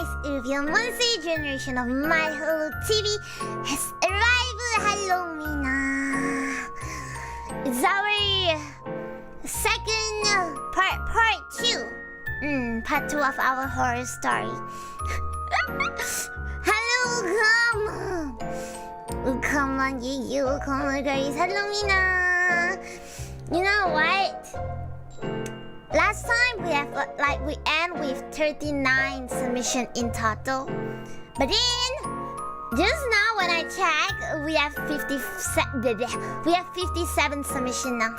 Lunaris Urufi of MonstarZ generation of MyHoloTV has arrived. Hello, Mina. It's our second part 2. Part 2 of our horror story. Hello, come on, you come on, guys. Hello, Mina. You know what? Last time we end with 39 submission in total, but then just now when I check, we have 57 submission now.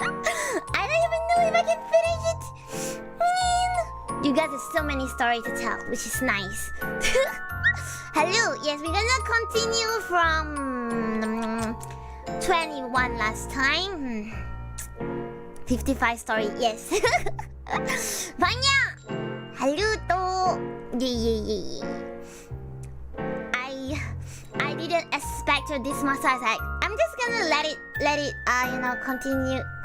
I don't even know if I can finish it. You guys have so many stories to tell, which is nice. Hello, yes, we're gonna continue from 21 last time. 55 story, yes. Vanya! Hello to. Yeah. I didn't expect her this much. I'm just gonna let it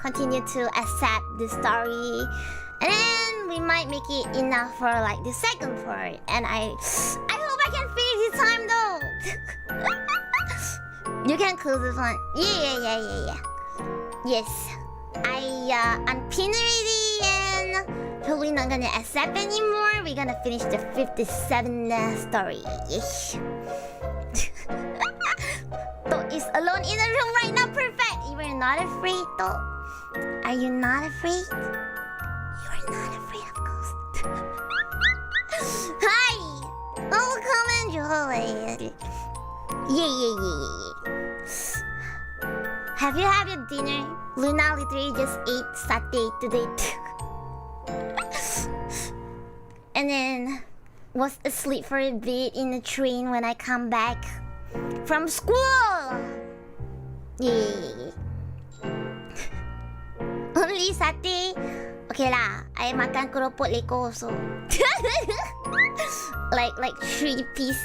continue to accept the story, and then we might make it enough for like the second part. And I hope I can finish this time though. You can close this one. Yeah. Yes. I unpinned already and probably not gonna accept anymore. We're gonna finish the 57 story. Toh is alone in the room right now. Perfect. You are not afraid, Toh. Are you not afraid? You are not afraid of ghosts. Hi. Welcome and joy. Yeah. Have you had your dinner? Luna literally just ate satay today. And then was asleep for a bit in the train when I come back from school. Yeah. Only satay. Okay lah, I makan keropok leko so. like 3 piece.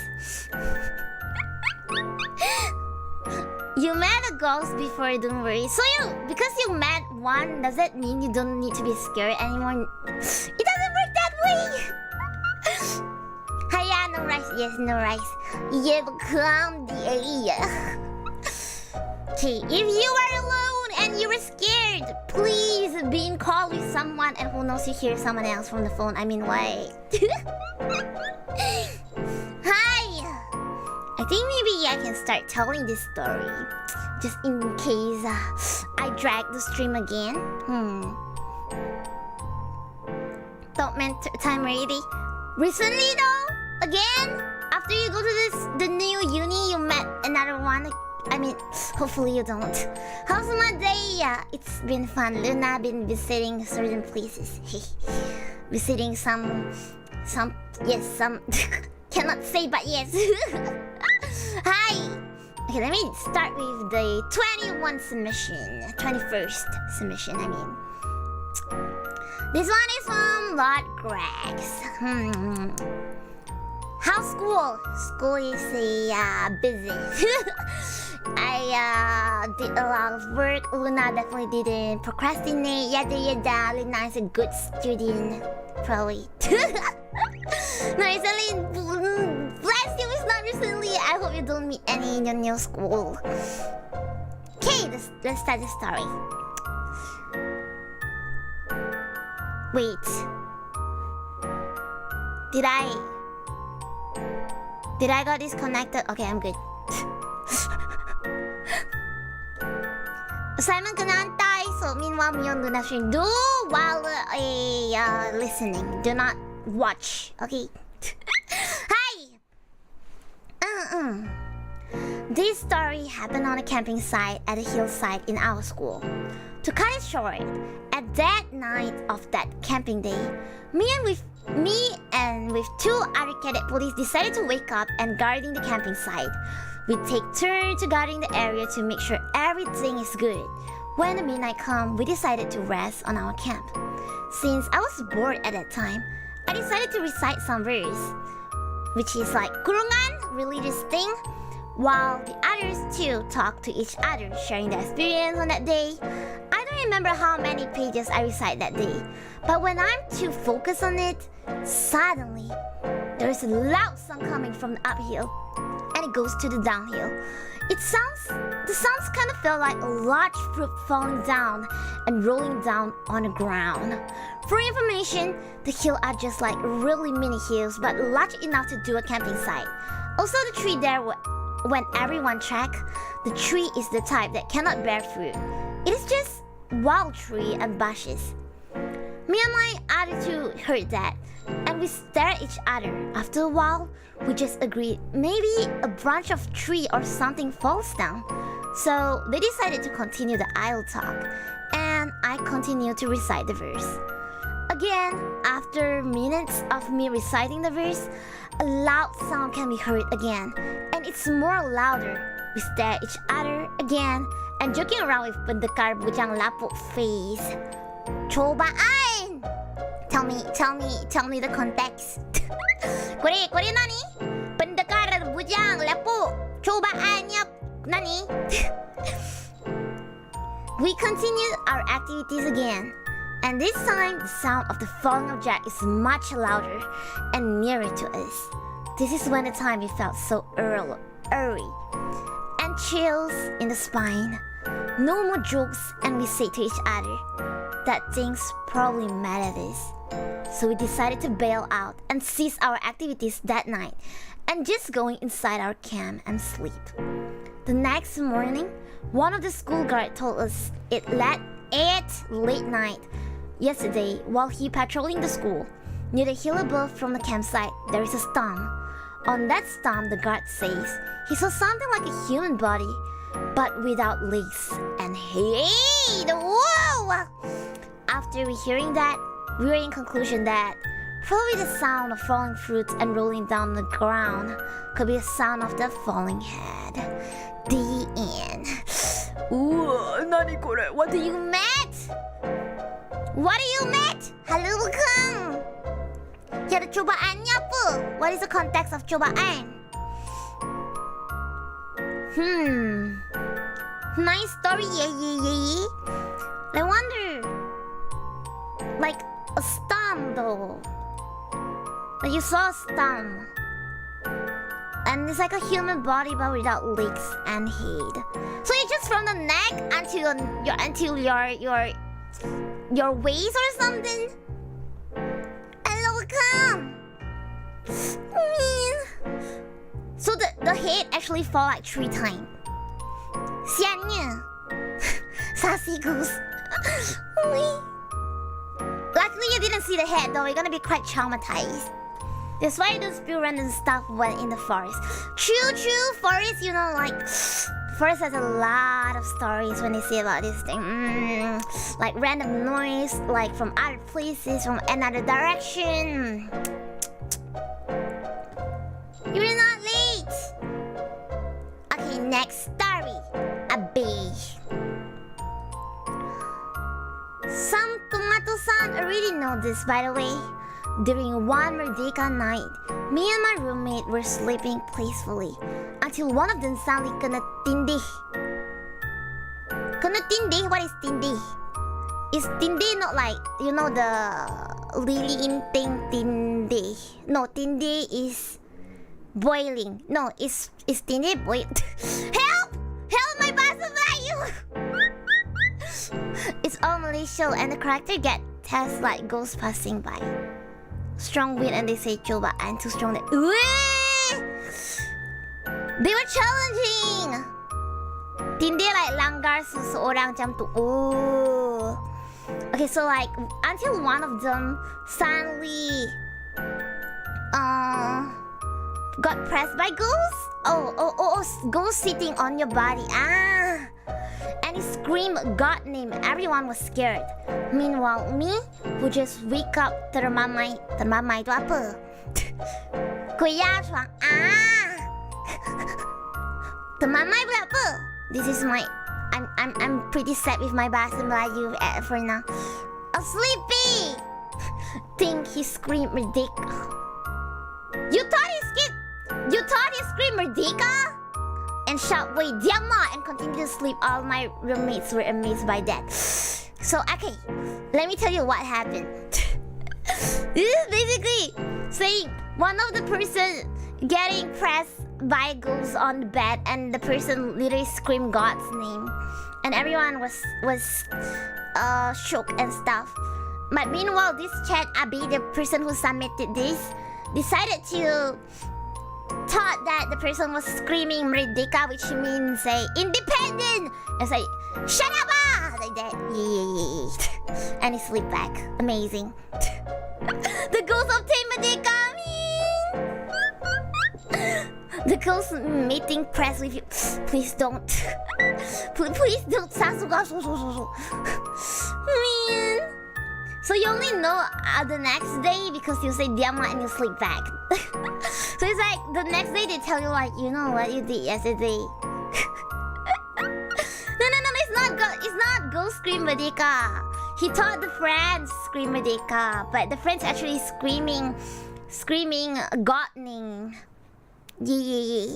You met a ghost before, don't worry. So because you met one, does that mean you don't need to be scared anymore? It doesn't work that way! Hiya, no rice. Yes, no rice. Yeah, become the area. Okay, if you are alone and you were scared, please be in call with someone, and who knows, you hear someone else from the phone. I mean, why? Hi! I think maybe I can start telling this story, just in case I drag the stream again. Don't mentor time already. Recently though, again, after you go to the new uni, you met another one. I mean, hopefully you don't. How's my day? It's been fun. Luna been visiting certain places. Visiting some cannot say, but yes. Hi! Okay, let me start with the 21st submission, I mean. This one is from Lord Gregs. How's school? School is busy. I did a lot of work. Luna definitely didn't procrastinate. Yada. Luna is a good student. Probably. No, recently, bless you, it's not recently. I hope you don't meet any in your new school. Okay, let's start the story. Wait. Did I got disconnected? Okay, I'm good. Assignment kena antay. So meanwhile, me on Luna stream. Do while listening. Do not watch. Okay. Hi. This story happened on a camping site at a hillside in our school. To cut it short, at that night of that camping day, me and with 2 other cadet police decided to wake up and guarding the camping site. We take turns to guarding the area to make sure everything is good. When the midnight come, we decided to rest on our camp. Since I was bored at that time, I decided to recite some verse, which is like kurungan, religious thing, while the others too talk to each other, sharing their experience on that day. I don't remember how many pages I recite that day, but when I'm too focused on it, suddenly there is a loud sound coming from the uphill, and it goes to the downhill. The sounds kind of felt like a large fruit falling down and rolling down on the ground. For information, the hills are just like really mini hills, but large enough to do a camping site. Also, the tree there, when everyone checked, the tree is the type that cannot bear fruit. It is just wild tree and bushes. Me and my other two heard that, and we stared at each other. After a while, we just agreed maybe a branch of tree or something falls down. So they decided to continue the idle talk, and I continued to recite the verse. Again, after minutes of me reciting the verse, a loud sound can be heard again, and it's more louder. We stare at each other again and joking around with pendekar bujang lapuk face. Cobaan! Tell me the context. Kore nani? Pendekar bujang lapuk. Cobaannya nani? We continued our activities again, and this time the sound of the falling object is much louder and nearer to us. This is when the time we felt so eerie and chills in the spine. No more jokes, and we say to each other that things probably mad at us. So we decided to bail out and cease our activities that night and just going inside our camp and sleep. The next morning, one of the school guards told us it late night yesterday while he patrolling the school. Near the hill above from the campsite, there is a stump. On that stump, the guard says he saw something like a human body, but without legs and head. Whoa! After we hearing that, we were in conclusion that probably the sound of falling fruits and rolling down the ground could be a sound of the falling head. The end. Ooh, nani kore? What do you met? What do you met? Hello, Kang. Ya ada cobaannya apa? What is the context of cobaan? Nice story, yeah. I wonder, like a stump though. Like you saw a stump, and it's like a human body but without legs and head. So it's just from the neck until your waist or something. Hello, come. So the head actually fall like 3 times. Sianya. Sassy goose. Luckily you didn't see the head though, you're gonna be quite traumatized. That's why those few random stuff went in the forest. True, forest, you know, like forest has a lot of stories when they say about this thing. Like random noise, like from other places, from another direction. You're not late. Okay, next story. A bee. Some tomato-san already know this, by the way. During one Merdeka night, me and my roommate were sleeping peacefully until one of them suddenly kena tindih. Kena tindih? What is tindih? Is tindih not like, you know, the lilin thing tindih? No, tindih is boiling. No, is tindih boil? Help! Help, my Basablayu! It's all malicious and the character get tests like ghosts passing by. Strong wind and they say coba and too strong that they were challenging. Tindih like langgar seseorang macam tu. Okay, so like until one of them suddenly got pressed by ghosts. Ghost sitting on your body. And he screamed God name. Everyone was scared. Meanwhile, me, who just wake up termamai. Termamai itu apa? Kuya chuang. Termamai pula apa? This is my. I'm pretty sad with my bahasa Melayu for now. Sleepy. Think he screamed Merdeka. You thought he screamed Merdeka? And shout, wait, Diama, and continue to sleep. All my roommates were amazed by that. So, okay, let me tell you what happened. This is basically saying one of the person getting pressed by ghosts on the bed, and the person literally screamed God's name, and everyone was shook and stuff. But meanwhile, this chat Abi, the person who submitted this, decided to thought that the person was screaming Merdeka, which means say independent. It's like shut up, like that. Yeah. And he sleep back. Amazing. The ghost of Merdeka. The ghost meeting press with you. Please don't. Please don't. Man. So you only know the next day because you say Diamla and you sleep back. So it's like the next day they tell you like, you know what you did yesterday. No, it's not ghost scream Merdeka. He taught the friends scream Merdeka, but the friends actually screaming God name. Yeah.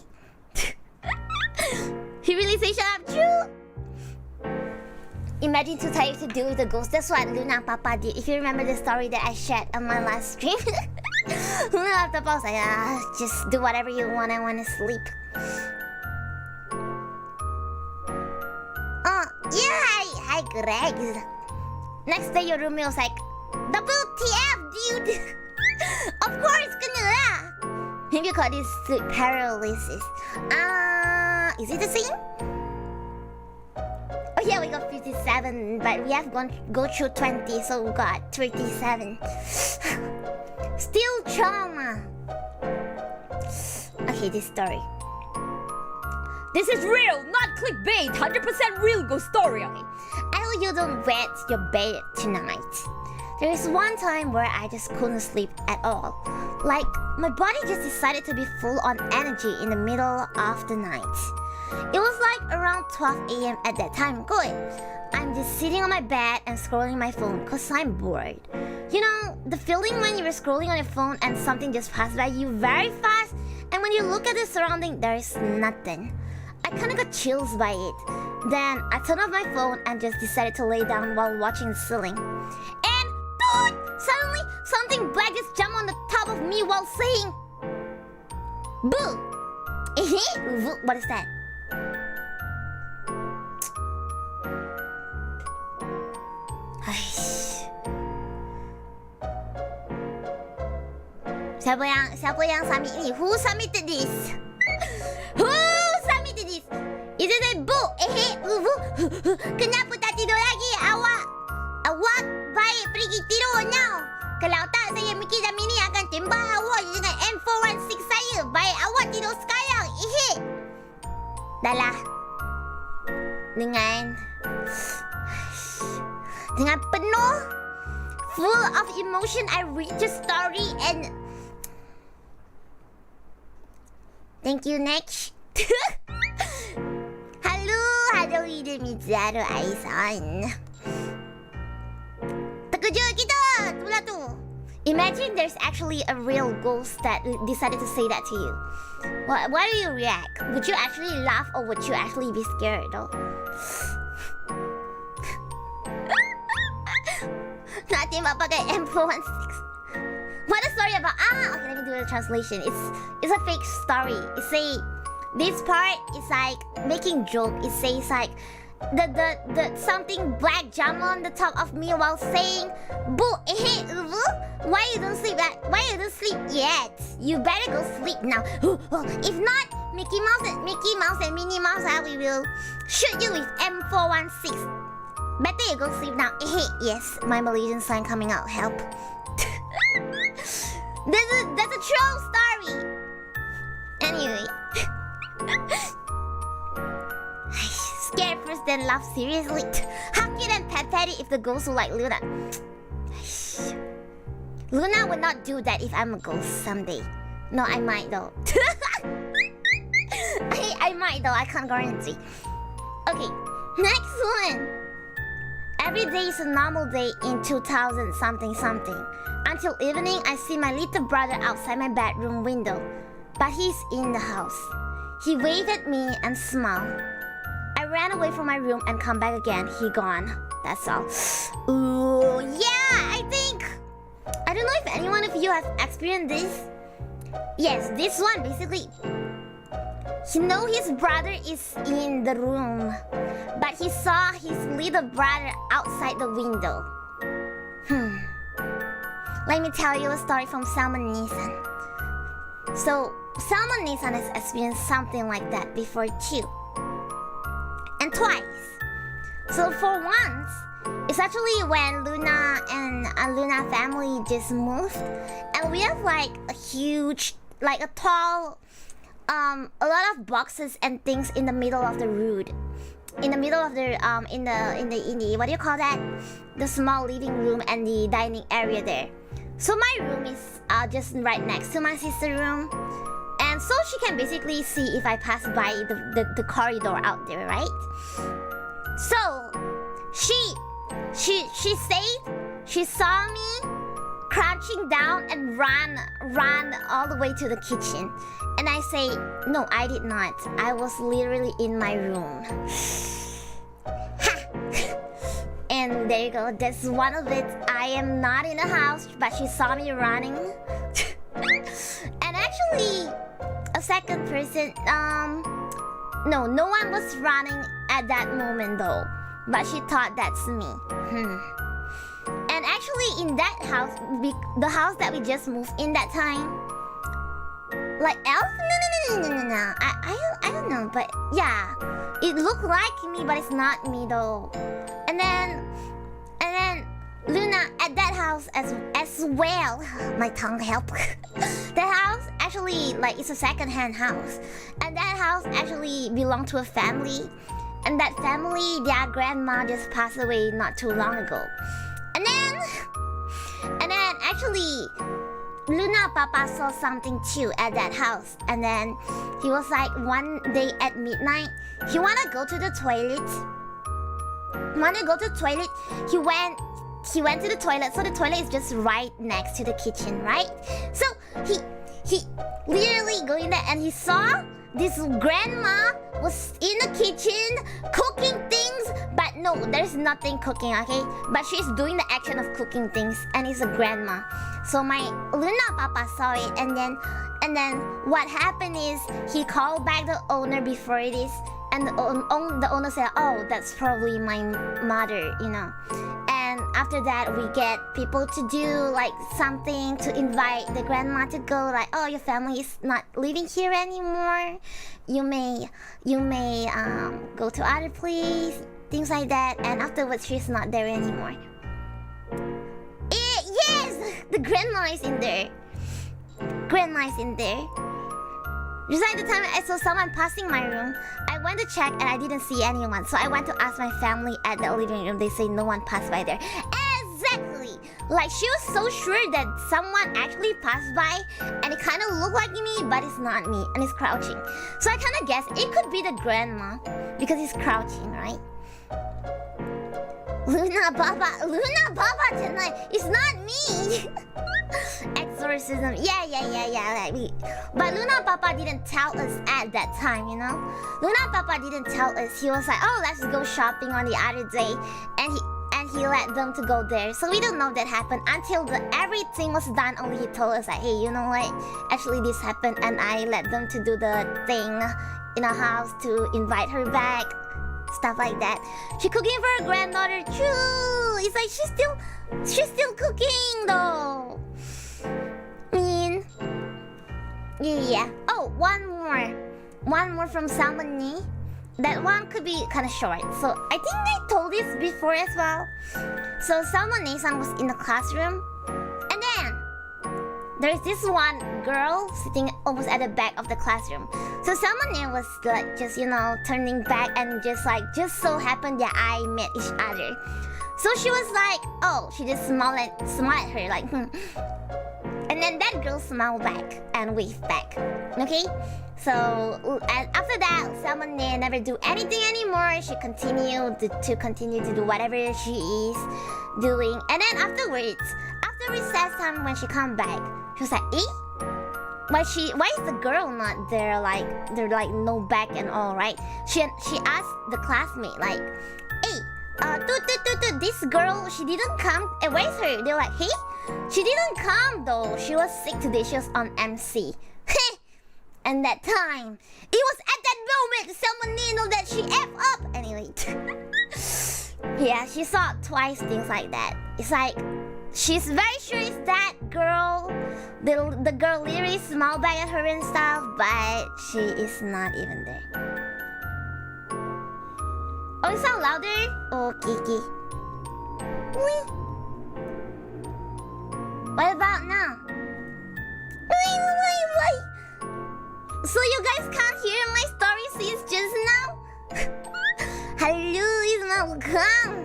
He really say shut up, true. Imagine too tired to deal with the ghost. That's what Luna and Papa did. If you remember the story that I shared on my last stream. Luna and Papa was like, just do whatever you want. I want to sleep. Yeah, hi Greg. Next day your roommate was like, WTF, dude. Of course, gonna. Maybe you call this sleep paralysis. Is it the same? Oh yeah, we got 57, but we have go through 20, so we got 37. Still trauma. Okay, this story. This is real, not clickbait. 100% real ghost story. Okay. I hope you don't wet your bed tonight. There is one time where I just couldn't sleep at all. Like, my body just decided to be full on energy in the middle of the night. It was like around 12 AM at that time. Good. I'm just sitting on my bed and scrolling my phone because I'm bored. You know, the feeling when you're scrolling on your phone and something just passed by you very fast, and when you look at the surrounding, there is nothing. I kind of got chills by it. Then I turned off my phone and just decided to lay down while watching the ceiling. And dude, suddenly something black just jumped on the top of me while saying, "Boo!" What is that? Siapa yang submit ini? Who submitted this? Who submitted this? Is it a boo? Kenapa tak tidur lagi? Awak baik pergi tidur now. Kalau tak, saya mikir jam ini akan tembak awak dengan M416 saya. Baik awak tidur sekarang. Dah lah. Dengan penuh, full of emotion, I read your story and thank you, next. Hello, Halloween Mizaru Aisan. Terkejut kita, itulah tu. Imagine there's actually a real ghost that decided to say that to you. Why do you react? Would you actually laugh or would you actually be scared though? Natembak pakai M416. What a story about? Okay, let me do the translation. It's a fake story. This part is like making joke. It says like the something black jump on the top of me while saying, "Boo, why you don't sleep yet? You better go sleep now. If not, Mickey Mouse and Minnie Mouse, we will shoot you with M416. Better you go sleep now. Yes, my Malaysian slang coming out. Help." That's a true story. Anyway. Scared first then laugh seriously. How cute and pathetic if the ghost were like Luna. Luna would not do that if I'm a ghost someday. No, I might though. I might though, I can't guarantee. Okay, next one. Every day is a normal day in 2000 something. Until evening, I see my little brother outside my bedroom window. But he's in the house. He waved at me and smiled. I ran away from my room and come back again. He gone. That's all. Ooh, yeah, I don't know if anyone of you has experienced this. Yes, this one basically, he know his brother is in the room, but he saw his little brother outside the window. Let me tell you a story from Salman Nisan. So Salman Nisan has experienced something like that before too, and twice. So for once, it's actually when Luna and Luna family just moved, and we have like a huge, like a tall, a lot of boxes and things in the middle of the road, in the middle of the in the what do you call that? The small living room and the dining area there. So my room is just right next to my sister's room, and so she can basically see if I pass by the corridor out there, right? So she said she saw me crouching down and ran all the way to the kitchen, and I say no, I did not. I was literally in my room. And there you go. That's one of it. I am not in the house, but she saw me running. And actually, a second person. No one was running at that moment though. But she thought that's me. And actually, in that house, the house that we just moved in that time, like elf? No. I don't know, but yeah, it looked like me, but it's not me though. And then Luna at that house as well. My tongue help. That house actually, like, it's a second-hand house, and that house actually belonged to a family, and that family, their grandma just passed away not too long ago. And then actually, Luna Papa saw something too at that house, and then he was like, one day at midnight, he wanna go to the toilet. He went to the toilet, so the toilet is just right next to the kitchen, right? So he literally go in there and he saw this grandma was in the kitchen cooking things, but no, there's nothing cooking, okay? But she's doing the action of cooking things, and it's a grandma. So my Luna Papa saw it, and then what happened is he called back the owner before this, and the owner said, "Oh, that's probably my mother," you know. And after that, we get people to do like something to invite the grandma to go, like, "Oh, your family is not living here anymore. You may go to other place," things like that. And afterwards, she's not there anymore. Yes, the grandma is in there. Just like the time I saw someone passing my room, I went to check and I didn't see anyone. So I went to ask my family at the living room. They say no one passed by there. Exactly! Like, she was so sure that someone actually passed by, and it kind of looked like me, but it's not me, and it's crouching. So I kind of guessed it could be the grandma, because it's crouching, right? Luna Papa tonight. It's not me. Exorcism. Yeah. But Luna Papa didn't tell us at that time, you know. Luna Papa didn't tell us. He was like, "Oh, let's go shopping on the other day," and he let them to go there. So we don't know that happened until everything was done. Only he told us like, "Hey, you know what? Actually, this happened, and I let them to do the thing in a house to invite her back." Stuff like that. She cooking for her granddaughter too. It's like she's still cooking though. Yeah. Oh, one more from Salmon. That one could be kind of short. So I think I told this before as well. So Salmon-san was in the classroom, and then there's this one girl sitting almost at the back of the classroom. So Salmon was like just, you know, turning back, and just so happened that I met each other. So she was like, oh, she just smiled at her like, And then that girl smiled back and waved back. Okay? So, and after that, Salmon never do anything anymore. She continued to do whatever she is doing. And then afterwards, after recess time when she come back, she was like, eh? Why is the girl not there? Like, they're like no back and all, right? She asked the classmate like, hey, this girl, she didn't come. And where's her? They're like, hey? She didn't come though. She was sick today. She was on MC. And that time, it was at that moment someone knew that she F up. Anyway. Yeah, she saw twice things like that. It's like, she's very sure it's that girl. The girl literally smiled back at her and stuff, but she is not even there. Oh, it sounds louder? Oh, Kiki. What about now? So you guys can't hear my story since just now? Hello, is welcome.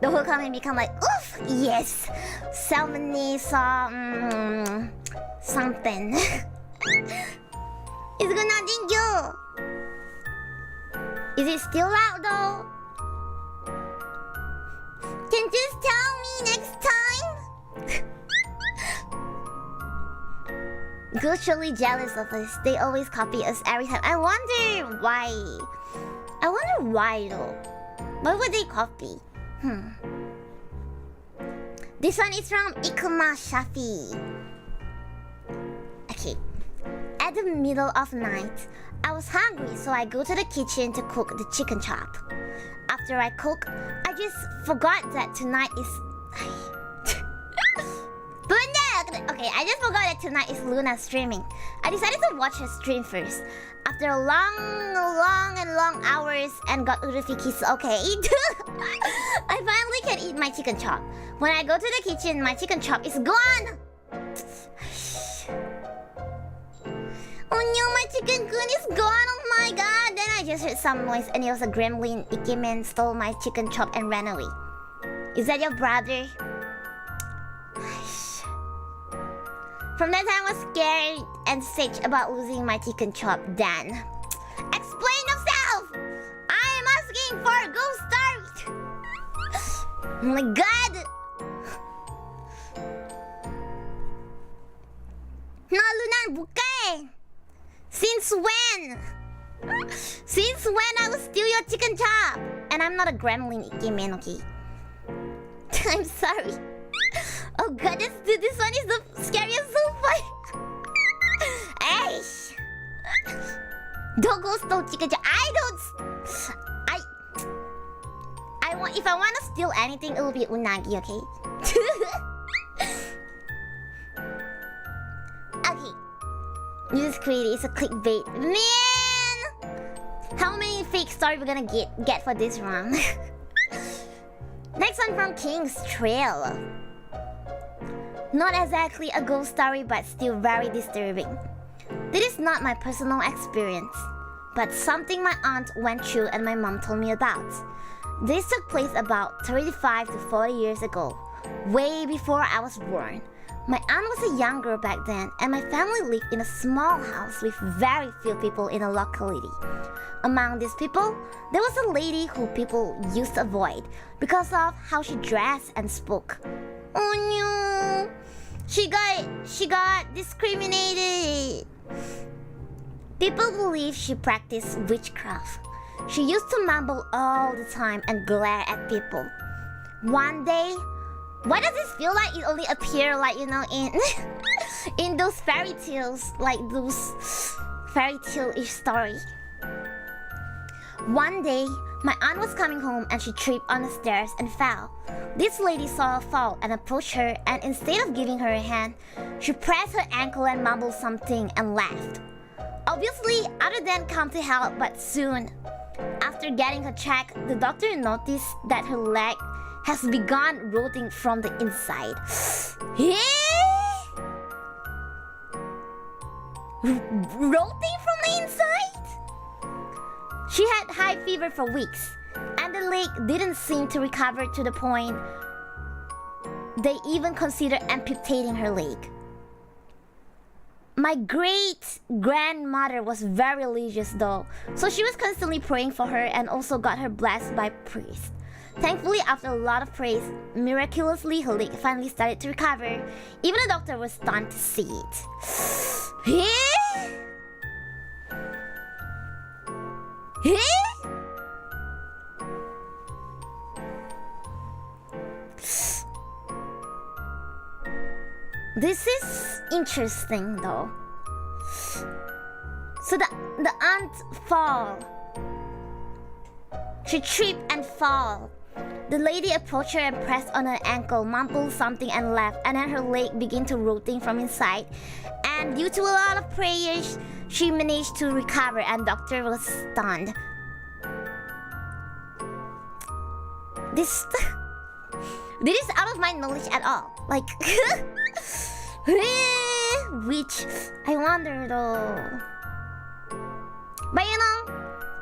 The whole comment become like, oof, yes. Somebody saw something. It's good, nothing you. Is it still loud though? Can you just tell me next time? Gushily jealous of us. They always copy us every time. I wonder why. I wonder why though. Why would they copy? This one is from Ikuma Shafi. Okay. At the middle of night, I was hungry, so I go to the kitchen to cook the chicken chop. After I cook, I just forgot that tonight is... Okay, I just forgot that tonight is Luna streaming. I decided to watch her stream first. After long hours and got Uruuu Kisei, okay. I finally can eat my chicken chop. When I go to the kitchen, my chicken chop is gone. Oh no, my chicken gun is gone, oh my god. Then I just heard some noise and it was a gremlin. Ikemen stole my chicken chop and ran away. Is that your brother? From that time I was scared and sick about losing my chicken chop. Dan, explain yourself! I am asking for a ghost story! Oh my god! No, Lunar, buka. Since when? Since when I will steal your chicken chop? And I'm not a gremlin, Ikemen, okay? I'm sorry. Oh god, this one is the scariest so far. Hey! Don't go steal chicken chop. If I want to steal anything, it will be Unagi, okay? Okay. This is crazy. It's a clickbait. Man! How many fake stories we're gonna get for this one? Next one from King's Trail. Not exactly a ghost story, but still very disturbing. This is not my personal experience, but something my aunt went through and my mom told me about. This took place about 35 to 40 years ago, way before I was born. My aunt was a young girl back then, and my family lived in a small house with very few people in the locality. Among these people, there was a lady who people used to avoid because of how she dressed and spoke. Oh no! She got discriminated. People believe she practiced witchcraft. She used to mumble all the time and glare at people. One day, why does this feel like it only appear like, you know, in those fairy tales, like those fairy tale-ish story? One day, my aunt was coming home and she tripped on the stairs and fell. This lady saw her fall and approached her, and instead of giving her a hand, she pressed her ankle and mumbled something and laughed. Obviously, other than come to help, but soon, after getting her checked, the doctor noticed that her leg has begun rotting from the inside. Rotting from the inside? She had high fever for weeks, and the leg didn't seem to recover to the point they even considered amputating her leg. My great-grandmother was very religious though, so she was constantly praying for her and also got her blessed by priests. Thankfully, after a lot of praise, miraculously her leg finally started to recover. Even the doctor was stunned to see it. This is interesting though. So the aunt fall. She tripped and fall. The lady approached her and pressed on her ankle, mumbled something and left, and then her leg began to rotting from inside. And due to a lot of prayers, she managed to recover and doctor was stunned. This is out of my knowledge at all. Like, which I wonder though. But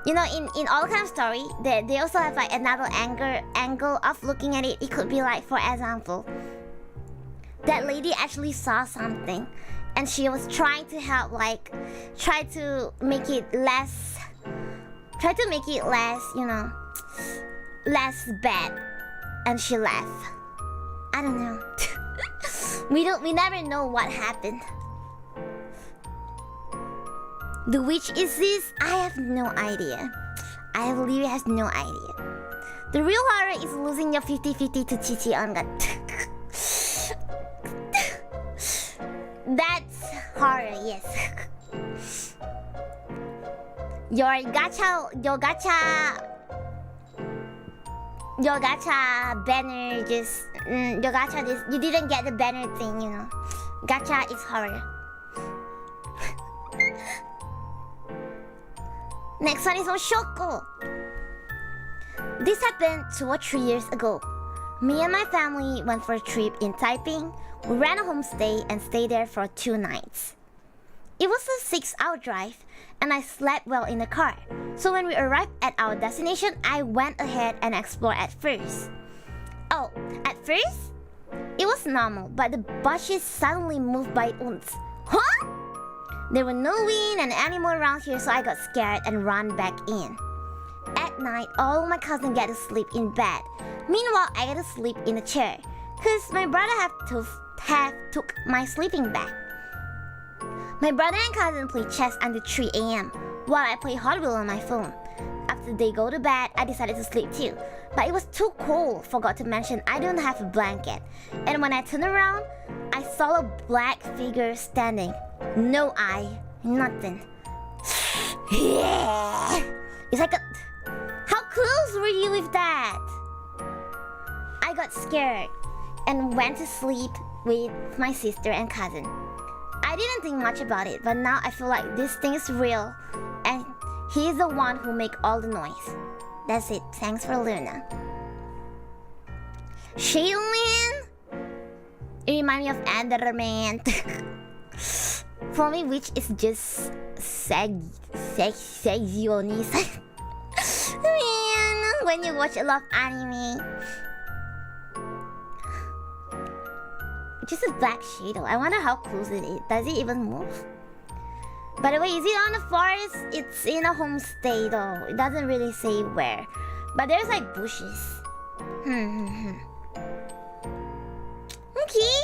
you know, in all kind of story, they also have like another angle of looking at it. It could be like, for example, that lady actually saw something, and she was trying to help, like, try to make it less, you know, less bad, and she left. I don't know. We never know what happened. The which is this? I have no idea. I really have no idea. The real horror is losing your 50-50 to Chichi on God. That's horror, yes. Your gacha banner just you didn't get the banner thing, you know. Gacha is horror. Next one is on Shoko. This happened 2 or 3 years ago. Me and my family went for a trip in Taiping. We ran a homestay and stayed there for 2 nights. It was a 6-hour drive and I slept well in the car. So when we arrived at our destination, I went ahead and explored at first. Oh, at first, it was normal, but the bushes suddenly moved by once. Huh? There were no wind and animal around here, so I got scared and ran back in. At night, all my cousins get to sleep in bed. Meanwhile, I get to sleep in a chair, cause my brother took my sleeping bag. My brother and cousin play chess until 3 a.m. while I play Hot Wheels on my phone. After they go to bed, I decided to sleep too, but it was too cold. Forgot to mention I don't have a blanket. And when I turned around, I saw a black figure standing. No eye, nothing. Yeah. It's like a... How close were you with that? I got scared and went to sleep with my sister and cousin. I didn't think much about it, but now I feel like this thing is real and he's the one who make all the noise. That's it. Thanks for Luna. Shaylin? It reminds me of Enderman. For me, which is just sexualness. Man, when you watch a lot of anime. Just a black shadow. I wonder how close it is. Does it even move? By the way, is it on the forest? It's in a homestay though. It doesn't really say where. But there's like bushes. Okay.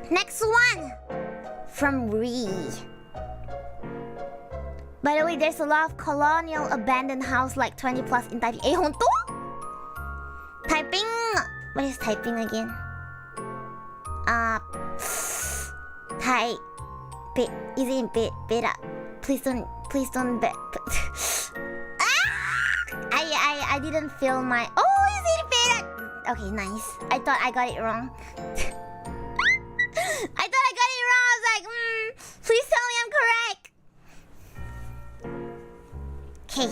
Next one. From Ree. By the way, there's a lot of colonial abandoned house like 20 plus in Taiping. Eh, honto? Taiping. What is Taiping again? Is it in beta? Please don't bet. I didn't feel my... Oh, is it in beta? Okay, nice. I thought I got it wrong. I thought I got it wrong. I was like, please tell me I'm correct. Okay,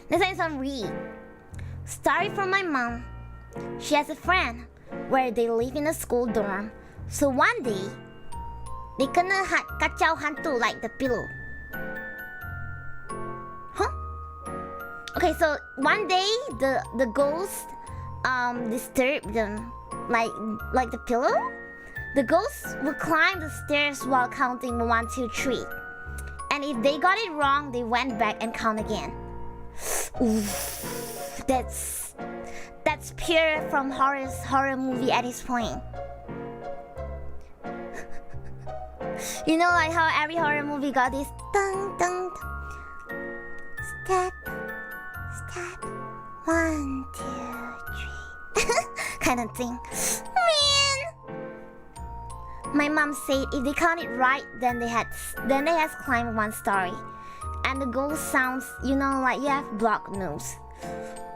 this is on Read. Story from my mom. She has a friend where they live in a school dorm. So one day, they kena kacau hantu like the pillow. Huh? Okay, so one day the ghost disturbed them like the pillow. The ghosts would climb the stairs while counting 1, 2, 3. And if they got it wrong, they went back and count again. Oof, that's pure from horror movie at this point. You know, like how every horror movie got this dun dun step, 1, 2, 3 kind of thing. Man, My mom said if they count it right, then they has climbed 1 story. And the ghost sounds, you know, like you have blocked nose.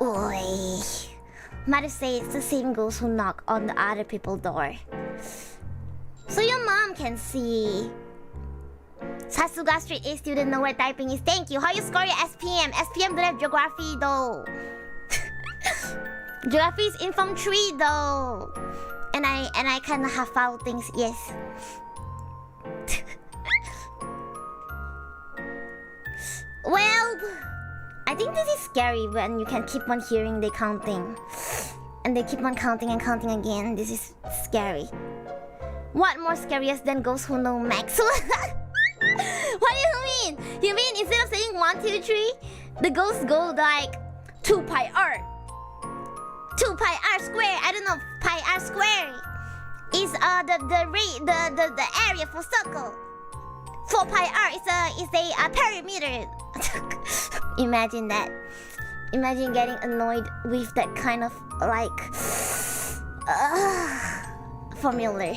Oi. Mother said it's the same ghost who knock on the other people's door. So your mom can see. Sasuga Street A student know where typing is. Thank you. How you score your SPM? SPM don't have geography though. Geography is Inform 3 though. And I kinda have foul things, yes. Well, I think this is scary when you can keep on hearing they counting. And they keep on counting and counting again. This is scary. What more scariest than ghosts who know max? What do you mean? You mean instead of saying 1, 2, 3, the ghosts go like 2 pi r. 2 pi r square. I don't know. Pi r square is the area for circle. 4 pi r is a perimeter. Imagine that. Imagine getting annoyed with that kind of like formula.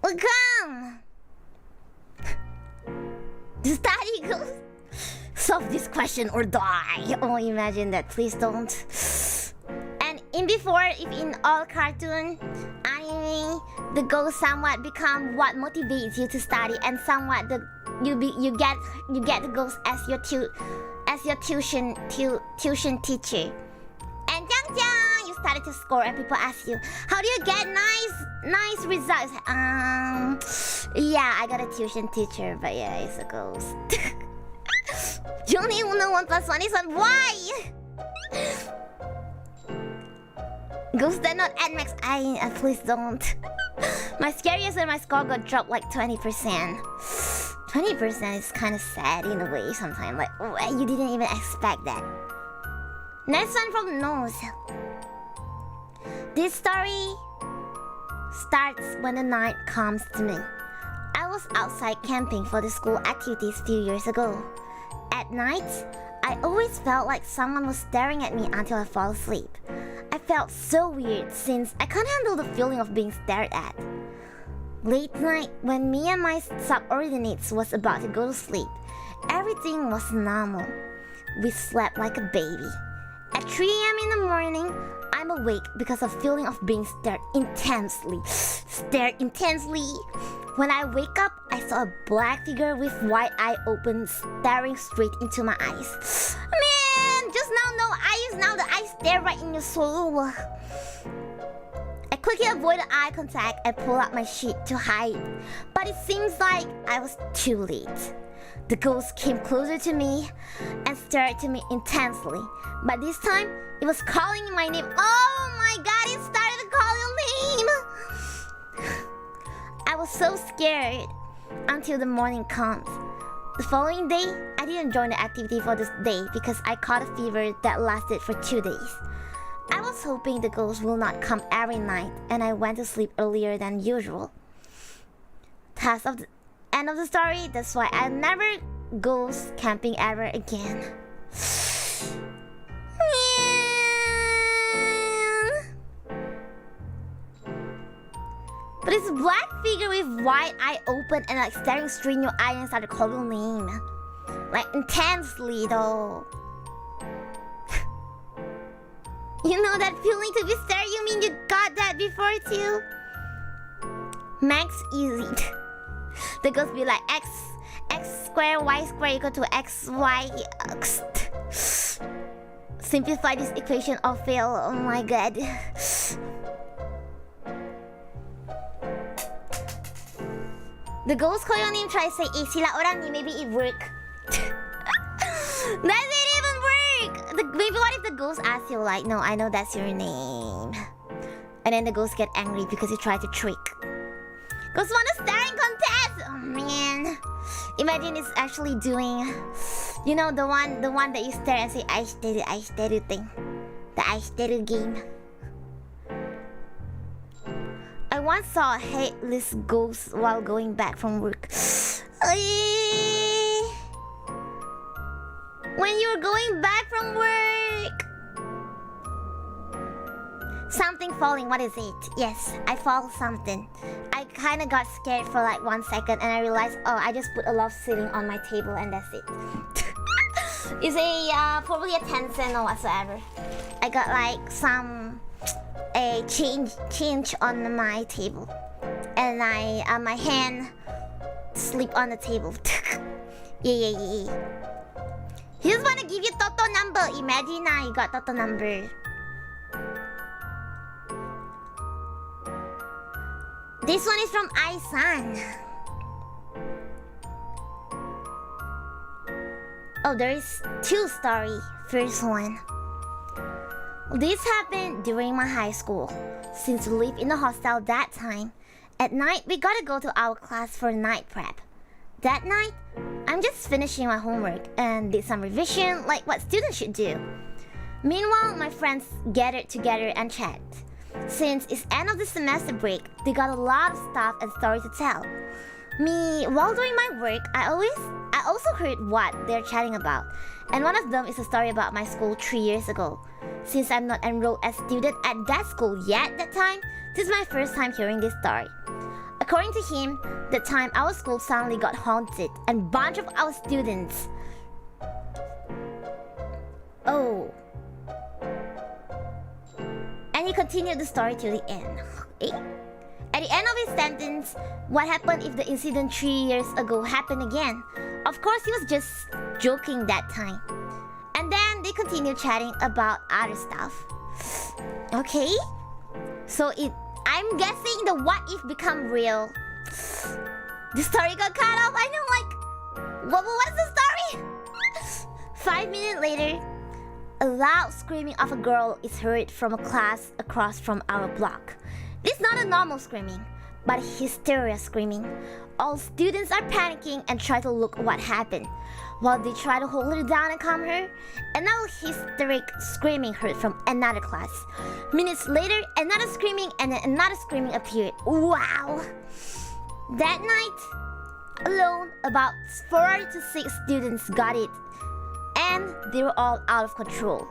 Welcome. The study goes. Solve this question or die. Oh, imagine that. Please don't. And in before, if in all cartoon, anime, the ghost somewhat become what motivates you to study, and somewhat you get the ghost as your tuition teacher. And you started to score, and people ask you, how do you get nice results? Yeah, I got a tuition teacher, but yeah, it's a ghost. You don't even know 1 + 1 is 1. Why? Ghosts that not add max. Please don't. My scariest and my score got dropped like 20%. 20% is kind of sad in a way sometimes. Like, you didn't even expect that. Next one from Nose. This story starts when the night comes to me. I was outside camping for the school activities a few years ago. At night, I always felt like someone was staring at me until I fall asleep. I felt so weird since I can't handle the feeling of being stared at. Late night, when me and my subordinates was about to go to sleep, everything was normal. We slept like a baby. At 3 a.m. in the morning, I'm awake because of feeling of being stared intensely. When I wake up, I saw a black figure with white eye open, staring straight into my eyes. Man, just now no eyes, now the eyes stare right in your soul. I quickly avoid the eye contact and pull out my sheet to hide. But it seems like I was too late. The ghost came closer to me and stared at me intensely. But this time, it was calling my name. Oh my god, it started to call your name! I was so scared until the morning comes. The following day, I didn't join the activity for this day because I caught a fever that lasted for 2 days. I was hoping the ghost will not come every night, and I went to sleep earlier than usual. That's the end of the story. That's why I never go camping ever again. But it's a black figure with white eye open and like staring straight in your eye and started calling your name. Like intensely though. You know that feeling to be stared? You mean you got that before too? Max easy. The ghost be like x square y square equal to xy. Simplify this equation or fail. Oh my god. The ghost call your name, try to say sila orang ni, maybe it work. That didn't even work! Maybe what if the ghost asks you like, no, I know that's your name. And then the ghost get angry because you try to trick. Ghost want a staring contest! Oh man. Imagine it's actually doing, you know, the one that you stare and say aishiteru thing. The aishiteru game. I once saw a headless ghost while going back from work. When you're going back from work. Something falling, what is it? Yes, I fall something. I kinda got scared for like 1 second and I realized, oh, I just put a love sealing on my table and that's it. It's probably a 10 cent or whatsoever. I got like a change on my table. And my hand slip on the table. Yeah. He just wanna give you Toto number. Imagine now you got Toto number. This one is from Ai-san. Oh, there is 2 stories. First one. This happened during my high school. Since we lived in the hostel that time, at night we gotta go to our class for night prep. That night, I'm just finishing my homework and did some revision like what students should do. Meanwhile, my friends gathered together and chat. Since it's end of the semester break, they got a lot of stuff and stories to tell. Me, while doing my work, I also heard what they're chatting about. And one of them is a story about my school 3 years ago. Since I'm not enrolled as a student at that school yet that time, this is my first time hearing this story. According to him, that time our school suddenly got haunted and bunch of our students... Oh. And he continued the story till the end. Okay? At the end of his sentence, what happened if the incident 3 years ago happened again? Of course, he was just joking that time. And then they continued chatting about other stuff. Okay? So I'm guessing the what if become real. The story got cut off. I know, like, what's the story? 5 minutes later, a loud screaming of a girl is heard from a class across from our block. This is not a normal screaming, but hysteria screaming. All students are panicking and try to look what happened. While they try to hold her down and calm her, another hysteric screaming heard from another class. Minutes later, another screaming and then another screaming appeared. Wow! That night, alone, about 4 to 6 students got it. And they were all out of control.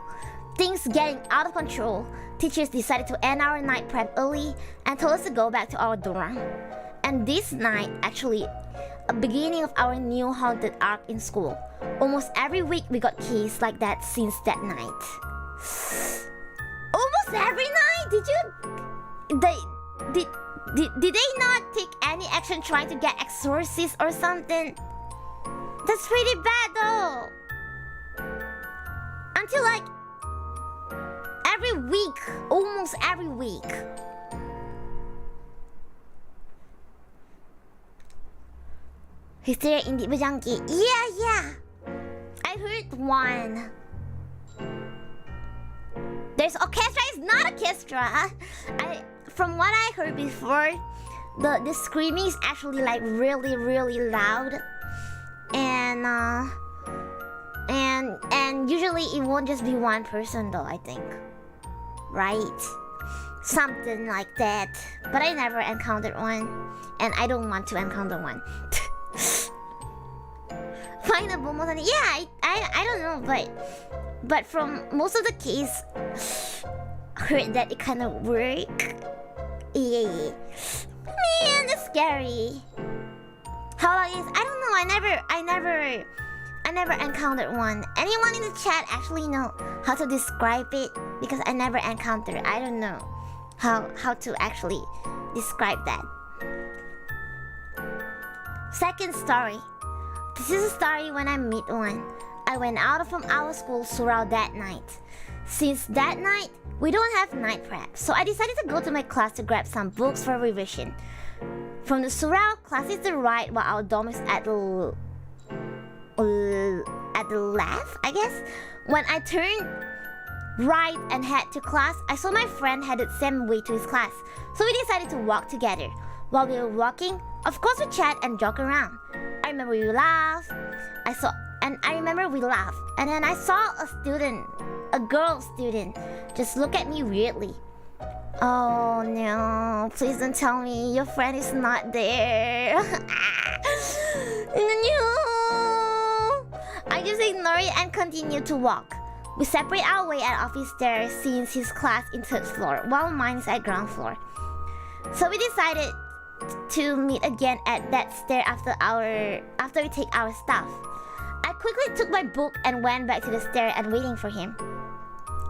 Things getting out of control, teachers decided to end our night prep early and told us to go back to our dorm. And this night, actually, a beginning of our new haunted arc in school. Almost every week we got keys like that since that night. Almost every night? Did they not take any action trying to get exorcist or something? That's pretty bad though. Until like every week, almost every week. Hysteria Indie Bajangki. Yeah. I heard one. There's orchestra, it's not orchestra. From what I heard before, the screaming is actually like really, really loud. And usually it won't just be one person though, I think. Right? Something like that. But I never encountered one. And I don't want to encounter one. Find a Bomo-san. Yeah, I don't know, but from most of the case, heard that it kind of work. Yeah. Man, that's scary. How long is? I don't know. I never encountered one. Anyone in the chat actually know how to describe it? Because I never encountered. I don't know how to actually describe that. Second story. This is a story when I meet one. I went out from our school surau that night. Since that night, we don't have night prep, so I decided to go to my class to grab some books for revision. From the surau, class is the right while our dorm is at the left, I guess. When I turned right and head to class, I saw my friend headed same way to his class, so we decided to walk together. While we were walking, of course we chat and joke around. I remember we laughed. And then I saw a girl student, just look at me weirdly. Oh no, please don't tell me your friend is not there. No. I just ignored it and continued to walk. We separate our way at office stairs since his class in 3rd floor, while mine is at ground floor. So we decided to meet again at that stair after we take our stuff. I quickly took my book and went back to the stair and waiting for him.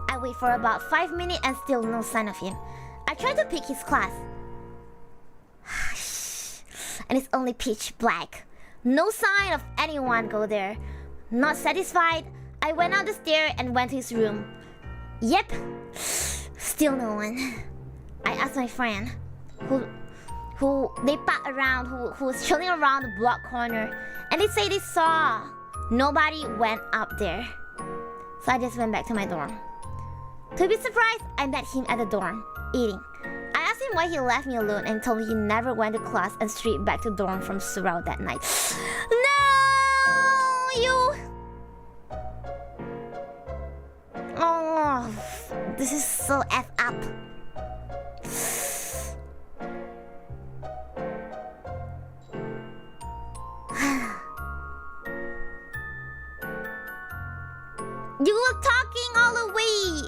I wait for about 5 minutes and still no sign of him. I tried to pick his class. And it's only pitch black. No sign of anyone go there. Not satisfied, I went out the stair and went to his room. Yep, still no one. I asked my friend, who was chilling around the block corner, and they say they saw. Nobody went up there. So I just went back to my dorm. To be surprised, I met him at the dorm, eating. I asked him why he left me alone and told me he never went to class and straight back to dorm from Surau that night. No, you... Oh, this is so F up. You were talking all the way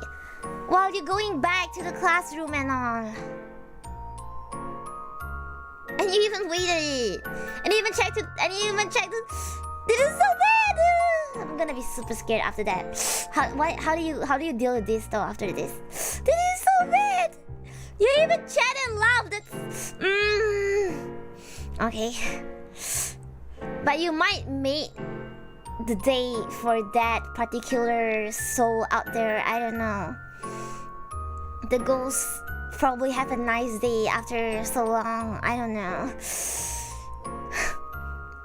while you're going back to the classroom and all. And you even waited. And you even checked it. This is so bad. I'm gonna be super scared after that. How do you deal with this though after this? This is so bad. You even chat and laugh. That's okay. But you might make the day for that particular soul out there. I don't know. The ghosts probably have a nice day after so long. I don't know.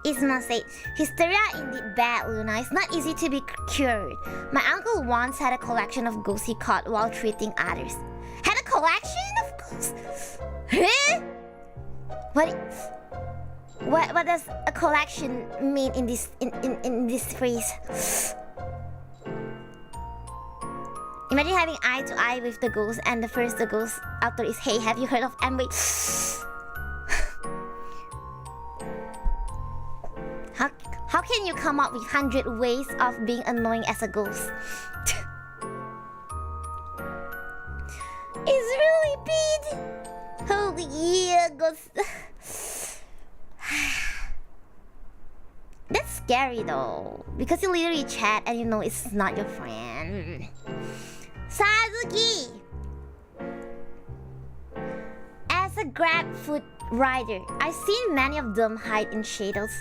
Isma said, hysteria indeed bad, Luna. It's not easy to be cured. My uncle once had a collection of ghosts he caught while treating others. Had a collection of ghosts? Huh? What does a collection mean in this phrase? Imagine having eye to eye with the ghost, and the first the ghost after is, hey, have you heard of Amway? How can you come up with 100 ways of being annoying as a ghost? It's really big. Oh yeah, ghost. That's scary though, because you literally chat and you know it's not your friend. Sazuki! As a Grab food rider, I've seen many of them hide in shadows.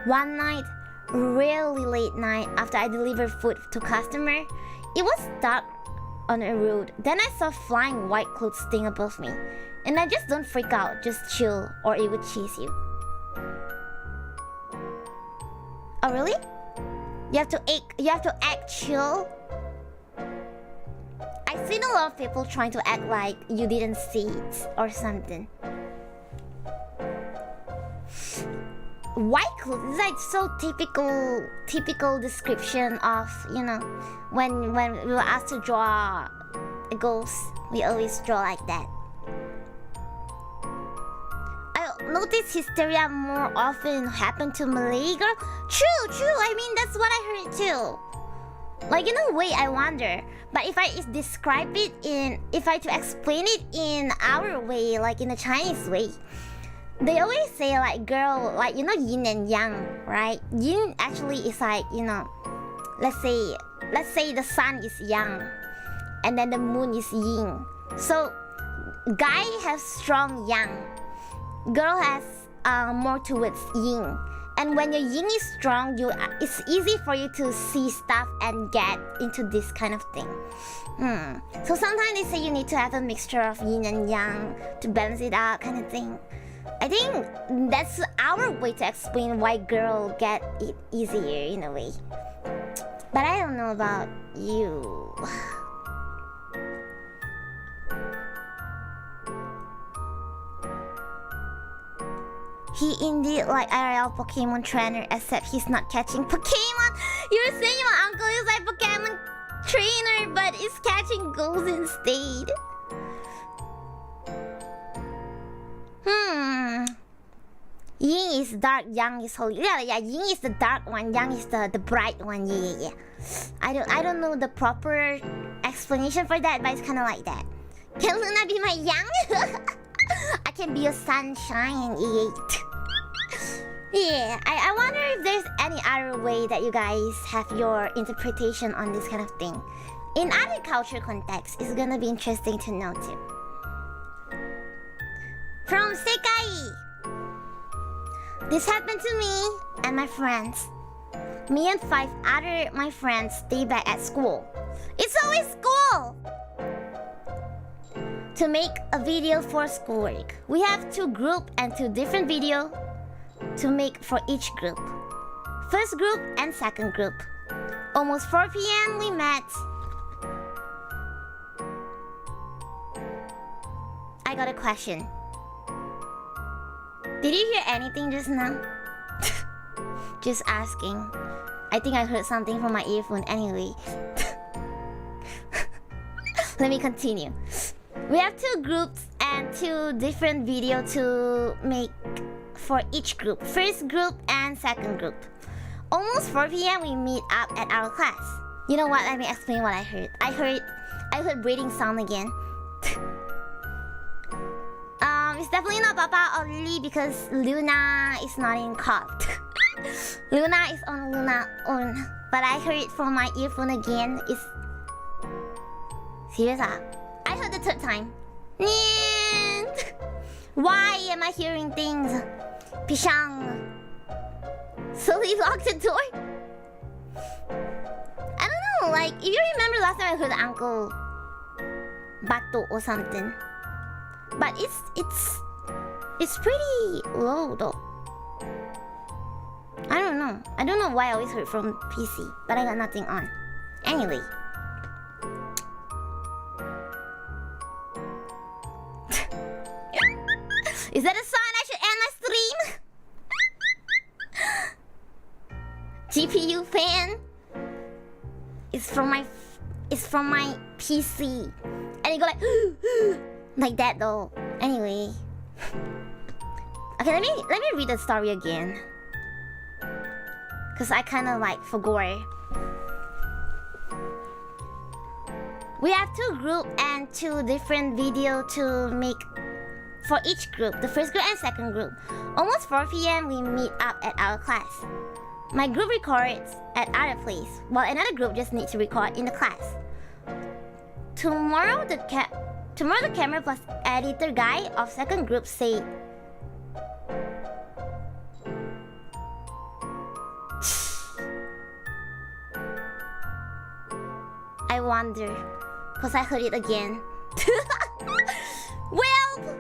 One night, really late night, after I delivered food to customer, it was dark on a road. Then I saw flying white clouds thing above me. And I just don't freak out, just chill, or it would chase you. Oh really? You have to act chill? I've seen a lot of people trying to act like you didn't see it or something. White clothes is like so typical description of, you know, when we were asked to draw a ghost, we always draw like that. I notice hysteria more often happen to Malay girl. True. I mean, that's what I heard too. Like, in a way, I wonder. But if I try to explain it in our way, like in a Chinese way, they always say like girl, like, you know, yin and yang, right? Yin actually is like, you know, let's say the sun is yang, and then the moon is yin. So, guy has strong yang, girl has more towards yin. And when your yin is strong, it's easy for you to see stuff and get into this kind of thing. So sometimes they say you need to have a mixture of yin and yang to balance it out, kind of thing. I think that's our way to explain why girls get it easier in a way. But I don't know about you. He indeed like IRL Pokemon trainer, except he's not catching Pokemon. You're saying your uncle is like Pokemon trainer, but is catching ghosts instead. Yin is dark, Yang is holy. Yeah, Yin is the dark one, Yang is the bright one. Yeah. I don't know the proper explanation for that, but it's kind of like that. Can Luna be my Yang? I can be your sunshine. Yeah. I wonder if there's any other way that you guys have your interpretation on this kind of thing. In other culture context, it's gonna be interesting to know too. From Sekai. This happened to me and my friends. Me and 5 other my friends stay back at school. It's always school! To make a video for schoolwork. We have 2 groups and 2 different videos to make for each group. First group and second group. Almost 4 p.m. we met. I got a question. Did you hear anything just now? Just asking. I think I heard something from my earphone anyway. Let me continue. We have 2 groups and 2 different videos to make for each group. First group and second group. Almost 4 p.m. we meet up at our class. You know what? Let me explain what I heard. I heard breathing sound again. It's definitely not Papa or Lily because Luna is not in cult. Luna is on Luna own. But I heard it from my earphone again. It's serious. I heard the 3rd time. Why am I hearing things? Pishang. So he locked the door. I don't know. Like if you remember last time I heard Uncle Bato or something. But it's pretty low though. I don't know. I don't know why I always heard from PC, but I got nothing on. Anyway. Is that a sign I should end my stream? GPU fan. It's from my PC. And you go like like that though. Anyway. Okay, let me read the story again. Cause I kinda like forgot. We have 2 groups and 2 different videos to make for each group. The first group and second group. Almost 4 p.m. we meet up at our class. My group records at other place, while another group just needs to record in the class. Tomorrow the camera plus editor guy of second group say I wonder, cause I heard it again. Well,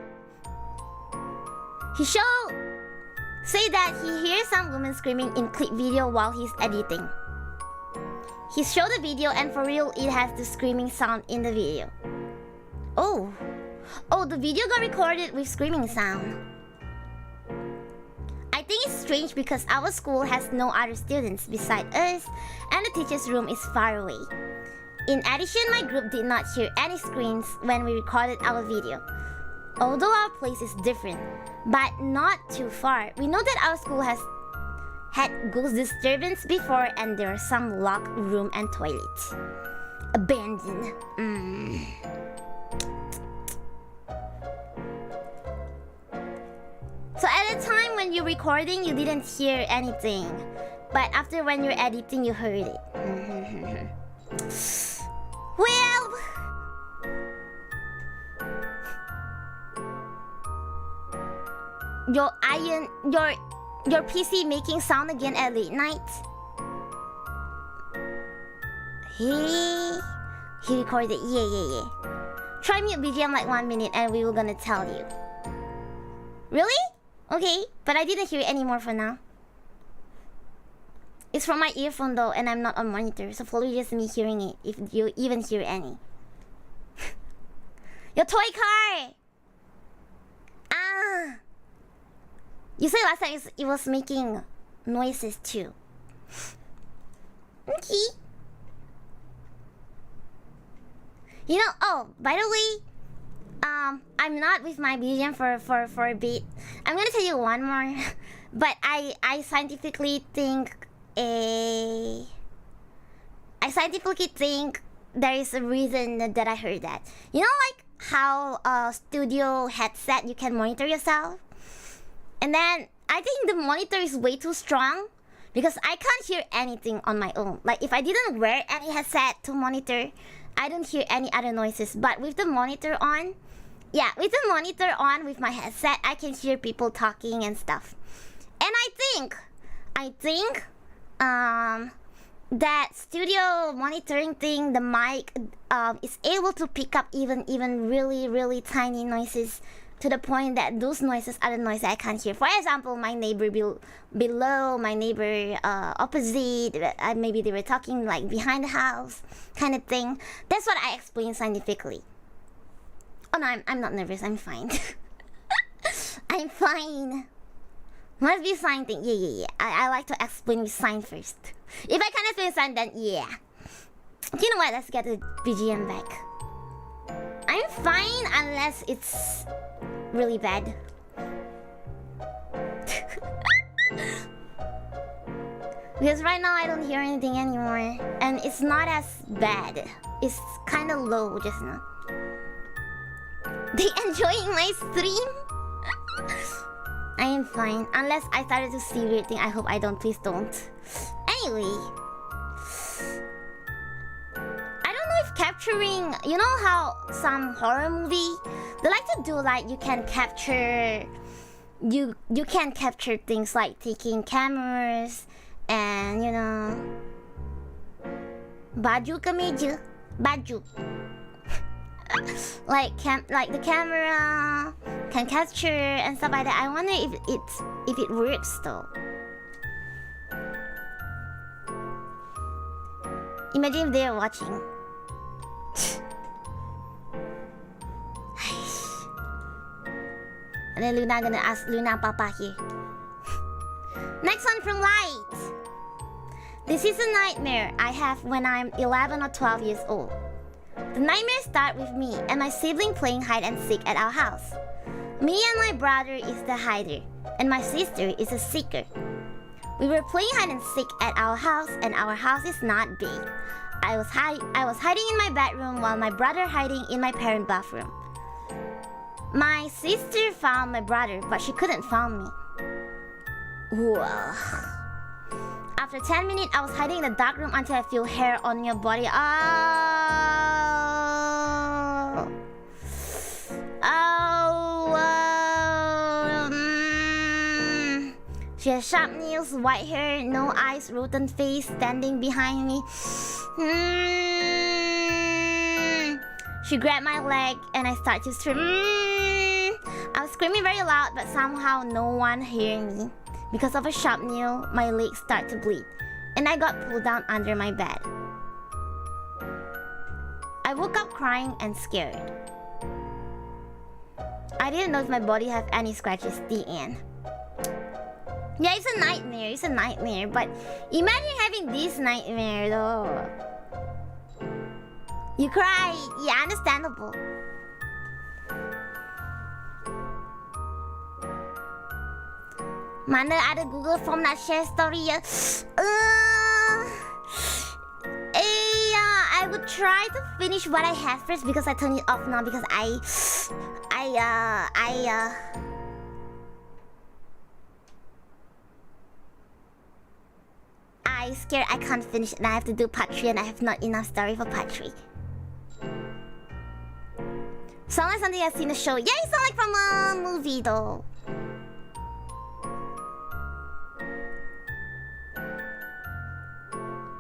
he say that he hears some woman screaming in clip video while he's editing. He showed the video and for real it has the screaming sound in the video. Oh, the video got recorded with screaming sound. I think it's strange because our school has no other students beside us and the teacher's room is far away. In addition, my group did not hear any screams when we recorded our video. Although our place is different, but not too far. We know that our school has had ghost disturbance before and there are some locked room and toilets. Abandoned. So at the time when you're recording, you didn't hear anything. But after when you're editing, you heard it. Well... Your PC making sound again at late night? He recorded. Yeah. Try mute BGM like 1 minute and we were gonna tell you. Really? Okay, but I didn't hear it anymore for now. It's from my earphone though, and I'm not on monitor, so probably just me hearing it, if you even hear any. Your toy car! Ah! You said last time it was making noises too. Okay. You know, oh, by the way, I'm not with my BGM for a bit. I'm gonna tell you one more But I scientifically think there is a reason that I heard that. You know, like how a studio headset you can monitor yourself, and then I think the monitor is way too strong because I can't hear anything on my own. Like if I didn't wear any headset to monitor, I don't hear any other noises. But with the monitor on, yeah, with the monitor on with my headset, I can hear people talking and stuff. And I think that studio monitoring thing, the mic is able to pick up even really tiny noises, to the point that those noises are the noises I can't hear. For example, my neighbor below, my neighbor opposite, maybe they were talking like behind the house, kind of thing. That's what I explain scientifically. Oh no, I'm not nervous. I'm fine. I'm fine. Must be sign thing. Yeah. I like to explain with sign first. If I can't explain sign, then yeah. You know what? Let's get the BGM back. I'm fine unless it's really bad. Because right now I don't hear anything anymore, and it's not as bad. It's kind of low just now. They enjoying my stream? I am fine. Unless I started to see weird thing. I hope I don't. Please don't. Anyway. I don't know if capturing... You know how some horror movie, they like to do like you can capture... You can capture things like taking cameras and, you know... Baju kemeja. Baju. like the camera can capture and stuff like that. I wonder if it works though. Imagine if they're watching. And then Luna gonna ask Luna Papa here. Next one from Light. This is a nightmare I have when I'm 11 or 12 years old. The nightmares start with me and my sibling playing hide and seek at our house. Me and my brother is the hider, and my sister is a seeker. We were playing hide and seek at our house, and our house is not big. I was hiding in my bedroom while my brother hiding in my parent bathroom. My sister found my brother, but she couldn't find me. Whoa. After 10 minutes, I was hiding in the dark room until I feel hair on your body. She has sharp nails, white hair, no eyes, rotten face, standing behind me. She grabbed my leg and I started to scream. I was screaming very loud, but somehow no one heard me. Because of a sharp nail, my legs start to bleed, and I got pulled down under my bed. I woke up crying and scared. I didn't know if my body had any scratches. The end. Yeah, it's a nightmare. It's a nightmare. But imagine having this nightmare though. You cry. Yeah, understandable. Mana ada Google Form nak share story ya? I would try to finish what I have first because I turned it off now because I scared I can't finish and I have to do part 3 and I have not enough story for part 3. Sound like something I've seen a show. Yeah, it sounds like from a movie though.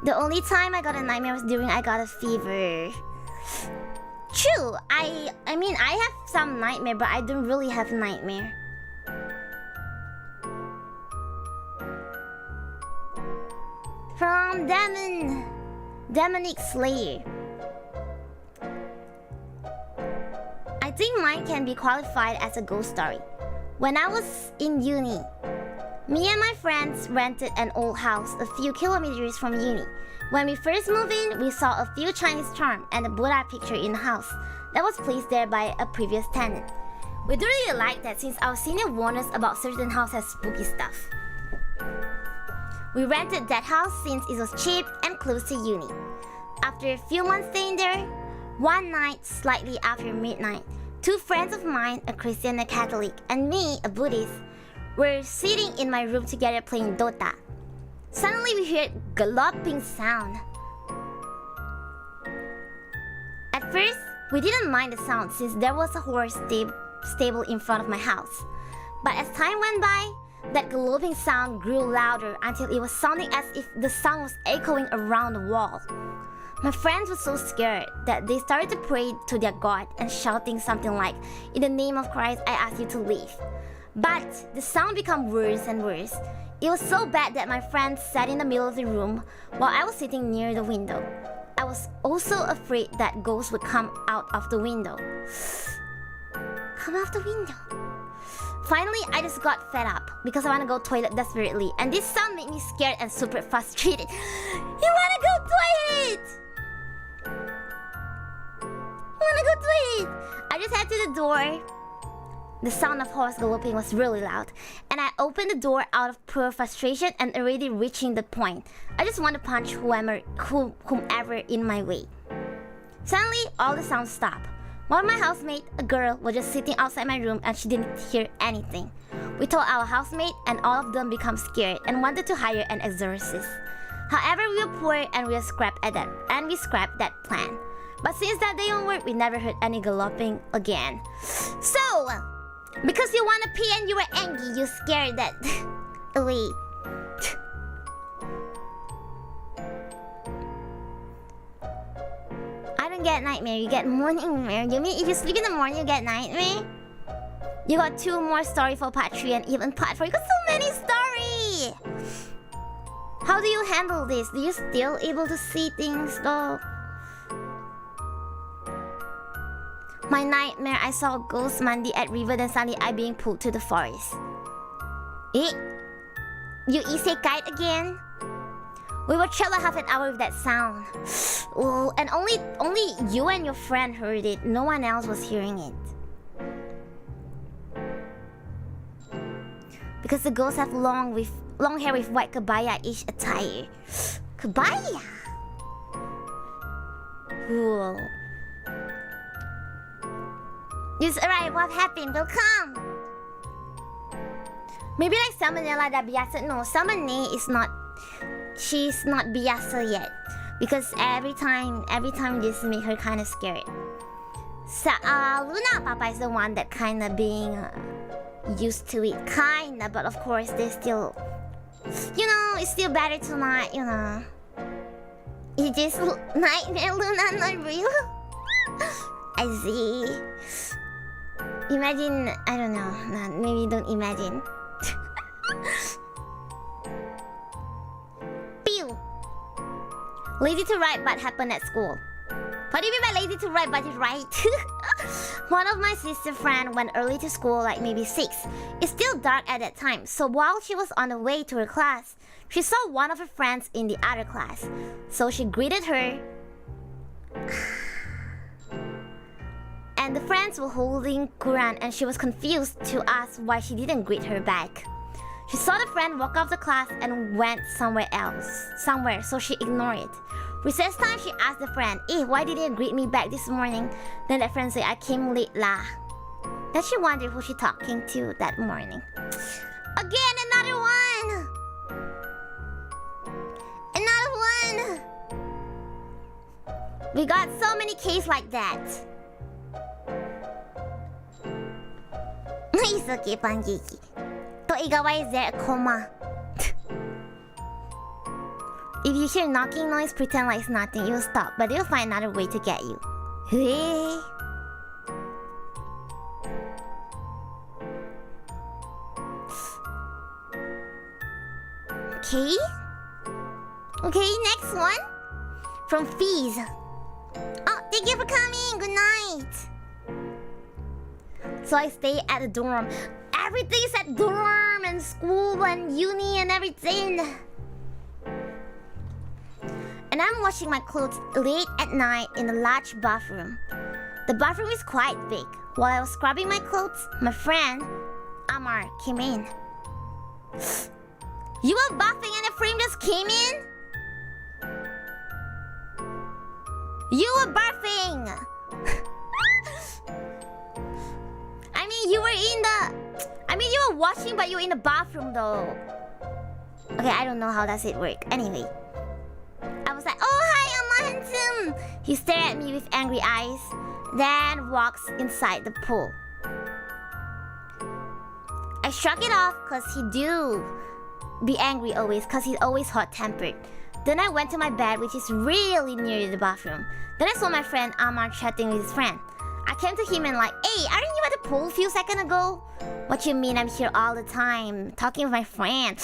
The only time I got a nightmare was during I got a fever. True, I mean I have some nightmare, but I don't really have nightmare. From Demonic Slayer. I think mine can be qualified as a ghost story. When I was in uni, me and my friends rented an old house a few kilometers from uni. When we first moved in, we saw a few Chinese charms and a Buddha picture in the house that was placed there by a previous tenant. We don't really like that since our senior warned us about certain houses has spooky stuff. We rented that house since it was cheap and close to uni. After a few months staying there, one night, slightly after midnight, two friends of mine, a Christian and a Catholic, and me, a Buddhist, were sitting in my room together playing Dota. Suddenly we heard galloping sound. At first, we didn't mind the sound since there was a horse stable in front of my house. But as time went by, that galloping sound grew louder until it was sounding as if the sound was echoing around the wall. My friends were so scared that they started to pray to their God and shouting something like, "In the name of Christ, I ask you to leave." But the sound became worse and worse. It was so bad that my friends sat in the middle of the room while I was sitting near the window. I was also afraid that ghosts would come out of the window. Come out the window. Finally, I just got fed up because I want to go toilet desperately, and this sound made me scared and super frustrated. You want to go toilet? I want to go toilet. I just head to the door. The sound of horse galloping was really loud, and I opened the door out of pure frustration and already reaching the point. I just want to punch whomever in my way. Suddenly, all the sounds stopped. One of my housemates, a girl, was just sitting outside my room and she didn't hear anything. We told our housemate and all of them became scared and wanted to hire an exorcist. However, we were poor and we scrapped that plan. But since that day onward, we never heard any galloping again. So, because you want to pee and you were angry, you scared that away. I don't get nightmare, you get morningmare. You mean if you sleep in the morning, you get nightmare? You got 2 more stories for part 3 and even part 4. You got so many stories! How do you handle this? Do you still able to see things though? My nightmare, I saw a ghost Monday at river, then suddenly I being pulled to the forest. Eh? You isekai again? We were traveling half an hour with that sound. Oh, and only you and your friend heard it. No one else was hearing it. Because the ghosts have long hair with white kabaya-ish attire. Kabaya? Cool. Yes, alright, what happened? Welcome! Maybe like Salmonella that biasa. No, Salmonella is not... She's not biasa yet. Because every time this make her kind of scared. Luna Papa is the one that kind of being used to it. Kinda, but of course they still... You know, it's still better to not, you know... It's just nightmare Luna, not real. I see. Imagine, I don't know, no, maybe don't imagine. Pew! Lazy to write but happened at school. What do you mean by lazy to write but you write? One of my sister friends went early to school, like maybe 6. It's still dark at that time, so while she was on the way to her class, she saw one of her friends in the other class. So she greeted her. And the friends were holding Quran and she was confused to ask why she didn't greet her back. She saw the friend walk off the class and went somewhere, so she ignored it. Recess time, she asked the friend, why didn't you greet me back this morning? Then that friend said, I came late lah. Then she wondered who she talking to that morning. Again, another one! Another one! We got so many cases like that. It's okay, Pancake. To Igawa, is there a coma? If you hear knocking noise, pretend like it's nothing. You'll stop, but they'll find another way to get you. Hey. Okay. Okay, next one. From Fees. Oh, thank you for coming. Good night. So I stay at the dorm. Everything's at dorm and school and uni and everything. And I'm washing my clothes late at night in the large bathroom. The bathroom is quite big. While I was scrubbing my clothes, my friend, Amar, came in. You were buffing and the frame just came in? You were barfing! I mean, you were in the... I mean, you were washing, but you were in the bathroom, though. Okay, I don't know how does it work. Anyway. I was like, oh, hi, I'm handsome! He stared at me with angry eyes, then walks inside the pool. I shrugged it off, cause he do be angry always, cause he's always hot-tempered. Then I went to my bed, which is really near the bathroom. Then I saw my friend Amar chatting with his friend. I came to him and like, hey, aren't you at the pool a few seconds ago? What you mean? I'm here all the time, talking with my friend.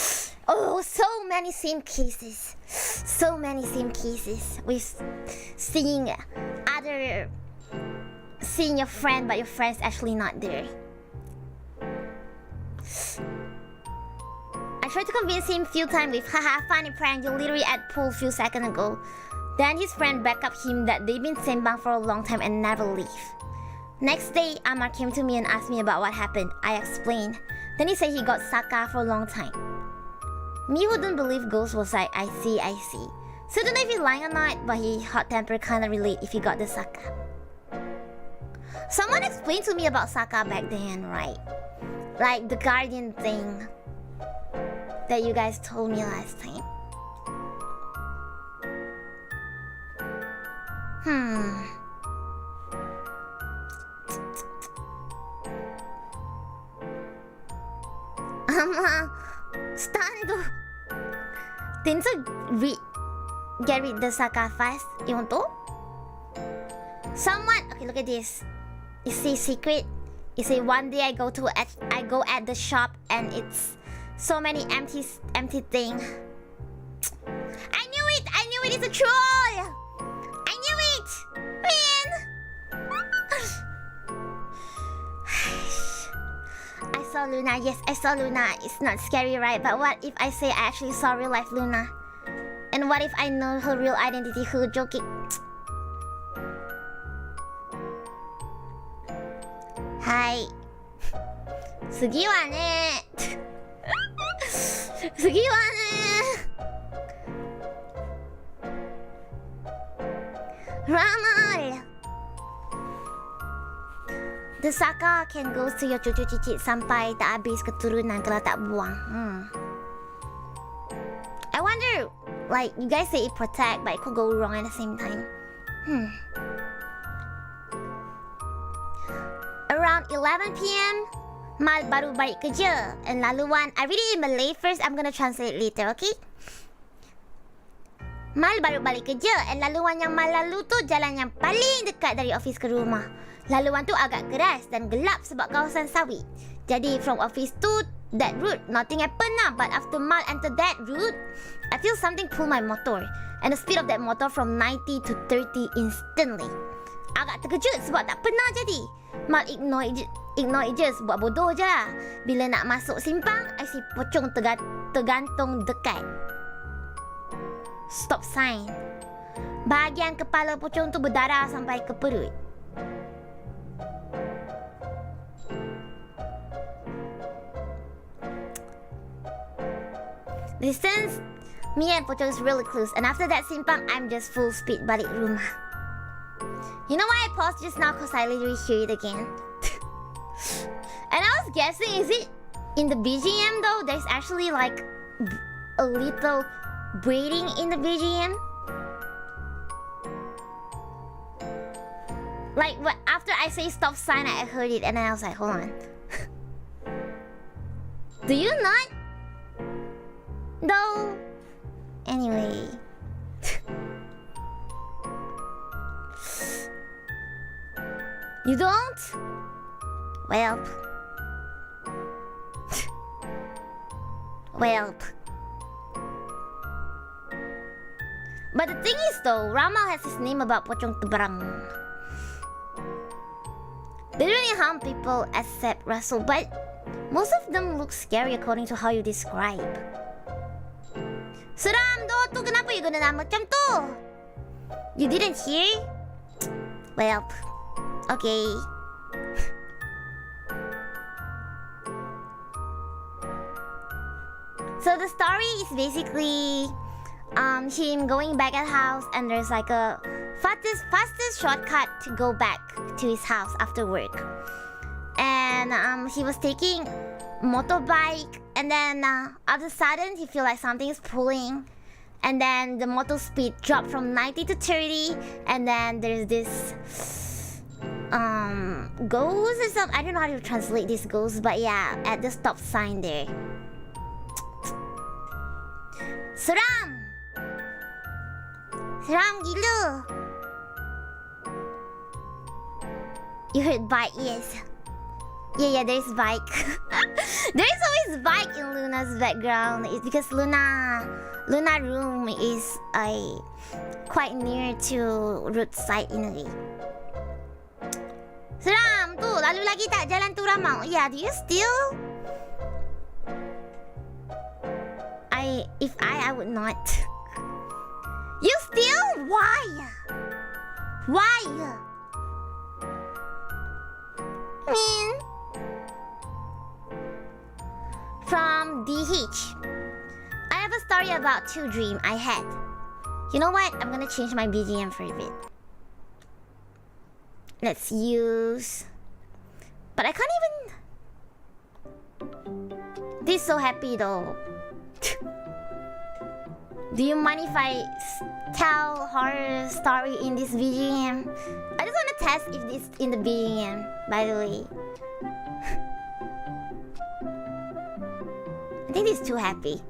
Oh, so many same cases. So many same cases with seeing your friend, but your friend's actually not there. I tried to convince him a few times with, haha, funny prank, you literally at pool a few seconds ago. Then his friend backed up him that they've been sembang for a long time and never leave. Next day, Amar came to me and asked me about what happened. I explained. Then he said he got Saka for a long time. Me who didn't believe ghosts was like, I see. So don't know if he's lying or not, but he hot-tempered kinda relate if he got the Saka. Someone explained to me about Saka back then, right? Like the guardian thing that you guys told me last time. Stand. Didn't you get rid the Saka fast? You want to? Someone, okay, look at this. You see secret? You see one day I go at the shop and it's so many empty thing. I knew it, it's a troll! I knew it! Man! I saw Luna, yes, I saw Luna. It's not scary, right? But what if I say I actually saw real life Luna? And what if I know her real identity? Who joking? Hi. 次はね。次はね。Ramal. The Saka can go to your cucu cicit sampai tak habis keturunan kalau tak buang. I wonder, like you guys say it protect, but it could go wrong at the same time. Around 11 p.m. Mal baru balik kerja and laluan. I read it in Malay first. I'm gonna translate later, okay? Mal baru balik kerja and laluan yang Mal lalu tu jalan yang paling dekat dari office ke rumah. Laluan tu agak keras dan gelap sebab kawasan sawit. Jadi from office to that route, nothing happened lah. But after Mal enter that route, I feel something pull my motor. And the speed of that motor from 90 to 30 instantly. Agak terkejut sebab tak pernah jadi. Mal ignore it just, buat bodoh je lah. Bila nak masuk simpang, I see pocong tergantung dekat stop sign. Bahagian kepala pocong tu berdarah sampai ke perut. Distance, me and pocong is really close. And after that simpang, I'm just full speed balik rumah. You know why I paused just now? Cause I literally hear it again. And I was guessing, is it in the BGM though? There's actually like a little breathing in the BGM. Like what, after I say stop sign, I heard it and then I was like, hold on. Do you not? Though. Anyway. You don't? Well. Well. But the thing is though, Ramal has his name about pocong teberang. They don't really harm people except Russell, but most of them look scary according to how you describe. Seram doh tu, kenapa you guna nama macam tu? You didn't hear? Well, okay. So So the story is basically him going back at house, and there's like a fastest shortcut to go back to his house after work. And he was taking motorbike, and then all of a sudden he feel like something is pulling, and then the motor speed dropped from 90 to 30, and then there's this ghost or something. I don't know how to translate this ghost, but yeah, at the stop sign there. Seram! Seram gila! You heard bike, yes. Yeah, there's bike. There's always bike in Luna's background. It's because Luna room is quite near to roadside Unagi. Seram tu, lalu lagi tak jalan tu ramau? Yeah, do you still? If I would not. You still? Why? Why? I mean, from DH. I have a story about 2 dreams I had. You know what? I'm gonna change my BGM for a bit. Let's use... But I can't even... This is so happy though. Do you mind if I tell horror story in this BGM? I just want to test if this in the BGM, by the way. I think this is too happy.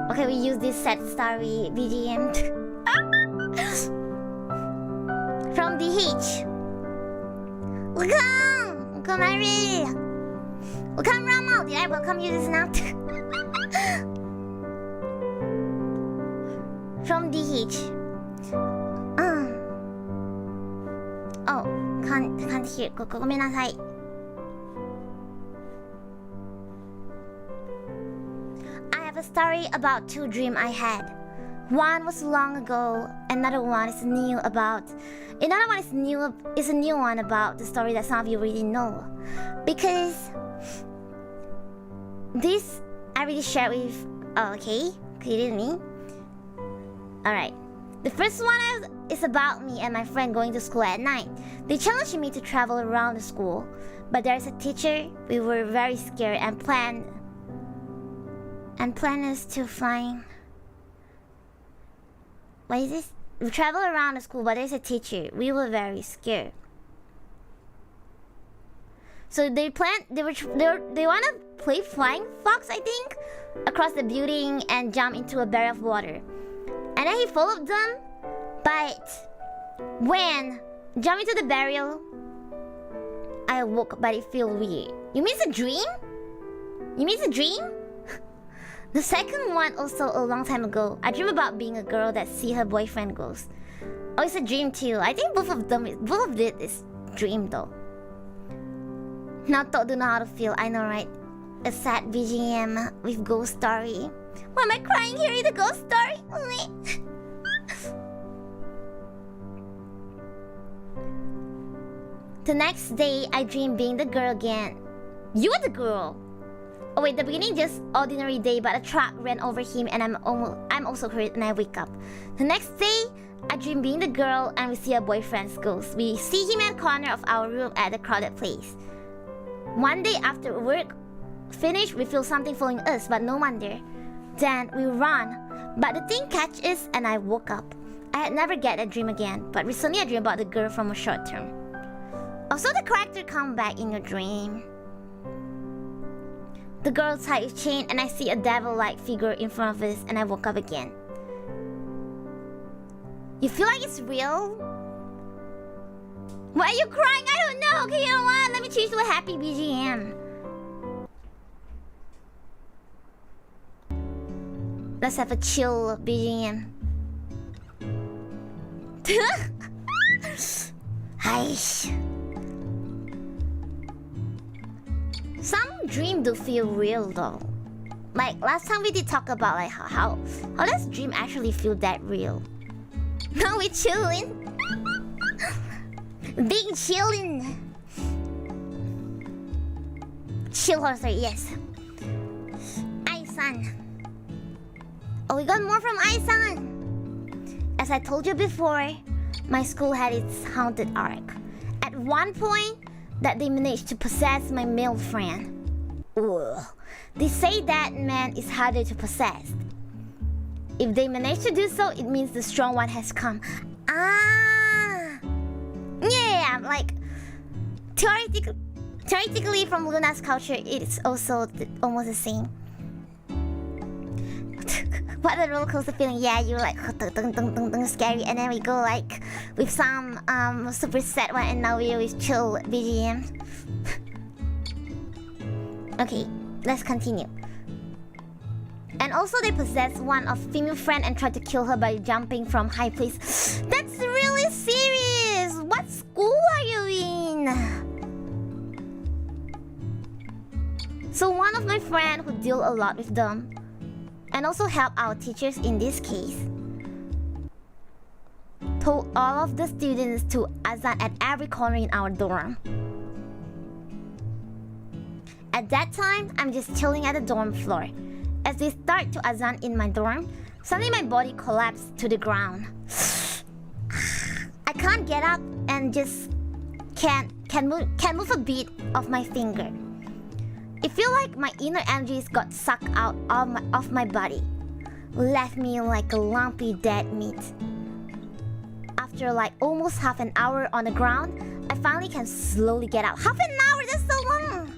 Okay, we use this sad story BGM. From DH. Welcome, Mary. Welcome, Ramo. Did I welcome you just now? From DH. Oh, can't hear. Gomenasai. I have a story about 2 dreams I had. One was long ago, another one is new is a new one about the story that some of you already know. Because this I already shared with okay, you me. Alright. The first one is about me and my friend going to school at night. They challenged me to travel around the school, but there's a teacher. We were very scared and planned us to fly. What is this? We travel around the school, but there's a teacher. We were very scared. So they want to play flying fox, I think, across the building and jump into a barrel of water. And then he followed them, but when jump into the barrel, I woke, but it feels weird. You mean it's a dream? You mean it's a dream? The second one also a long time ago. I dream about being a girl that see her boyfriend ghost. Oh, it's a dream too. I think both of it is dream though. Now don't know how to feel. I know, right? A sad BGM with ghost story. Why am I crying hearing the ghost story? The next day, I dream being the girl again. You are the girl. Oh wait, the beginning just ordinary day, but a truck ran over him and I'm also hurt and I wake up. The next day, I dream being the girl and we see our boyfriend's ghost. We see him in the corner of our room at a crowded place. One day after work finished, we feel something following us, but no one there. Then we run, but the thing catches and I woke up. I had never get a dream again, but recently I dreamed about the girl from a short term. Also, the character come back in your dream. The girl tied his chain and I see a devil-like figure in front of us and I woke up again. You feel like it's real? Why are you crying? I don't know. Okay, you know what? Let me change to a happy BGM. Let's have a chill BGM. Aish. Some dream do feel real though. Like last time we did talk about like how does dream actually feel that real? Now we're chilling. Big chillin'. Chill horser, yes. Ai-san. Oh, we got more from Ai-san. As I told you before, my school had its haunted arc. At one point, that they managed to possess my male friend. Ugh. They say that man is harder to possess. If they manage to do so, it means the strong one has come. Ah! Yeah, like theoretically from Luna's culture, it's also almost the same. What a roller coaster feeling. Yeah, you're like scary, and then we go like with some super sad one, and now we're with chill BGM. Okay, let's continue. And also they possess one of female friend and try to kill her by jumping from high place. That's really serious. What school are you in? So one of my friend who deal a lot with them and also help our teachers in this case told all of the students to azan at every corner in our dorm. At that time, I'm just chilling at the dorm floor. As they start to azan in my dorm, suddenly my body collapsed to the ground. I can't get up and just can't move a bit of my finger. It feels like my inner energies got sucked out of my body, left me like a lumpy dead meat. After like almost half an hour on the ground, I finally can slowly get out. Half an hour, that's so long!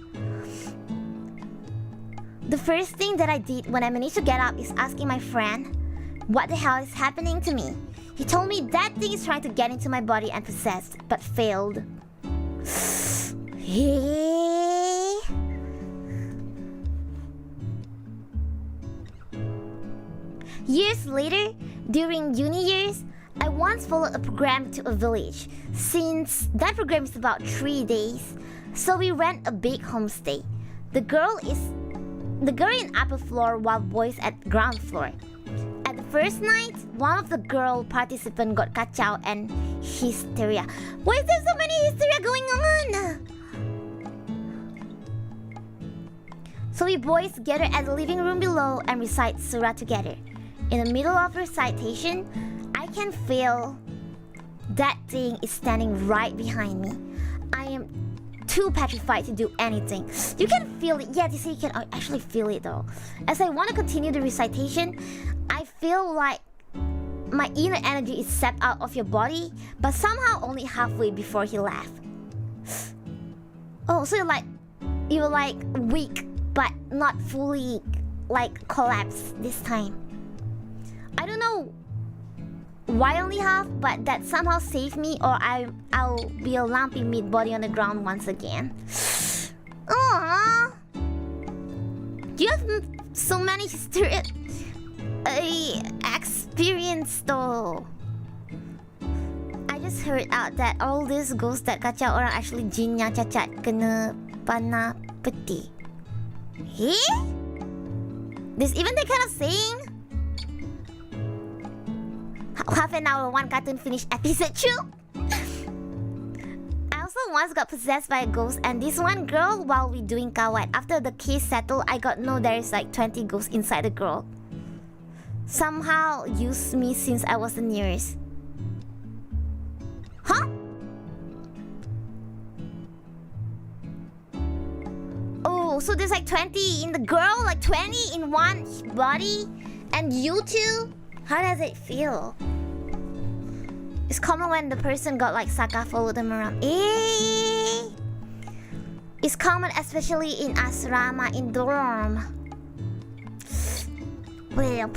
The first thing that I did when I managed to get up is asking my friend, what the hell is happening to me? He told me that thing is trying to get into my body and possessed, but failed. Years later, during uni years, I once followed a program to a village. Since that program is about 3 days, so we rent a big homestay. The girl in upper floor while boys at ground floor. At the first night, one of the girl participants got kacau and hysteria. Why is there so many hysteria going on? So we boys gather at the living room below and recite surah together. In the middle of recitation, I can feel that thing is standing right behind me. I am too petrified to do anything. You can feel it. Yeah, you can actually feel it though. As I want to continue the recitation, I feel like my inner energy is sapped out of your body, but somehow only halfway before he left. Oh, so you're like weak, but not fully like collapsed this time. I don't know why only half, but that somehow saved me, or I'll be a lumpy meat body on the ground once again. Aww. Do you have so many experience though? I just heard out that all these ghosts that kacau orang actually jinnya cacat kena panah peti. There's even that kind of saying? Half an hour, one cartoon finished episode 2. I also once got possessed by a ghost, and this one girl while we doing kawat. After the case settled, I got know there's like 20 ghosts inside the girl. Somehow used me since I was the nearest. Huh? Oh, so there's like 20 in the girl, like 20 in one body, and you too? How does it feel? It's common when the person got like Saka follow them around. It's common especially in asrama, in dorm. Well,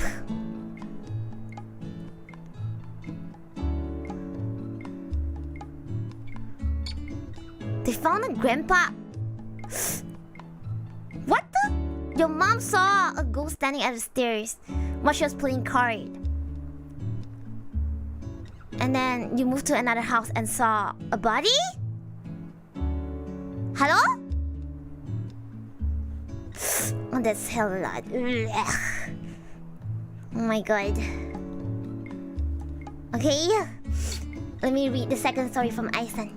they found a grandpa. What the? Your mom saw a ghost standing at the stairs while she was playing card. And then you moved to another house and saw a body? Hello? Oh, that's hell a lot. Oh my god. Okay. Let me read the second story from Aisan.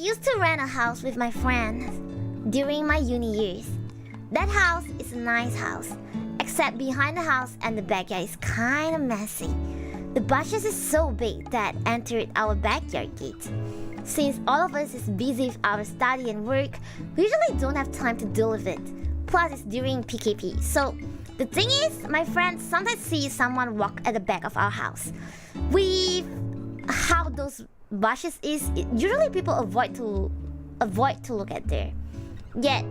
used to rent a house with my friends during my uni years. That house is a nice house, except behind the house and the backyard is kind of messy. The bushes is so big that entered our backyard gate. Since all of us is busy with our study and work, we usually don't have time to deal with it. Plus it's during PKP. So the thing is, my friends sometimes see someone walk at the back of our house. With how those bushes is, usually people avoid to look at there. Yet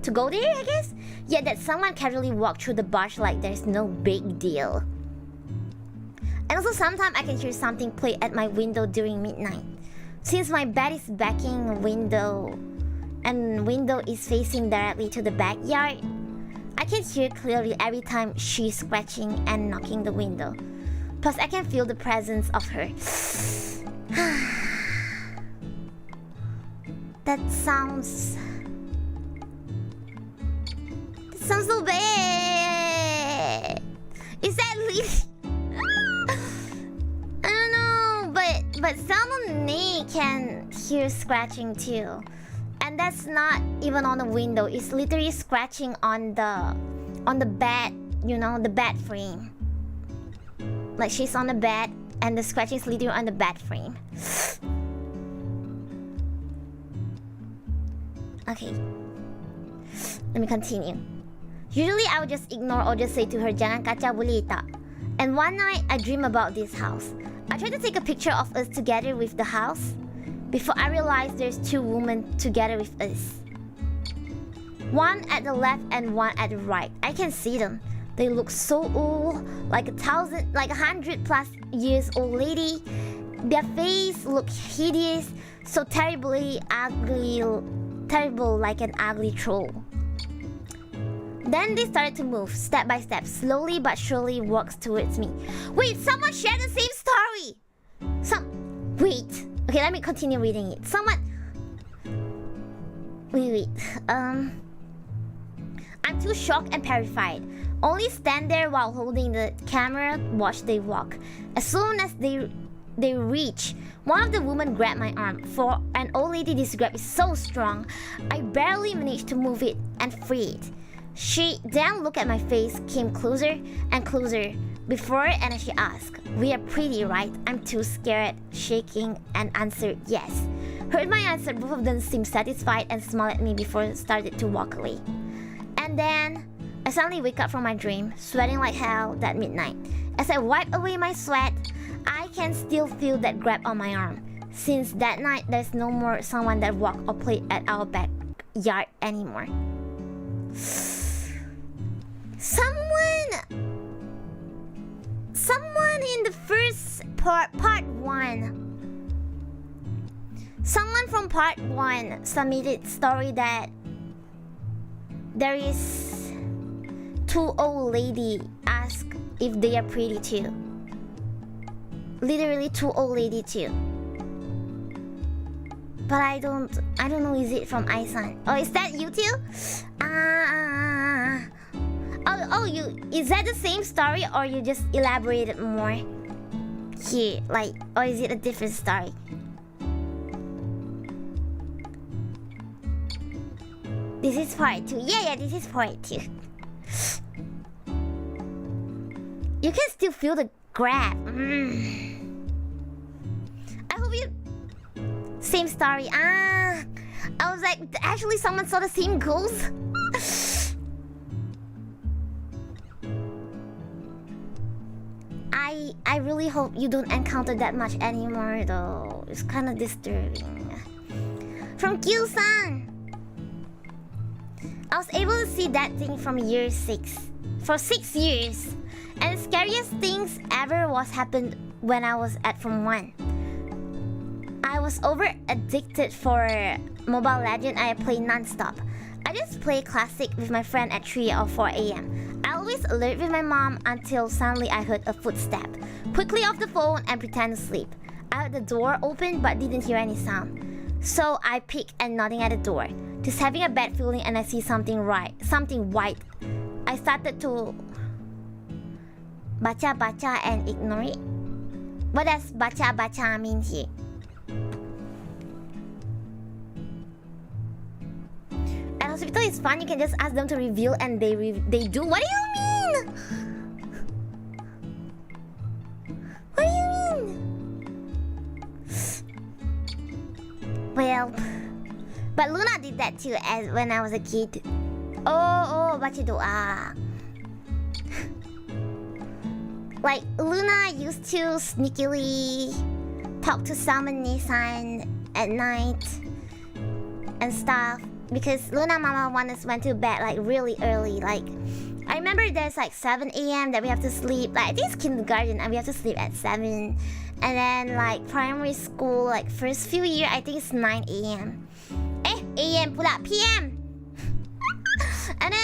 to go there, I guess. Yet that someone casually walk through the bush like there's no big deal. And also sometimes I can hear something play at my window during midnight. Since my bed is backing a window and window is facing directly to the backyard, I can hear clearly every time she's scratching and knocking the window. Plus I can feel the presence of her. That sounds so bad. Is that Lily? I don't know, but someone may can hear scratching too. And that's not even on the window. It's literally scratching on the bed, you know, the bed frame. Like she's on the bed and the scratching is literally on the bed frame. Okay. Let me continue. Usually I would just ignore or just say to her, "Jangan kaca bulita." And one night I dream about this house. I tried to take a picture of us together with the house. Before I realized there's two women together with us. One at the left and one at the right. I can see them. They look so old, like 100 plus years old lady. Their face look hideous, so terribly ugly, terrible like an ugly troll. Then they started to move, step by step, slowly but surely walks towards me. Wait, someone shared the same story! Wait. Okay, let me continue reading it. Wait. I'm too shocked and terrified. Only stand there while holding the camera, watch they walk. As soon as they reach, one of the women grabbed my arm. For an old lady, this grab is so strong, I barely managed to move it and free it. She then looked at my face, came closer and closer before and she asked, "We are pretty, right?" I'm too scared, shaking, and answered yes. Heard my answer, both of them seemed satisfied and smiled at me before started to walk away. And then I suddenly wake up from my dream, sweating like hell that midnight. As I wipe away my sweat, I can still feel that grab on my arm. Since that night, there's no more someone that walk or play at our backyard anymore. Someone in the first part 1. Someone from part 1 submitted story that there is two old lady ask if they are pretty too. Literally two old lady too. But I don't know, is it from Isan? Oh, is that you too? Is that the same story or you just elaborated more? Here, like, or is it a different story? This is part 2. Yeah, this is part 2. You can still feel the grab. I hope you... Same story. I was like, actually someone saw the same ghost? I really hope you don't encounter that much anymore though. It's kind of disturbing. From Q-san. I was able to see that thing from year 6. For 6 years. And the scariest things ever was happened when I was at Form 1. I was over addicted for Mobile Legend. I play non-stop. I just play classic with my friend at 3 or 4 AM. I always alert with my mom until suddenly I heard a footstep. Quickly off the phone and pretend to sleep. I heard the door open but didn't hear any sound. So I peek and nodding at the door. Just having a bad feeling and I see something white. I started to baca and ignore it. What does baca mean here? hospital is fun. You can just ask them to reveal and they do. What do you mean? What do you mean? Well, but Luna did that too as when I was a kid. Oh, baca doa. Like Luna used to sneakily talk to Sam and Nissan at night and stuff because Luna Mama went to bed like really early. Like I remember there's like 7 a.m. that we have to sleep. Like I think it's kindergarten and we have to sleep at 7. And then like primary school, like first few year, I think it's 9 a.m. a.m. pula p.m. And then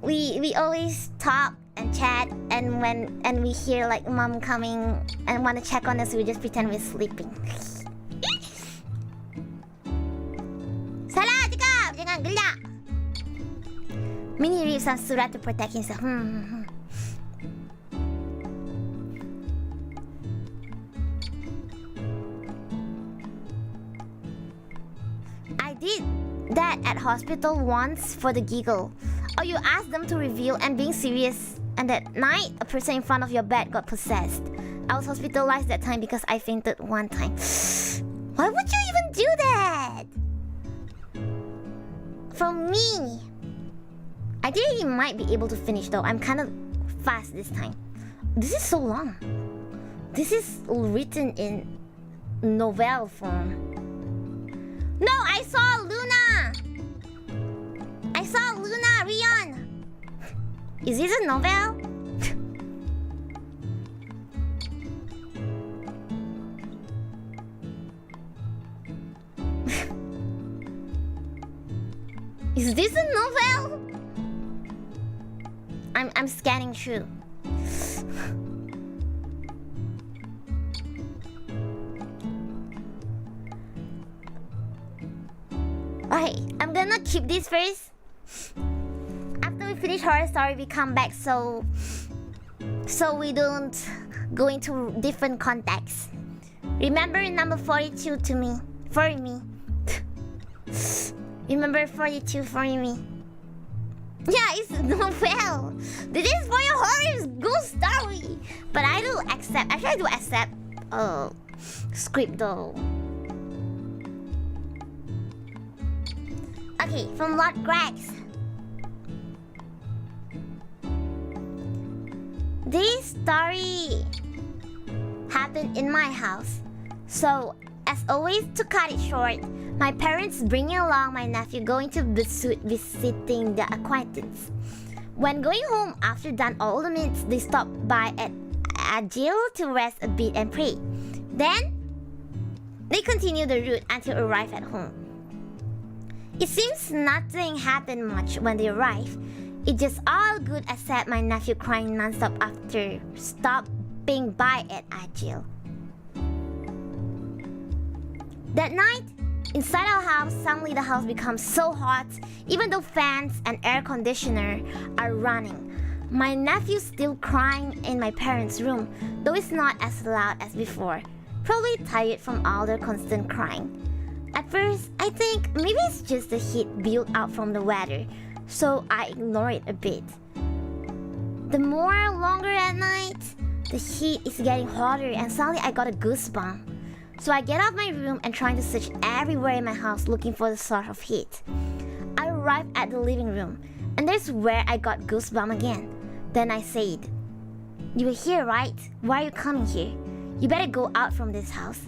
we always talk and chat, and we hear like mom coming and want to check on us, we just pretend we're sleeping. Salah cakap, jangan gelak. Minnie reads some surah to protect himself. I did that at hospital once for the giggle. Oh, you asked them to reveal and being serious, and that night a person in front of your bed got possessed. I was hospitalized that time because I fainted one time. Why would you even do that? For me, I think he might be able to finish though. I'm kind of fast this time. This is so long. This is written in novel form. No, I saw Luna! I saw Luna, Rion! Is this a novel? Is this a novel? I'm scanning through. Okay, I'm gonna keep this first. After we finish horror story, we come back so we don't go into different contexts. Remember number 42 to me. For me. Remember 42 for me. Yeah, it's a novel. This is for your horror ghost story. But I do accept. Actually, I do accept script though. Okay, from Lord Gregs. This story happened in my house. So, as always, to cut it short, my parents bringing along my nephew going to visiting the acquaintance. When going home after done all the minutes, they stopped by at Agil to rest a bit and pray. Then, they continued the route until arrive at home. It seems nothing happened much when they arrived. It's just all good except my nephew crying non-stop after stopping by at Agil. That night, inside our house, suddenly the house becomes so hot, even though fans and air conditioner are running. My nephew's still crying in my parents' room, though it's not as loud as before. Probably tired from all their constant crying. At first, I think maybe it's just the heat built up from the weather, so I ignore it a bit. The more longer at night, the heat is getting hotter and suddenly I got a goosebump. So I get out of my room and trying to search everywhere in my house looking for the source of heat. I arrived at the living room, and there's where I got goosebump again. Then I said, "You were here, right? Why are you coming here? You better go out from this house."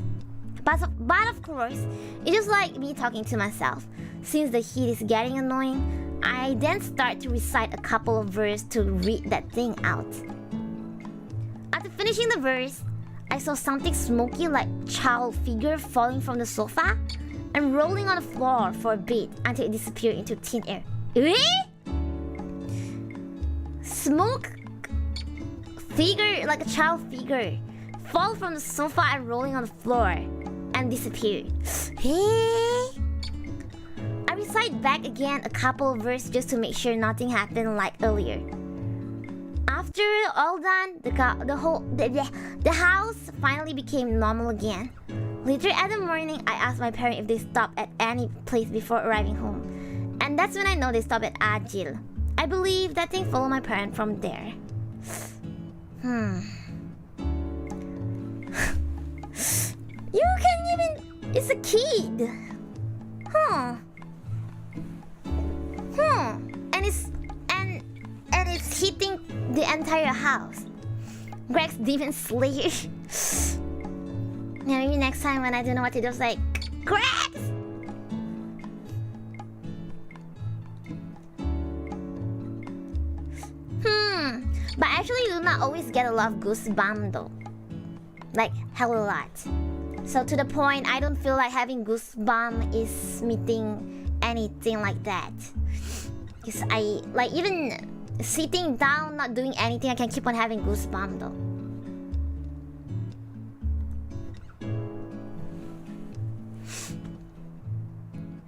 But of course, it's just like me talking to myself. Since the heat is getting annoying, I then start to recite a couple of verses to read that thing out. After finishing the verse, I saw something smoky like child figure falling from the sofa and rolling on the floor for a bit until it disappeared into thin air. Smoke figure, like a child figure, fall from the sofa and rolling on the floor and disappeared. I recite back again a couple of verses just to make sure nothing happened like earlier. After all done, the house finally became normal again. Later at the morning, I asked my parents if they stopped at any place before arriving home. And that's when I know they stopped at Agil. I believe that they followed my parents from there. You can't even... It's a kid. And it's hitting the entire house. Greg's Demon Slayer. Yeah, maybe next time when I don't know what to do, it's like, Grex! But actually, Luna always get a lot of goosebumps though. Like, hell a lot. So to the point, I don't feel like having goosebumps is meeting anything like that. Because I, like, even sitting down, not doing anything, I can keep on having goosebumps though.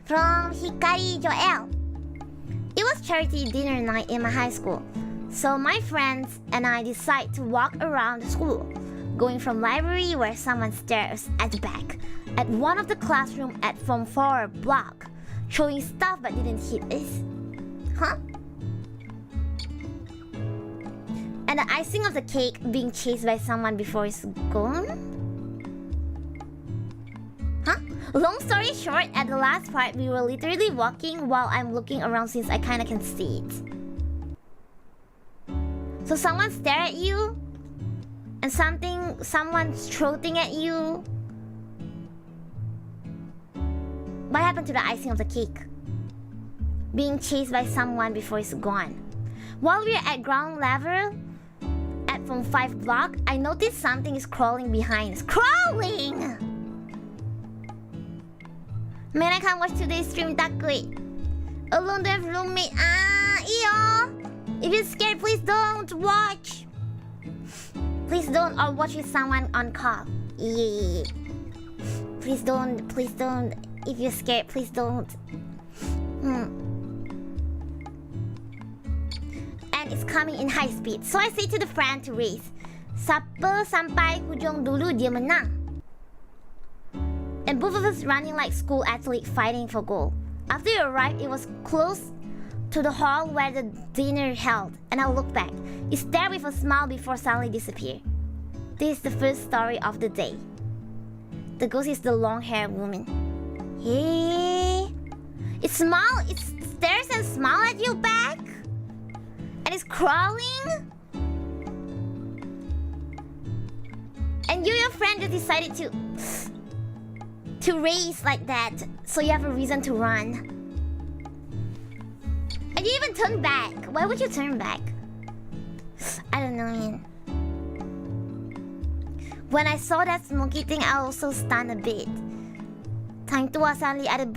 From Hikari Joel. It was charity dinner night in my high school. So my friends and I decide to walk around the school, going from library where someone stares at the back, at one of the classroom at Form 4 block, showing stuff but didn't hit us. And the icing of the cake being chased by someone before it's gone? Long story short, at the last part, we were literally walking while I'm looking around since I kinda can see it. So someone stare at you? And someone's shouting at you? What happened to the icing of the cake? Being chased by someone before it's gone. While we are at ground level, at Form 5 block, I noticed something is crawling behind us. Crawling! Man, I can't watch today's stream that quick. Alone, don't have roommate. Iyo! If you're scared, please don't watch. Please don't, or watch with someone on call. Yeah. Please don't. If you're scared, please don't. And it's coming in high speed. So I say to the friend to race. Siapa sampai hujung dulu dia menang. And both of us running like school athletes fighting for goal. After we arrived, it was close to the hall where the dinner held, and I looked back. It's there with a smile before suddenly disappeared. This is the first story of the day. The ghost is the long-haired woman. Hey, it stares and smiles at you back, and it's crawling. And you and your friend just decided to race like that, so you have a reason to run. And you even turn back. Why would you turn back? I don't know, man. When I saw that smoky thing, I also stunned a bit. Time to suddenly ada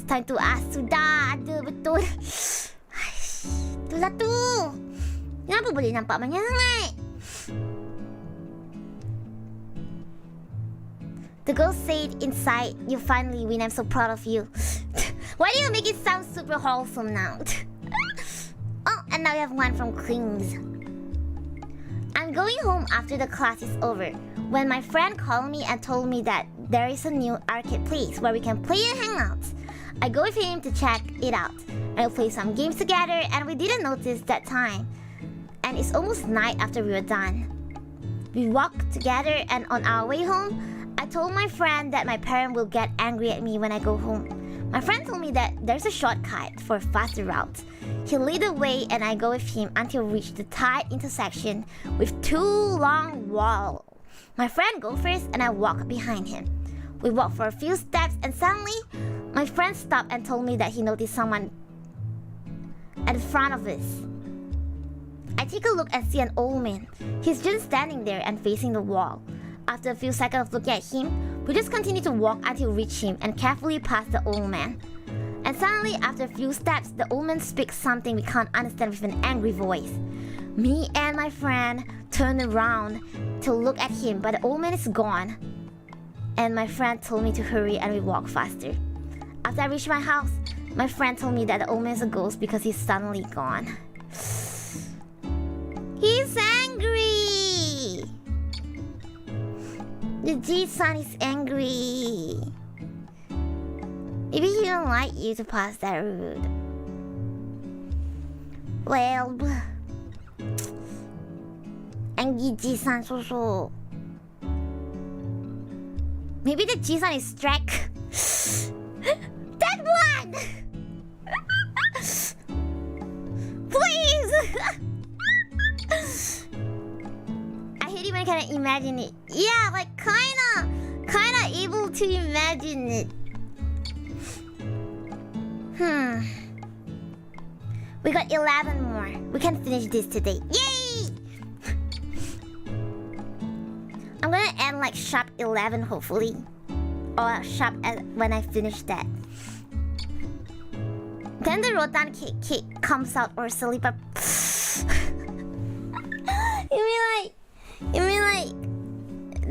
time to ask. Sudah ada betul. Itulah tu. Kenapa boleh nampak banyak? The ghost said inside, "You finally win. I'm so proud of you." Why do you make it sound super wholesome now? Oh, and now we have one from Klings. I'm going home after the class is over when my friend called me and told me that there is a new arcade place where we can play and hang out. I go with him to check it out. I'll play some games together, and we didn't notice that time. And it's almost night after we were done. We walked together, and on our way home, I told my friend that my parents will get angry at me when I go home. My friend told me that there's a shortcut for a faster route. He lead the way and I go with him until we reach the tight intersection with two long walls. My friend go first and I walk behind him. We walk for a few steps and suddenly, my friend stopped and told me that he noticed someone at the front of us. I take a look and see an old man. He's just standing there and facing the wall. After a few seconds of looking at him, we just continue to walk until we reach him and carefully pass the old man. And suddenly, after a few steps, the old man speaks something we can't understand with an angry voice. Me and my friend turn around to look at him, but the old man is gone. And my friend told me to hurry and we walk faster. After I reached my house, my friend told me that the old man is a ghost because he's suddenly gone. He's angry! The G-san is angry. Maybe he don't like you to pass that route. Well, angry G-san so. Maybe the G-san is Shrek. That one! Please! I hate it when I kinda imagine it. Yeah, like kinda able to imagine it. We got 11 more. We can finish this today. Yay! I'm gonna end like sharp 11 hopefully. Or sharp when I finish that. Then the Rotan cake comes out or sleep up. You mean like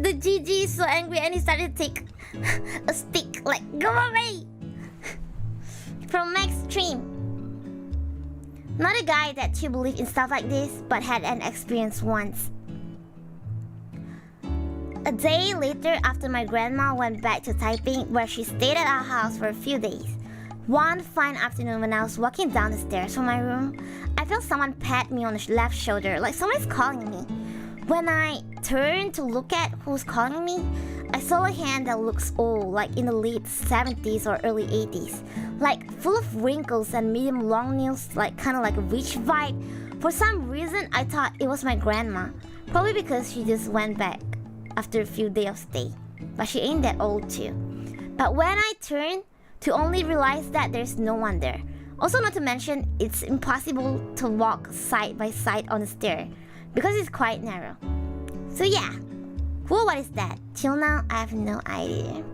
the GG is so angry and he started to take a stick like go away from Max stream. Not a guy that you believe in stuff like this, but had an experience once. A day later, after my grandma went back to Taipei, where she stayed at our house for a few days, one fine afternoon when I was walking down the stairs from my room, I felt someone pat me on the left shoulder, like someone's calling me. When I turned to look at who's calling me, I saw a hand that looks old, like in the late 70s or early 80s, like full of wrinkles and medium long nails, like kind of like a witch vibe. For some reason, I thought it was my grandma, probably because she just went back after a few days of stay, but she ain't that old too. But when I turned to only realize that there's no one there. Also, not to mention, it's impossible to walk side by side on the stair because it's quite narrow. So yeah, whoa, what is that? Till now, I have no idea.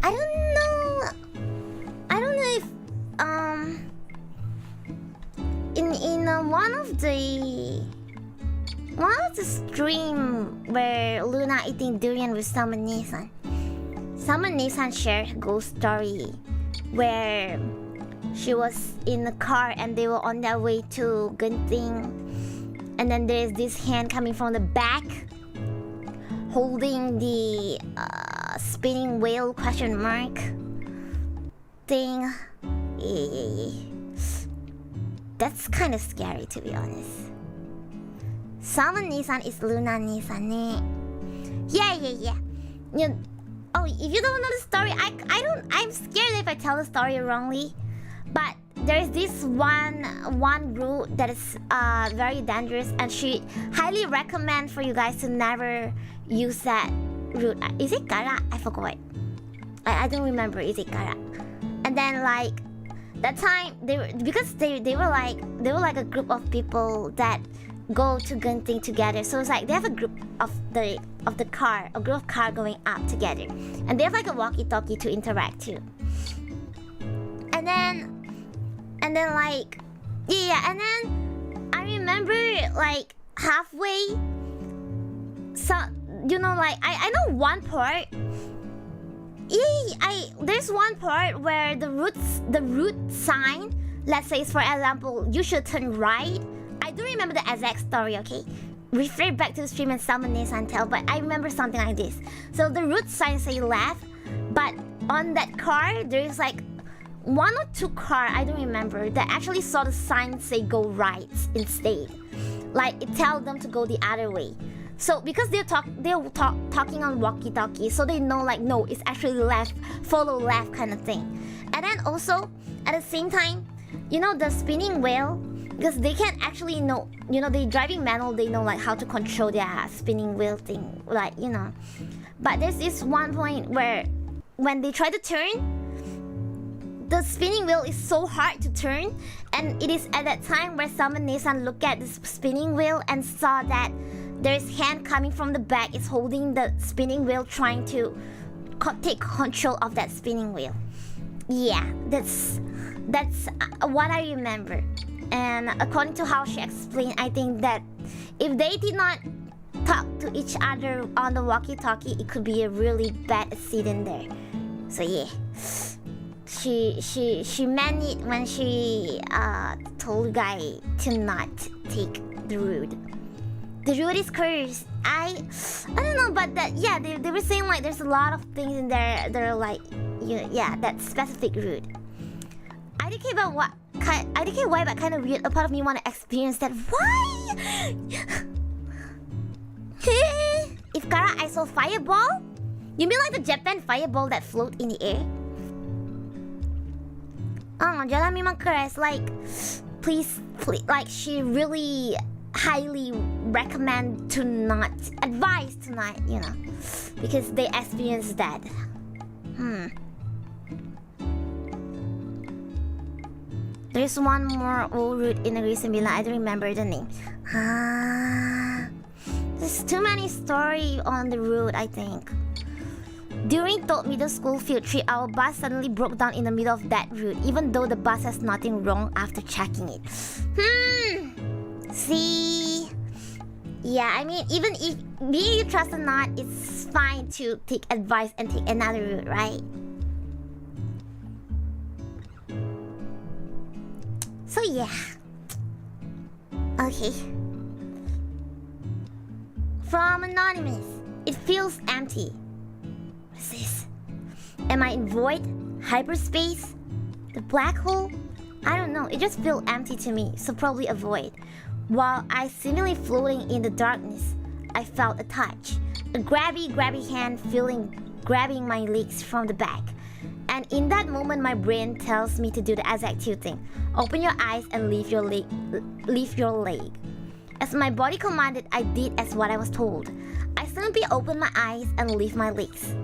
I don't know if in one of the stream where Luna eating durian with Salmon Nissan shared a ghost story where she was in the car and they were on their way to Genting, and then there's this hand coming from the back holding the spinning whale question mark thing. That's kind of scary, to be honest. Salmon Nissan is Luna Nissan, ne? Yeah. Oh, if you don't know the story, I'm scared if I tell the story wrongly. But there's this one route that is very dangerous, and she highly recommend for you guys to never use that route. Is it Gara? I forgot. I don't remember. Is it Gara? And then like that time they were like a group of people that go to Genting together. So it's like they have a group of the car, a group of car going up together, and they have like a walkie-talkie to interact too. And then like and then I remember like halfway, so you know, like I know one part. There's one part where the route sign, let's say for example, you should turn right. I do remember the exact story, okay? Refer back to the stream and Salmon Nissan tell, but I remember something like this. So the route sign say left, but on that car there's like one or two car, I don't remember, that actually saw the sign say go right instead. Like it tells them to go the other way. So because they're talking on walkie-talkie, so they know like no, it's actually left, follow left kind of thing. And then also at the same time, you know, the spinning wheel, because they can actually know, you know, they driving manual, they know like how to control their spinning wheel thing, like, you know. But there's this one point where when they try to turn, the spinning wheel is so hard to turn, and it is at that time where Salmon Nissan looked at the spinning wheel and saw that there's hand coming from the back, is holding the spinning wheel, trying to take control of that spinning wheel. Yeah, that's what I remember. And according to how she explained, I think that if they did not talk to each other on the walkie-talkie, it could be a really bad accident there. So yeah, she meant it when she told you guys to not take the route. The route is cursed. I don't know, but that yeah, they were saying like there's a lot of things in there that are like, you know, yeah, that specific route. IDK why, but kind of weird. A part of me want to experience that. Why? If Kara, I saw fireball. You mean like the Japan fireball that float in the air? Oh, Jalan memang keras. Like, please, like she really highly recommend to not, advise to not, you know, because they experienced that. There's one more old route in Negeri Sembilan. I don't remember the name. There's too many stories on the route, I think. During Todd middle school field trip, our bus suddenly broke down in the middle of that route, even though the bus has nothing wrong after checking it. See? Yeah, I mean, even if be you trust or not, it's fine to take advice and take another route, right? So yeah. Okay. From Anonymous. It feels empty. What's this? Am I in void? Hyperspace? The black hole? I don't know. It just feels empty to me, so probably a void. While I seemingly floating in the darkness, I felt a touch. A grabby hand grabbing my legs from the back. And in that moment, my brain tells me to do the exact two thing. Open your eyes and lift your leg. As my body commanded, I did as what I was told. I simply opened my eyes and lift my legs.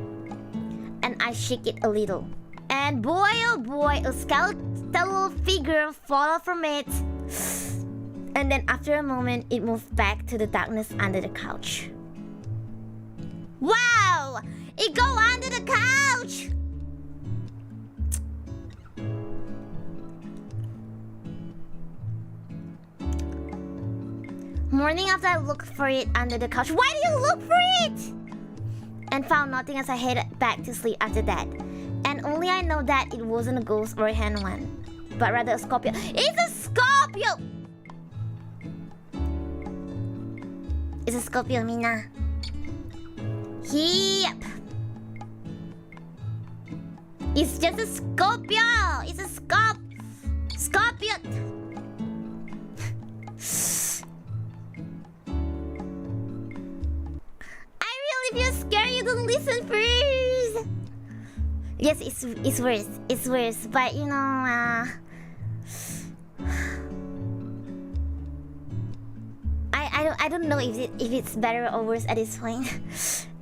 And I shake it a little. And boy oh boy, a skeletal figure followed from it. And then after a moment, it moved back to the darkness under the couch. Wow! It go under the couch! Morning after I looked for it under the couch. Why do you look for it? And found nothing as I headed back to sleep after that. And only I know that it wasn't a ghost or a hand one, but rather a Scorpio. It's a Scorpio! It's a Scorpio, Mina. Yep. It's just a Scorpio. It's a Scorpio. I really feel scared. You don't listen first. Yes, it's worse. It's worse. But you know, I don't know if it's better or worse at this point.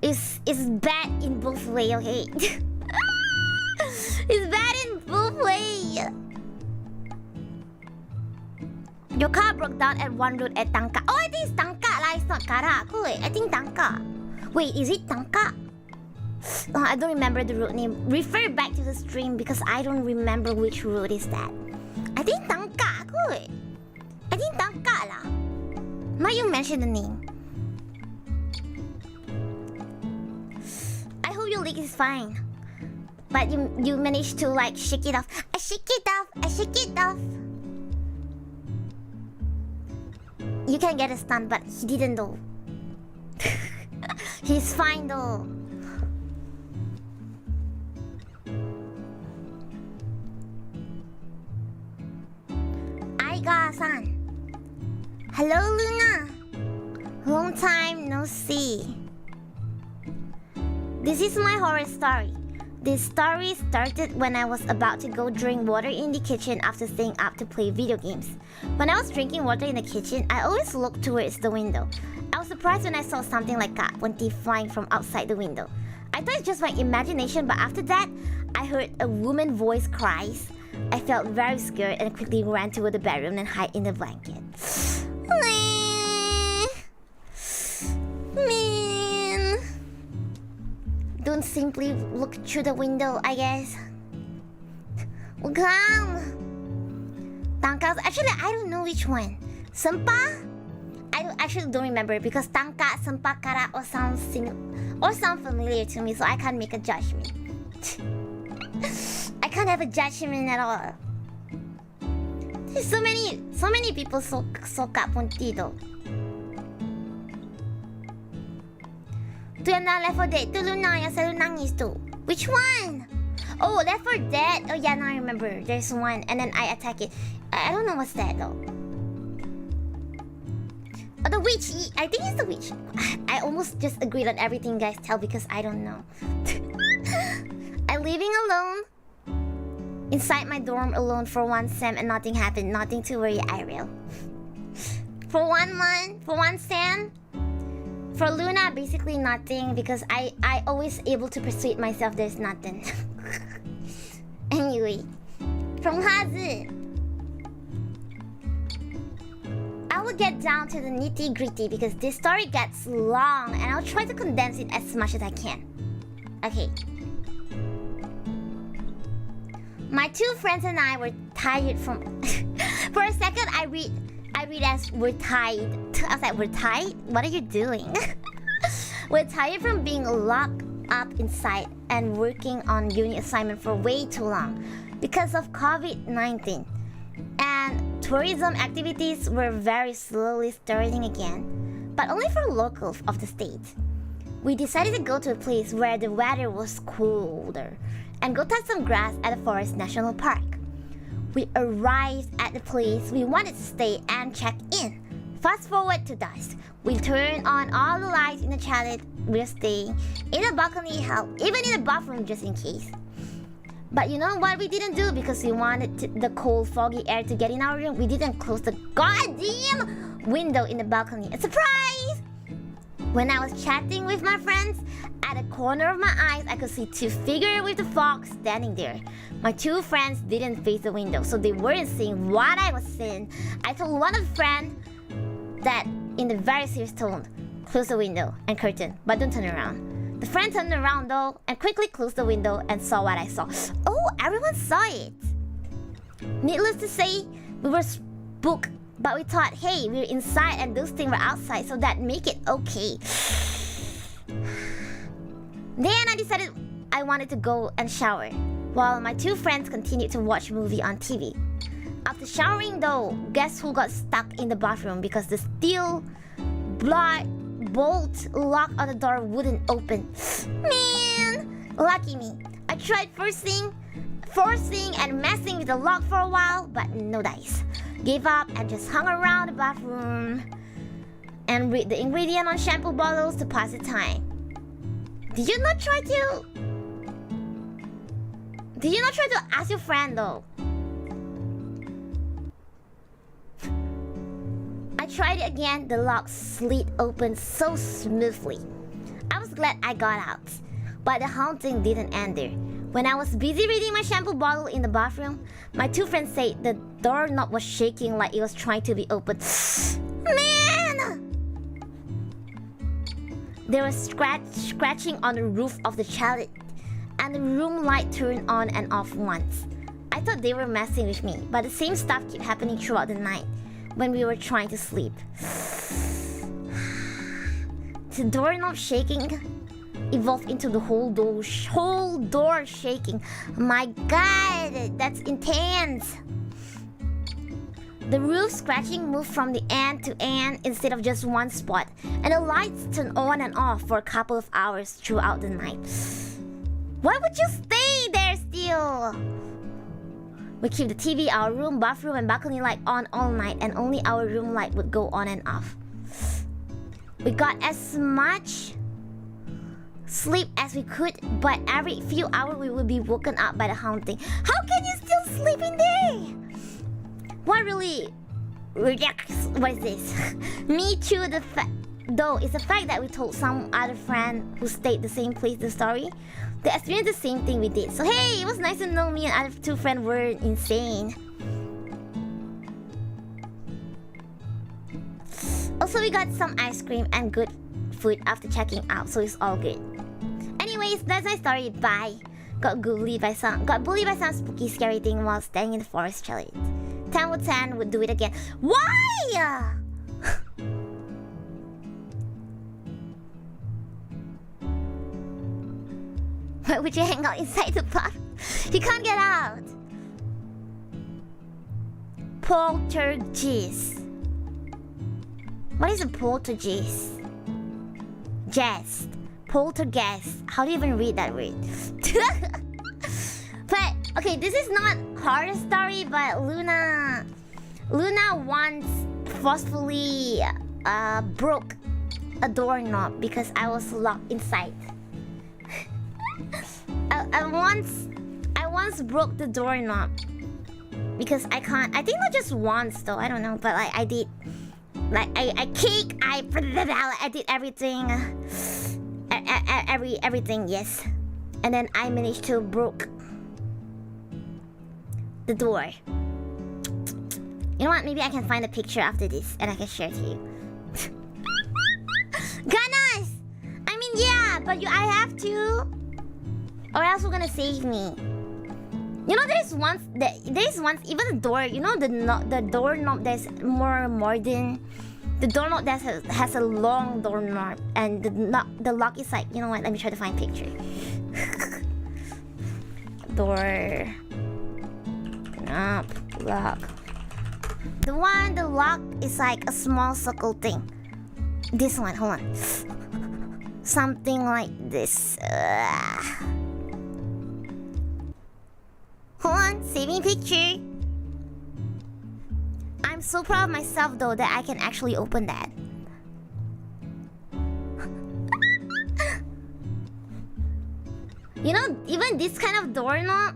It's bad in both ways, okay? It's bad in both ways. Your car broke down at one road at Tangka. Oh, I think it's Tangka lah. It's not Kara. Cool. I think Tangka. Wait, is it Tangka? Oh, I don't remember the road name. Refer back to the stream because I don't remember which road is that. I think Tangka. Cool. I think Tangka lah. Now you mention the name. I hope your leg is fine. But you managed to like shake it off. I shake it off. You can get a stun, but he didn't though. He's fine though. Aiga-san. Hello, Luna. Long time no see. This is my horror story. This story started when I was about to go drink water in the kitchen after staying up to play video games. When I was drinking water in the kitchen, I always looked towards the window. I was surprised when I saw something like a Kapwanti flying from outside the window. I thought it's just my imagination, but after that, I heard a woman's voice cries. I felt very scared and quickly ran toward the bedroom and hid in the blanket. Man. Don't simply look through the window, I guess. Come. Tangka. Actually, I don't know which one. Sempa? I actually don't remember because Tangka, Sempa, Kara all sound familiar to me, so I can't make a judgment. I can't have a judgment at all. There's so many people suka puntido. Tu yang na Left 4 Dead tu Luna yang selalu nangis tu. Which one? Oh, Left 4 Dead. Oh yeah, now I remember. There's one and then I attack it. I don't know what's that though. Oh, the witch. I think it's the witch. I almost just agreed on everything you guys tell because I don't know. I'm living alone. Inside my dorm alone for 1 sem and nothing happened. Nothing to worry, I will. For 1 month, for 1 sem. For Luna, basically nothing because I always able to persuade myself there's nothing. Anyway, from Hazu, I will get down to the nitty-gritty because this story gets long and I'll try to condense it as much as I can. Okay. My 2 friends and I were tired from... For a second, I read as we're tired. I was like, we're tired? What are you doing? We're tired from being locked up inside and working on uni assignment for way too long because of COVID-19. And tourism activities were very slowly starting again, but only for locals of the state. We decided to go to a place where the weather was colder and go touch some grass at the Forest National Park. We arrived at the place we wanted to stay and check in. Fast forward to dusk. We turned on all the lights in the chalet we're staying, in a balcony, hell, even in the bathroom just in case. But you know what we didn't do because we wanted the cold, foggy air to get in our room? We didn't close the goddamn window in the balcony. A surprise! When I was chatting with my friends, at the corner of my eyes, I could see 2 figures with the fog standing there. My 2 friends didn't face the window, so they weren't seeing what I was seeing. I told one of the friends that in a very serious tone, close the window and curtain, but don't turn around. The friend turned around though and quickly closed the window and saw what I saw. Oh, everyone saw it! Needless to say, we were spooked, but we thought, hey, we're inside and those things were outside, so that make it okay. Then I decided I wanted to go and shower, while my 2 friends continued to watch movie on TV. After showering though, guess who got stuck in the bathroom because the steel bolt lock on the door wouldn't open. Man! Lucky me. I tried forcing and messing with the lock for a while, but no dice. Gave up and just hung around the bathroom and read the ingredient on shampoo bottles to pass the time. Did you not try to ask your friend though? I tried it again, the lock slid open so smoothly. I was glad I got out, but the haunting didn't end there. When I was busy reading my shampoo bottle in the bathroom, my 2 friends said the doorknob was shaking like it was trying to be opened. Man! There was scratching on the roof of the chalet, and the room light turned on and off once. I thought they were messing with me, but the same stuff kept happening throughout the night when we were trying to sleep. The doorknob shaking evolved into the whole door shaking. My god, that's intense. The roof scratching moved from the end to end instead of just one spot, and the lights turned on and off for a couple of hours throughout the night. Why would you stay there still? We keep the TV, our room, bathroom, and balcony light on all night, and only our room light would go on and off. We got as much sleep as we could, but every few hours we would be woken up by the haunting. How can you still sleep in there? What really rejects was this? Me too, though it's the fact that we told some other friend who stayed the same place the story. They experienced the same thing we did. So hey, it was nice to know me and other 2 friends weren't insane. Also, we got some ice cream and good food after checking out, so it's all good. Anyways, that's my story. Bye. Got bullied by some spooky, scary thing while staying in the forest chalet. 10 with 10 would do it again. Why? Why would you hang out inside the pub? You can't get out. Poltergeist. What is a poltergeist? Jest. Poltergeist. How do you even read that word? But okay, this is not horror story, but Luna once forcefully broke a doorknob because I was locked inside. I once broke the doorknob because I can't. I think not just once though. I don't know, but like I did. Like I kicked. I did everything. Everything, yes. And then I managed to broke the door. You know what? Maybe I can find a picture after this and I can share to you. Ganas! I mean, yeah, but I have to, or else we're gonna save me. You know, there's once even the door. You know the doorknob that's more modern. The doorknob that has a long doorknob, and the lock is like, you know what? Let me try to find a picture. Door knob lock. The lock is like a small circle thing. This one, hold on. Something like this. Hold on, saving picture. I'm so proud of myself though that I can actually open that. You know, even this kind of doorknob.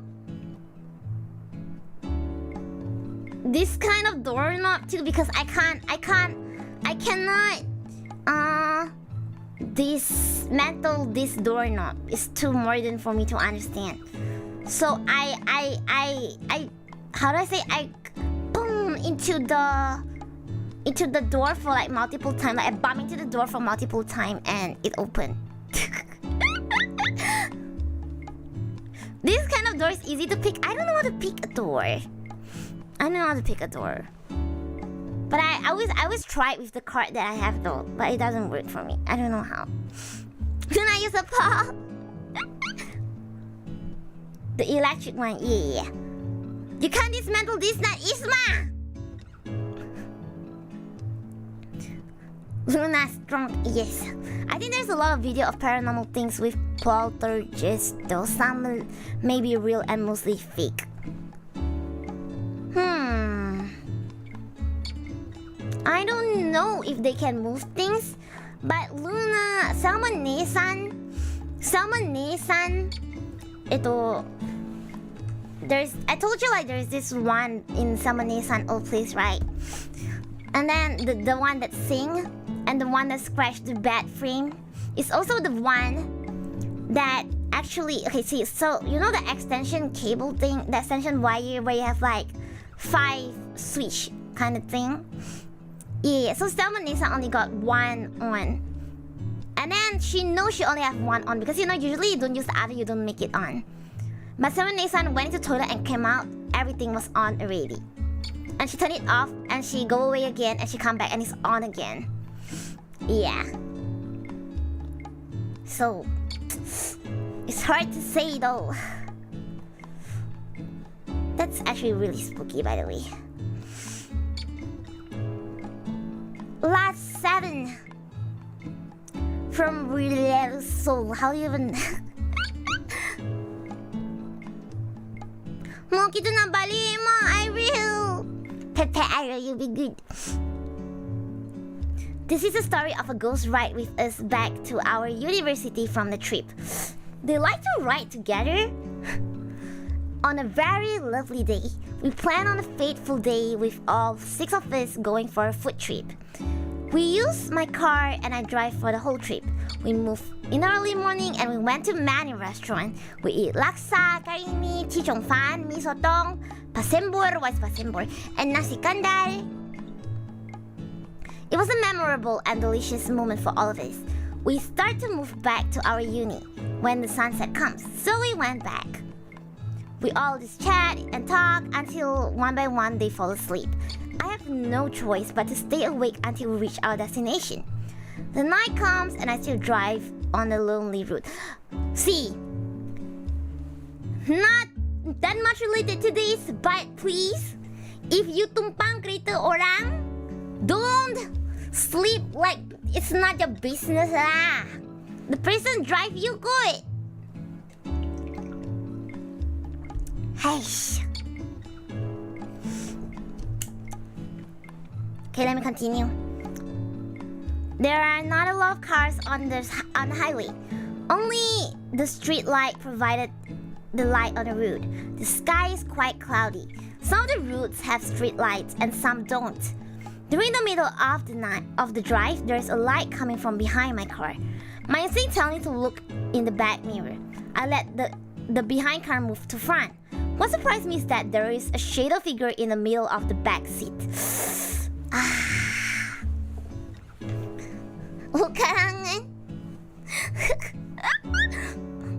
This kind of doorknob too, because I cannot dismantle this doorknob. It's too modern for me to understand. So I how do I say, I boom into the door for like multiple times. Like I bump into the door for multiple times and it opened. This kind of door is easy to pick. I don't know how to pick a door. I don't know how to pick a door. But I always try it with the card that I have though, but it doesn't work for me. I don't know how. Can I use a paw? The electric one, yeah. You can't dismantle this, not Isma! Luna strong, yes. I think there's a lot of video of paranormal things with poltergeist though. Some may be real and mostly fake. I don't know if they can move things, but Luna, Salmon Nesan, I told you like there's this one in Salmon Nesan old place, right? And then the one that sing and the one that scratched the bed frame is also the one that actually, okay, see, so you know the extension cable thing, the extension wire where you have like 5 switch kind of thing? Yeah, so Salmon Nisa only got 1 on. And then she knows she only have 1 on because you know usually you don't use the other, you don't make it on. But Salmon Nisa went into the toilet and came out, everything was on already. And she turned it off and she go away again and she come back and it's on again. Yeah. So it's hard to say though. That's actually really spooky, by the way. Last 7 from Real Soul. How do you even? Mo kita na bali mo, I will. Pepe, you'll be good. This is a story of a ghost ride with us back to our university from the trip. They like to ride together. On a very lovely day, we plan on a fateful day with all 6 of us going for a food trip. We used my car and I drive for the whole trip. We moved in early morning and we went to many restaurants. We eat laksa, kari mee, chichong fan, mee sotong, pasembur, what's pasembur, and nasi kandar. It was a memorable and delicious moment for all of us. We start to move back to our uni when the sunset comes, so we went back. We all just chat and talk until one by one they fall asleep. I have no choice but to stay awake until we reach our destination. The night comes and I still drive on the lonely route. See, not that much related to this, but please, If you tumpang kereta orang, don't sleep like it's not your business lah. The person drive you good. Hey. Okay, let me continue. There are not a lot of cars on the highway. Only the street light provided the light on the road. The sky is quite cloudy. Some of the routes have street lights and some don't. During the middle of the drive, there's a light coming from behind my car. My instinct tells me to look in the back mirror. I let the behind car move to front. What surprised me is that there is a shadow figure in the middle of the back seat. Karangan.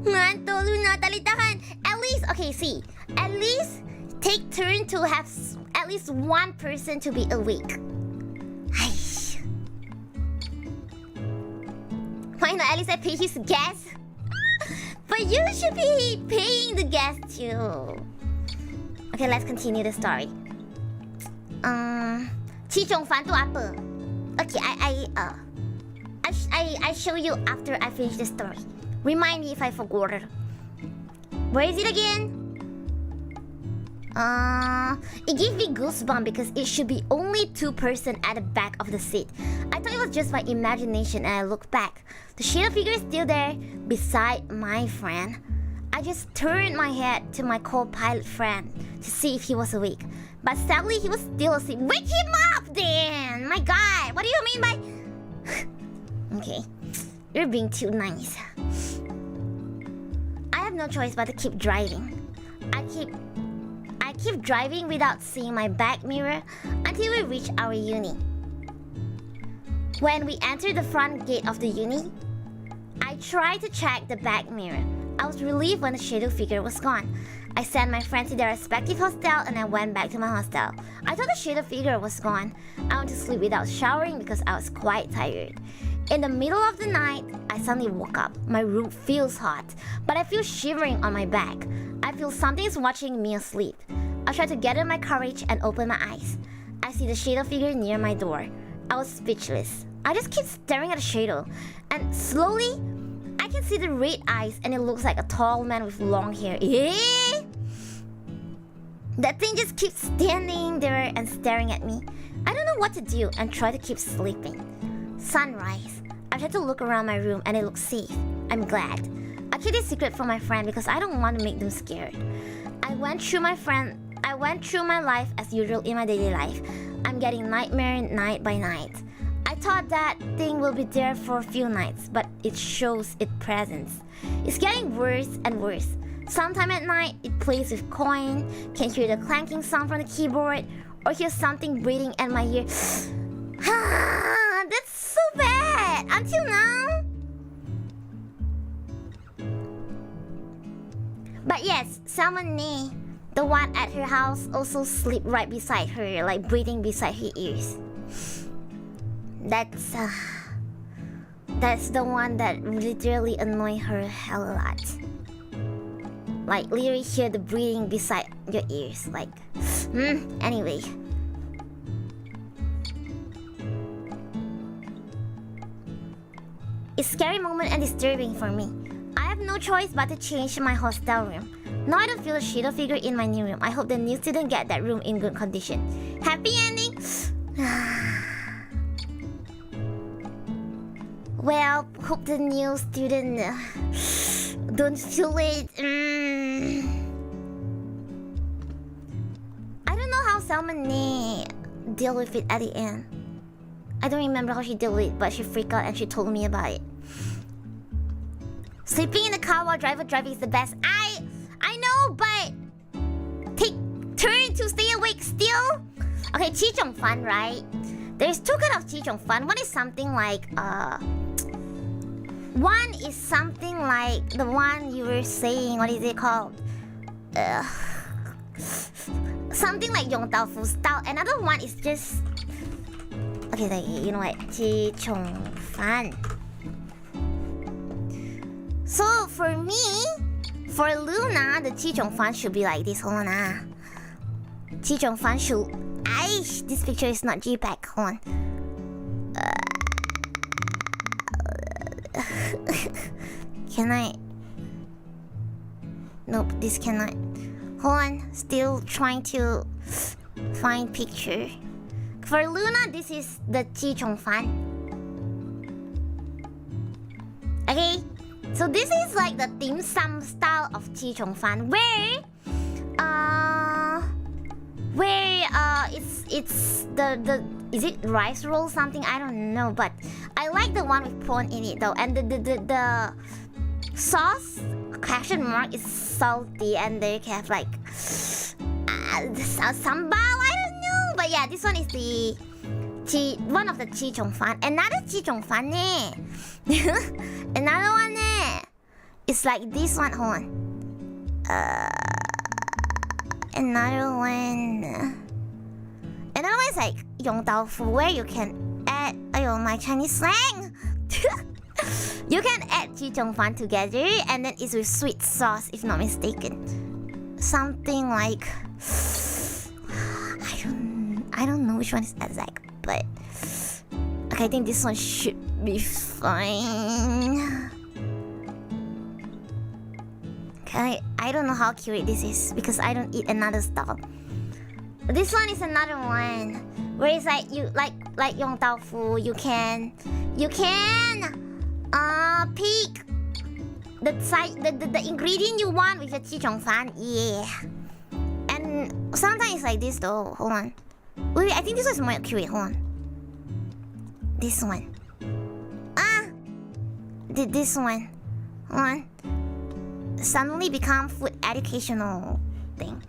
Nganto Luna talitahan. At least, okay, see. At least take turn to have at least one person to be awake. Why not? At least I pay his gas. But you should be paying the gas too. Okay, let's continue the story. Chichong fan tu apa? Okay, I show you after I finish the story. Remind me if I forgot. Where is it again? It gave me goosebumps because it should be only 2 persons at the back of the seat. I thought it was just my imagination and I looked back. The shadow figure is still there beside my friend. I just turned my head to my co-pilot friend to see if he was awake. But sadly, he was still asleep. Wake him up then! My God, what do you mean by... Okay, you're being too nice. I have no choice but to keep driving. I keep driving without seeing my back mirror until we reach our uni. When we entered the front gate of the uni, I tried to check the back mirror. I was relieved when the shadow figure was gone. I sent my friends to their respective hostel and I went back to my hostel. I thought the shadow figure was gone. I went to sleep without showering because I was quite tired. In the middle of the night, I suddenly woke up. My room feels hot, but I feel shivering on my back. I feel something is watching me asleep. I try to gather my courage and open my eyes. I see the shadow figure near my door. I was speechless. I just keep staring at the shadow, and slowly, I can see the red eyes and it looks like a tall man with long hair. That thing just keeps standing there and staring at me. I don't know what to do and try to keep sleeping. Sunrise. I try to look around my room and it looks safe. I'm glad. I keep this secret from my friend because I don't want to make them scared. I went through my life as usual in my daily life. I'm getting nightmare night by night. I thought that thing will be there for a few nights, but it shows its presence. It's getting worse and worse. Sometime at night, it plays with coin, can hear the clanking sound from the keyboard, or hear something breathing at my ear. That's so bad! Until now. But yes, Salmon Nee, the one at her house, also sleep right beside her, like breathing beside her ears. That's the one that literally annoy her hell a lot. Like literally hear the breathing beside your ears. Like, anyway. It's a scary moment and disturbing for me. I have no choice but to change my hostel room. Now I don't feel a shadow figure in my new room. I hope the new student get that room in good condition. Happy ending? Well, hope the new student don't feel it. I don't know how Salmon Nee deal with it at the end. I don't remember how she dealt with it, but she freaked out and she told me about it. Sleeping in the car while driving is the best. I know, but take turn to stay awake still. Okay, Chichong Fan, right? There's 2 kinds of Chichong Fan. One is something like one is something like the one you were saying. What is it called? Something like Yong Tao Fu style. Another one is just okay. You know what? Chichong Fan. So for me, for Luna, the Chichong Fan should be like this. Hold on. Chichong Fan shoe. Aish, this picture is not JPEG. Hold on. Can I? Nope, this cannot. Hold on, still trying to find picture. For Luna, this is the Chichong Fan. Okay, so this is like the dim sum style of Chichong Fan, where it's the is it rice roll something? I don't know, but I like the one with prawn in it though, and the sauce question mark is salty, and they have like sambal. I don't know, but yeah, this one is the one of the Chichong Fan. Another Chichong Fan another one it's like this one. Hold on. Another one is like Yong Dao Fu, where you can add my Chinese slang. You can add Chichong Fan together, and then it's with sweet sauce, if not mistaken. Something like I don't know which one is exact, but okay, I think this one should be fine. Okay, I don't know how accurate this is because I don't eat another style. This one is another one where it's like you like Yong Dao Fu. You can pick the ingredient you want with the Chichong Fan. Yeah, and sometimes it's like this though. Hold on. Wait, I think this one is more accurate. Hold on. This one. This one. Hold on. Suddenly become food educational thing.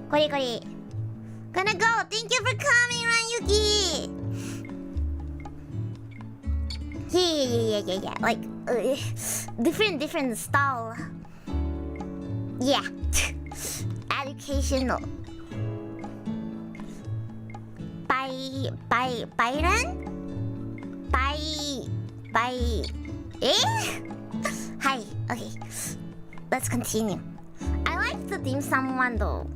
Kori. Gonna go. Thank you for coming, Ranyuki. Yeah. Like different style. Yeah. Educational. Hi. Okay. Let's continue. I like the dim sum one though.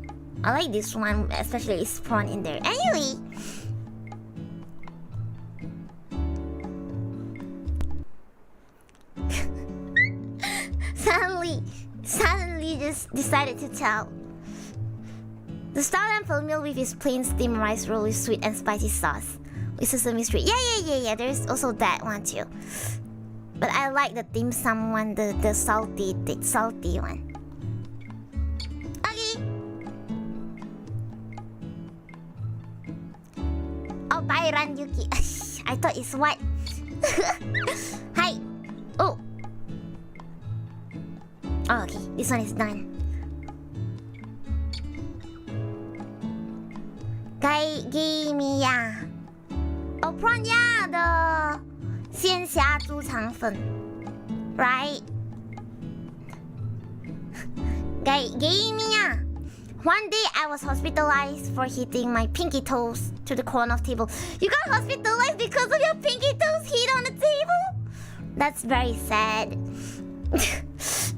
I like this one, especially it's prawn in there. Anyway. Suddenly just decided to tell. The style I'm familiar with is plain steamed rice roll with sweet and spicy sauce with sesame street. Yeah. There's also that one too. But I like the dim sum one, the salty one. Okay. Oh, bye, Ranyuki. I thought it's what? Hi. Oh. Oh, okay. This one is done. Gaimiya. Oh, prawn, yeah, the 鲜虾猪肠粉 right? Gaimiya. One day I was hospitalized for hitting my pinky toes to the corner of the table. You got hospitalized because of your pinky toes hit on the table? That's very sad.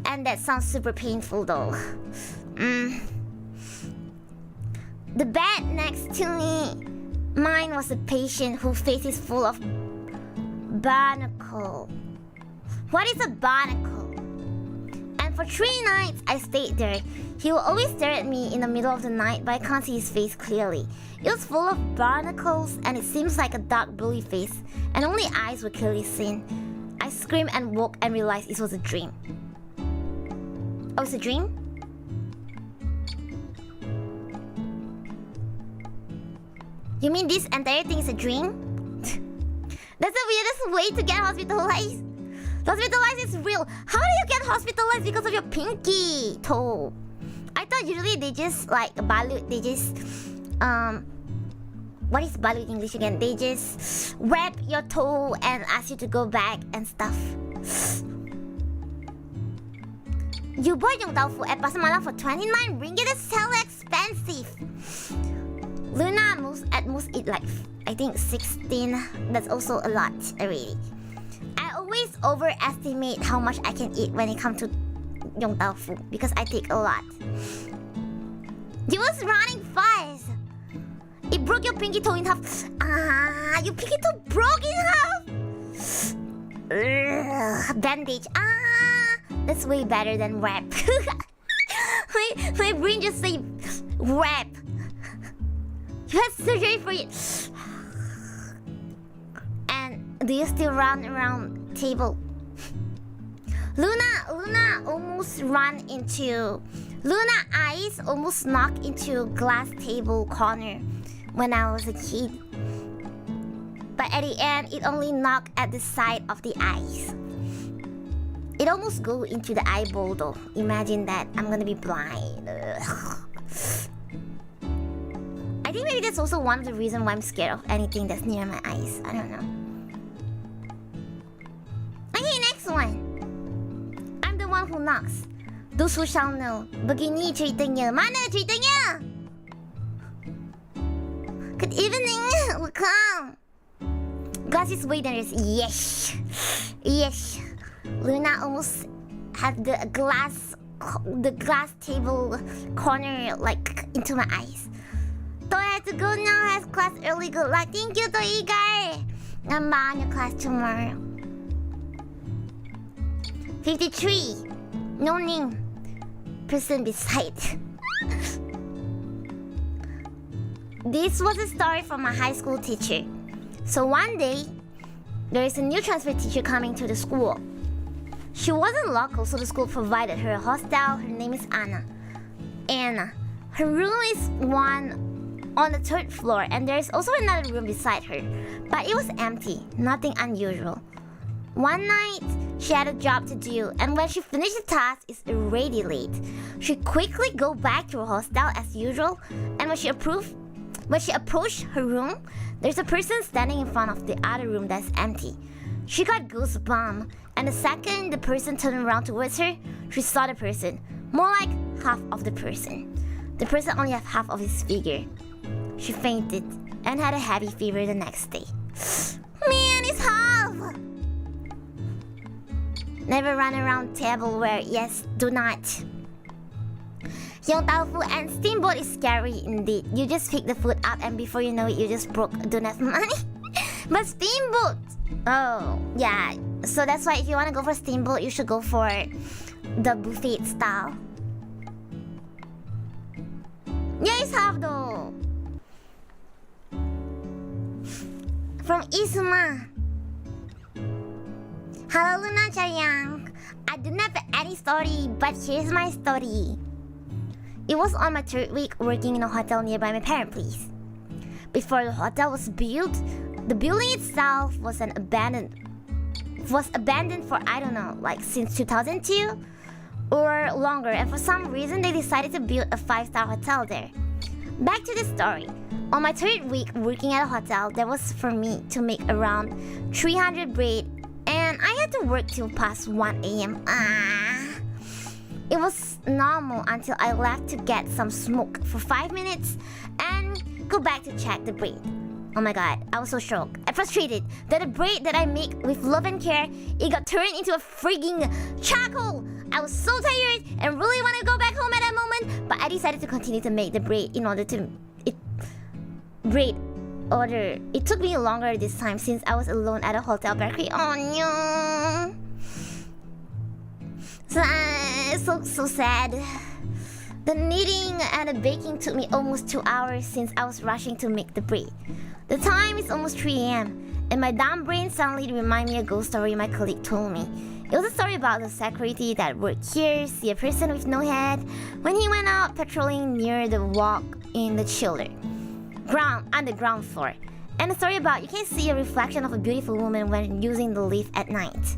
And that sounds super painful though. The bed next to me, mine was a patient whose face is full of barnacle. What is a barnacle? And for 3 nights I stayed there. He will always stare at me in the middle of the night, but I can't see his face clearly. It was full of barnacles and it seems like a dark blurry face, and only eyes were clearly seen. I screamed and woke and realized it was a dream. Oh, it's a dream? You mean this entire thing is a dream? That's the weirdest way to get hospitalized. Hospitalized is real. How do you get hospitalized because of your pinky toe? I thought usually they just like balut. They just what is balut in English again? They just wrap your toe and ask you to go back and stuff. You bought Yong Dao Fu at Pasar Malam for 29 ringgit. That's hella expensive. Luna at most eat like I think 16. That's also a lot already. I always overestimate how much I can eat when it comes to Yong Dao Fu because I take a lot. You was running fast. It broke your pinky toe in half. Ah, your pinky toe broke in half. Bandage. Ah, that's way better than rap. my brain just say rap. You had surgery for it. And do you still run around table? Luna almost ran into... Luna eyes almost knocked into glass table corner when I was a kid. But at the end, it only knocked at the side of the eyes. It almost go into the eyeball though. Imagine that. I'm gonna be blind. I think maybe that's also one of the reasons why I'm scared of anything that's near my eyes. I don't know. Okay, next one. I'm the one who knocks. Those who shall know. Begini ceritanya. Mana ceritanya? Good evening. Welcome. Glass is way dangerous. Yes. Yes. Luna almost had the glass table corner like into my eyes. So I have to go now. Has class early. Good luck. Thank you, Toigar. I'm on your class tomorrow. 53. No name. Person beside. This was a story from my high school teacher. So one day, there is a new transfer teacher coming to the school. She wasn't local, so the school provided her a hostel. Her name is Anna. Anna. Her room is one on the 3rd floor, and there is also another room beside her. But it was empty, nothing unusual. One night, she had a job to do, and when she finished the task, it's already late. She quickly go back to her hostel as usual, and when she approached her room, there's a person standing in front of the other room that's empty. She got goosebumps, and the second the person turned around towards her, she saw the person, more like half of the person. The person only had half of his figure. She fainted and had a heavy fever the next day. Man, it's half! Never run around tableware. Yes, do not. Young tofu and steamboat is scary indeed. You just pick the food up and before you know it, you just broke. Don't have money. But steamboat. Oh, yeah. So that's why if you want to go for steamboat, you should go for the buffet style. Yeah, it's half though. From Isma. Hello Luna Chayang. I don't have any story, but here's my story. It was on my 3rd week working in a hotel nearby my parents' place. Before the hotel was built, the building itself was abandoned for I don't know, like since 2002 or longer, and for some reason they decided to build a 5-star hotel there. Back to the story. On my 3rd week working at a hotel, there was for me to make around 300 braid, and I had to work till past 1 a.m. It was normal until I left to get some smoke for 5 minutes and go back to check the braid. Oh my god, I was so shocked and frustrated that the braid that I make with love and care, it got turned into a frigging charcoal. I was so tired and really want to go back home at that moment, but I decided to continue to make the braid in order to It took me longer this time since I was alone at a hotel bakery. Oh no. So sad. The kneading and the baking took me almost 2 hours since I was rushing to make the braid. The time is almost 3 a.m. and my dumb brain suddenly reminded me of a ghost story my colleague told me. It was a story about the security that worked here, see a person with no head when he went out patrolling near the walk in the chiller on the ground floor. And a story about you can see a reflection of a beautiful woman when using the lift at night.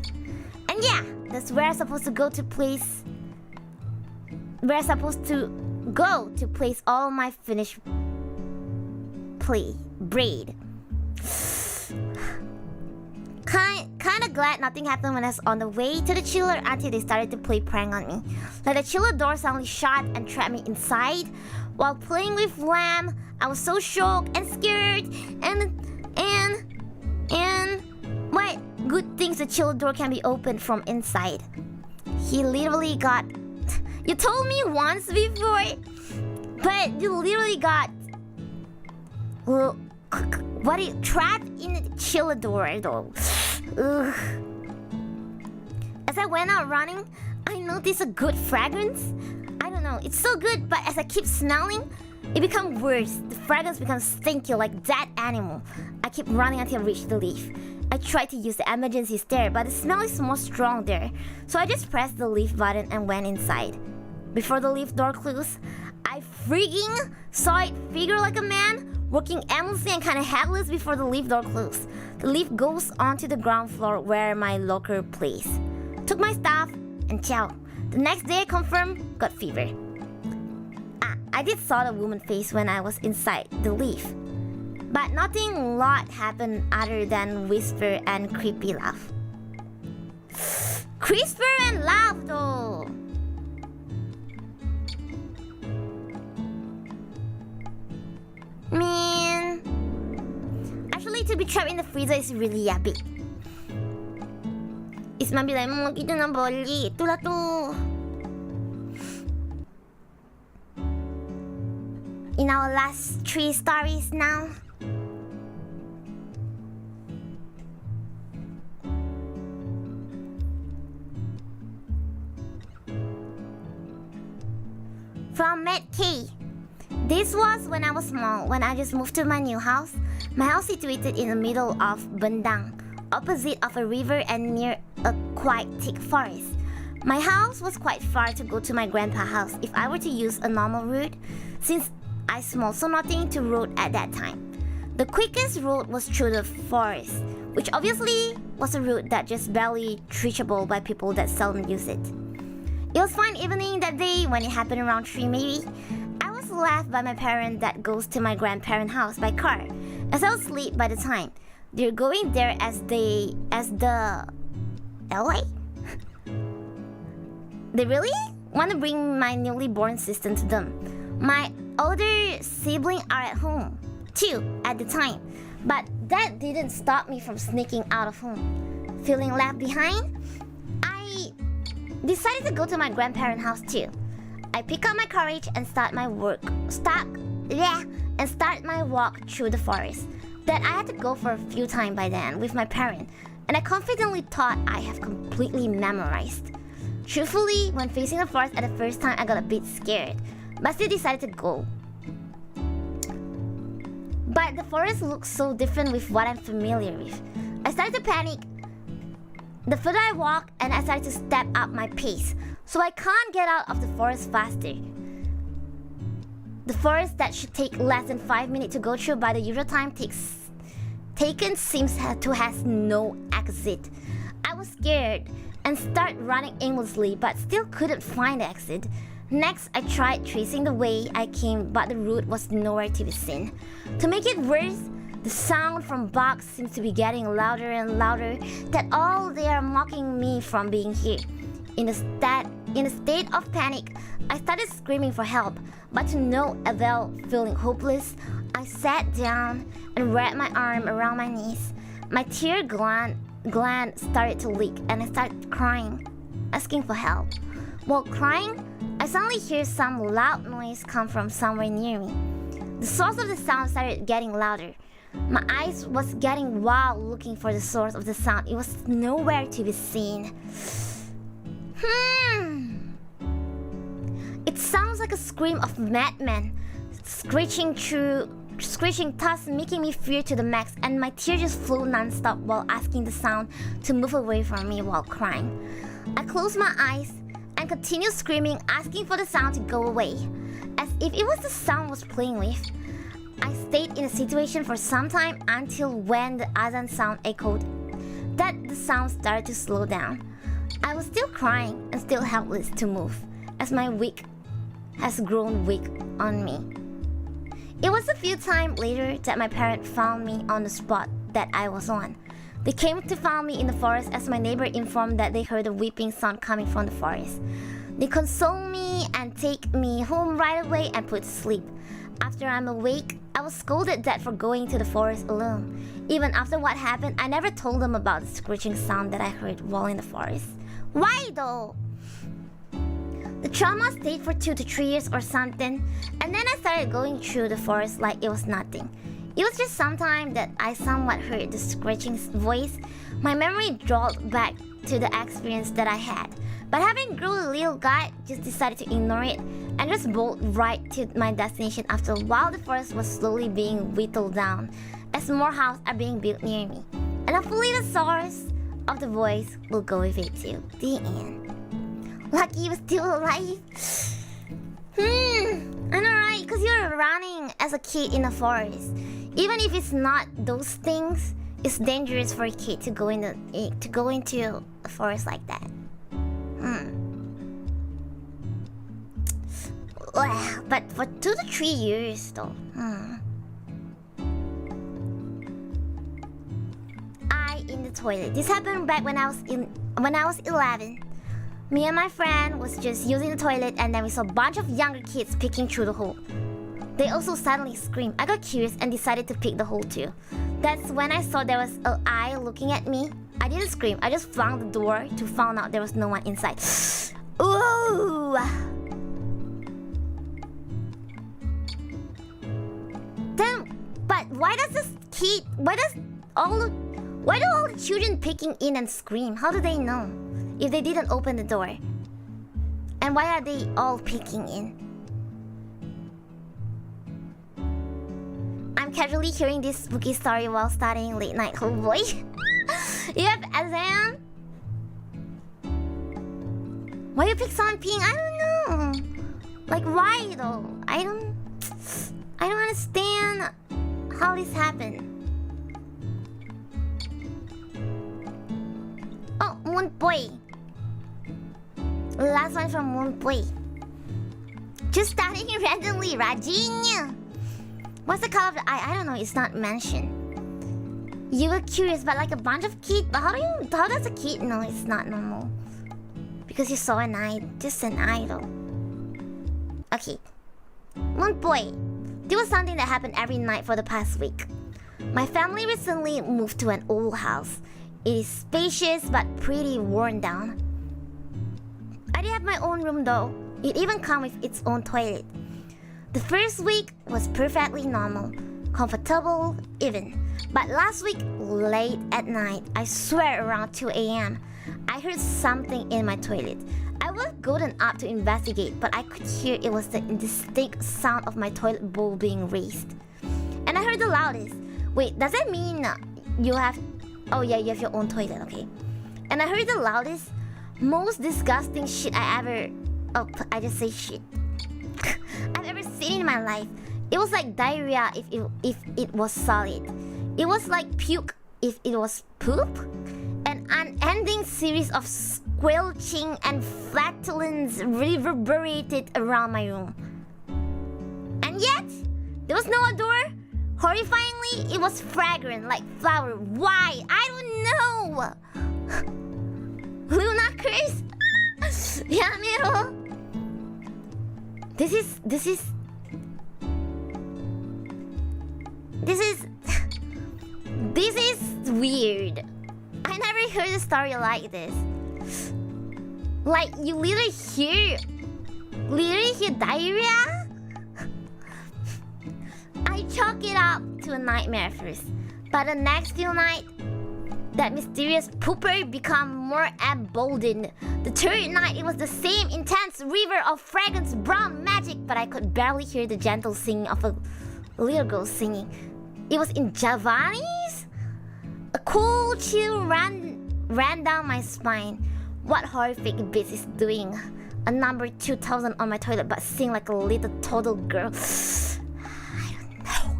And yeah, that's where I'm supposed to go to place all my finished braid. Kinda glad nothing happened when I was on the way to the chiller until they started to play prank on me. Like the chiller door suddenly shut and trapped me inside. While playing with lamb, I was so shocked and scared and what good things the chiller door can be opened from inside. He literally got... You told me once before, but it. You literally got trapped in a chillador though. Ugh. As I went out running, I noticed a good fragrance. I don't know, it's so good, but as I keep smelling, it becomes worse. The fragrance becomes stinky like that animal. I keep running until I reach the leaf. I tried to use the emergency stair, but the smell is more strong there. So I just pressed the leaf button and went inside. Before the lift door closed, I freaking saw it figure like a man, walking aimlessly and kinda headless before the lift door closed. The lift goes onto the ground floor where my locker plays. Took my stuff and ciao. The next day I confirmed, got fever. I did saw the woman face when I was inside the lift. But nothing a lot happened other than whisper and creepy laugh. Crisper and laugh though. Man. Actually, to be trapped in the freezer is really epic. Isma bilang mo gitu na boli. Itulah tuh. In our last 3 stories now. From Matt K. This was when I was small, when I just moved to my new house. My house situated in the middle of Bendang, opposite of a river and near a quite thick forest. My house was quite far to go to my grandpa's house if I were to use a normal route, since I small so nothing to road at that time. The quickest route was through the forest, which obviously was a route that just barely reachable by people that seldom use it. It was fine evening that day when it happened around 3 maybe. I was left by my parents that goes to my grandparents' house by car, as I was asleep by the time. They're going there as the LA? They really want to bring my newly born sister to them. My older siblings are at home, too, at the time. But that didn't stop me from sneaking out of home. Feeling left behind, I decided to go to my grandparents' house too. I pick up my courage and start my walk through the forest that I had to go for a few times by then with my parents, and I confidently thought I have completely memorized. Truthfully, when facing the forest at the first time, I got a bit scared, but still decided to go. But the forest looks so different with what I'm familiar with. I started to panic. The further I walk, and I started to step up my pace, so I can't get out of the forest faster. The forest that should take less than 5 minutes to go through by the usual time taken seems to has no exit. I was scared and started running aimlessly, but still couldn't find the exit. Next, I tried tracing the way I came, but the route was nowhere to be seen. To make it worse, the sound from box seems to be getting louder and louder, that all they are mocking me from being here. In a state of panic, I started screaming for help, but to no avail. Feeling hopeless, I sat down and wrapped my arm around my knees. My tear gland started to leak, and I started crying, asking for help. While crying, I suddenly hear some loud noise come from somewhere near me. The source of the sound started getting louder. My eyes was getting wild looking for the source of the sound. It was nowhere to be seen. It sounds like a scream of madman, screeching, thus making me fear to the max, and my tears just flew non-stop while asking the sound to move away from me while crying. I closed my eyes and continued screaming, asking for the sound to go away, as if it was the sound I was playing with. I stayed in a situation for some time until when the azan sound echoed, that the sound started to slow down. I was still crying and still helpless to move, as my weak has grown weak on me. It was a few times later that my parents found me on the spot that I was on. They came to find me in the forest as my neighbor informed that they heard a weeping sound coming from the forest. They console me and take me home right away and put to sleep. After I'm awake, I was scolded that for going to the forest alone. Even after what happened, I never told them about the screeching sound that I heard while in the forest. Why though? The trauma stayed for 2 to 3 years or something, and then I started going through the forest like it was nothing. It was just sometime that I somewhat heard the screeching voice. My memory drawled back to the experience that I had. But having grown a little guy, just decided to ignore it and just bolt right to my destination after a while the forest was slowly being whittled down as more houses are being built near me. And hopefully the source of the voice will go with it too. The end. Lucky you were still alive. I know, right? Because you're running as a kid in the forest. Even if it's not those things, it's dangerous for a kid to go into a forest like that. Well, but for 2 to 3 years though. I in the toilet. This happened back when I was 11. Me and my friend was just using the toilet and then we saw a bunch of younger kids peeking through the hole. They also suddenly screamed. I got curious and decided to peek the hole too. That's when I saw there was an eye looking at me. I didn't scream, I just flung the door to find out there was no one inside. Ooh! Then, but why do all the children peeking in and scream? How do they know if they didn't open the door? And why are they all peeking in? I'm casually hearing this spooky story while studying late night. Oh boy. You have exam? Why you pick someone peeing? I don't know. Like why though? I don't understand how this happened. Oh, Moon Boy. Last one from Moon Boy. Just studying randomly, Rajin. What's the color of the eye? I don't know, it's not mentioned. You were curious about like a bunch of kids, but how does a kid know it's not normal? Because you saw an eye, just an eye though. Okay. Moon Boy. There was something that happened every night for the past week. My family recently moved to an old house. It is spacious but pretty worn down. I did have my own room though. It even comes with its own toilet. The first week was perfectly normal, comfortable even. But last week, late at night, I swear around 2 AM, I heard something in my toilet. I was gotten up to investigate, but I could hear it was the indistinct sound of my toilet bowl being raised. And I heard the loudest. Wait, does that mean you have... Oh yeah, you have your own toilet, okay. And I heard the loudest, most disgusting shit I ever... Oh, I just say shit. I've ever seen in my life. It was like diarrhea if it was solid. It was like puke if it was poop. An unending series of squelching and flatulence reverberated around my room. And yet, there was no door. Horrifyingly, it was fragrant like flower. Why? I don't know. Luna curse. Yamero. This is weird. I never heard a story like this. Like you literally hear diarrhea? I chalk it up to a nightmare first. But the next few nights, that mysterious pooper become more emboldened. The third night, it was the same intense river of fragrance, brown magic, but I could barely hear the gentle singing of a little girl singing. It was in Javanese? A cool chill ran down my spine. What horrific bitch is doing a number 2000 on my toilet but sing like a little toddler girl? I don't know.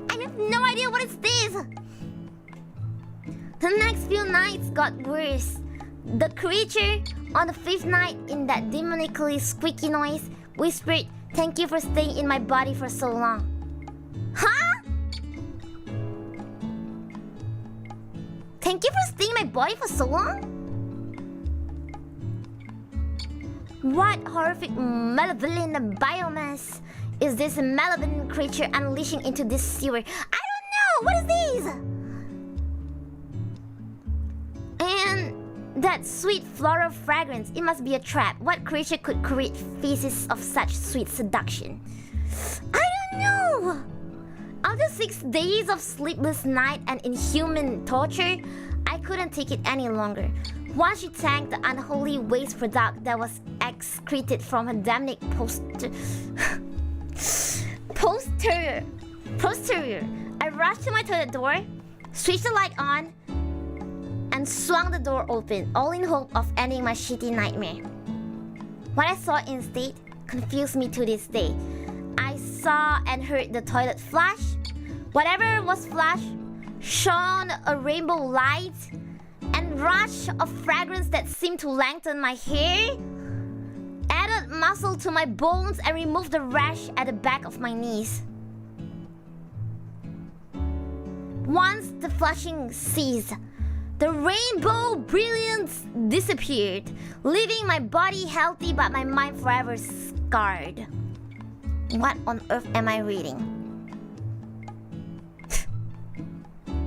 I have no idea what is this. The next few nights got worse. The creature on the 5th night in that demonically squeaky noise whispered, "Thank you for staying in my body for so long." Huh? Thank you for staying in my body for so long? What horrific malevolent biomass is this malevolent creature unleashing into this sewer? I don't know! What is this? And that that sweet floral fragrance. It must be a trap. What creature could create feces of such sweet seduction? I don't know. After 6 days of sleepless night and inhuman torture, I couldn't take it any longer. Once she tanked the unholy waste product that was excreted from her damning posterior. I rushed to my toilet door, switched the light on, and swung the door open, all in hope of ending my shitty nightmare. What I saw instead confused me to this day. I saw and heard the toilet flush. Whatever was flushed shone a rainbow light and rush of fragrance that seemed to lengthen my hair, added muscle to my bones, and removed the rash at the back of my knees. Once the flushing ceased, the rainbow brilliance disappeared, leaving my body healthy but my mind forever scarred. What on earth am I reading?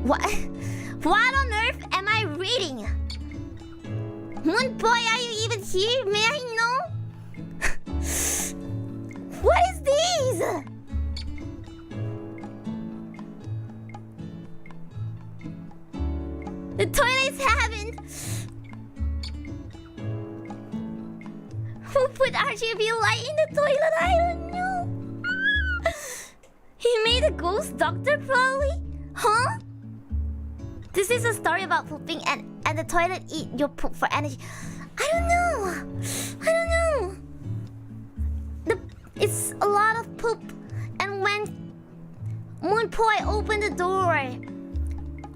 What on earth am I reading? Moon Boy, are you even here? May I know? What is this? The toilet's heaven. Who put RGB light in the toilet? I don't know. He made a ghost doctor, probably? Huh? This is a story about pooping and the toilet eat your poop for energy. I don't know. It's a lot of poop. And when Moon Boy opened the door,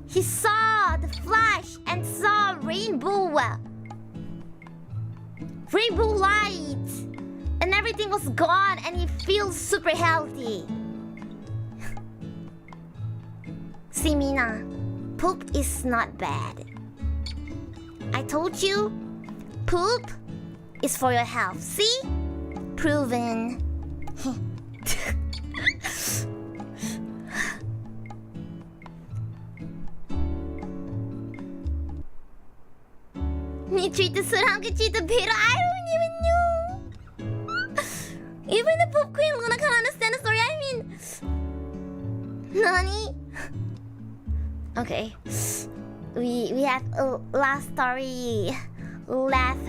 he saw the flash and saw rainbow light, and everything was gone, and he feels super healthy. See, Mina, poop is not bad. I told you, poop is for your health. See? Proven. Me treat the surround could cheat the pit. I don't even know. Even the poop queen Luna can't understand the story. I mean, Nani? Okay, we have a last story left.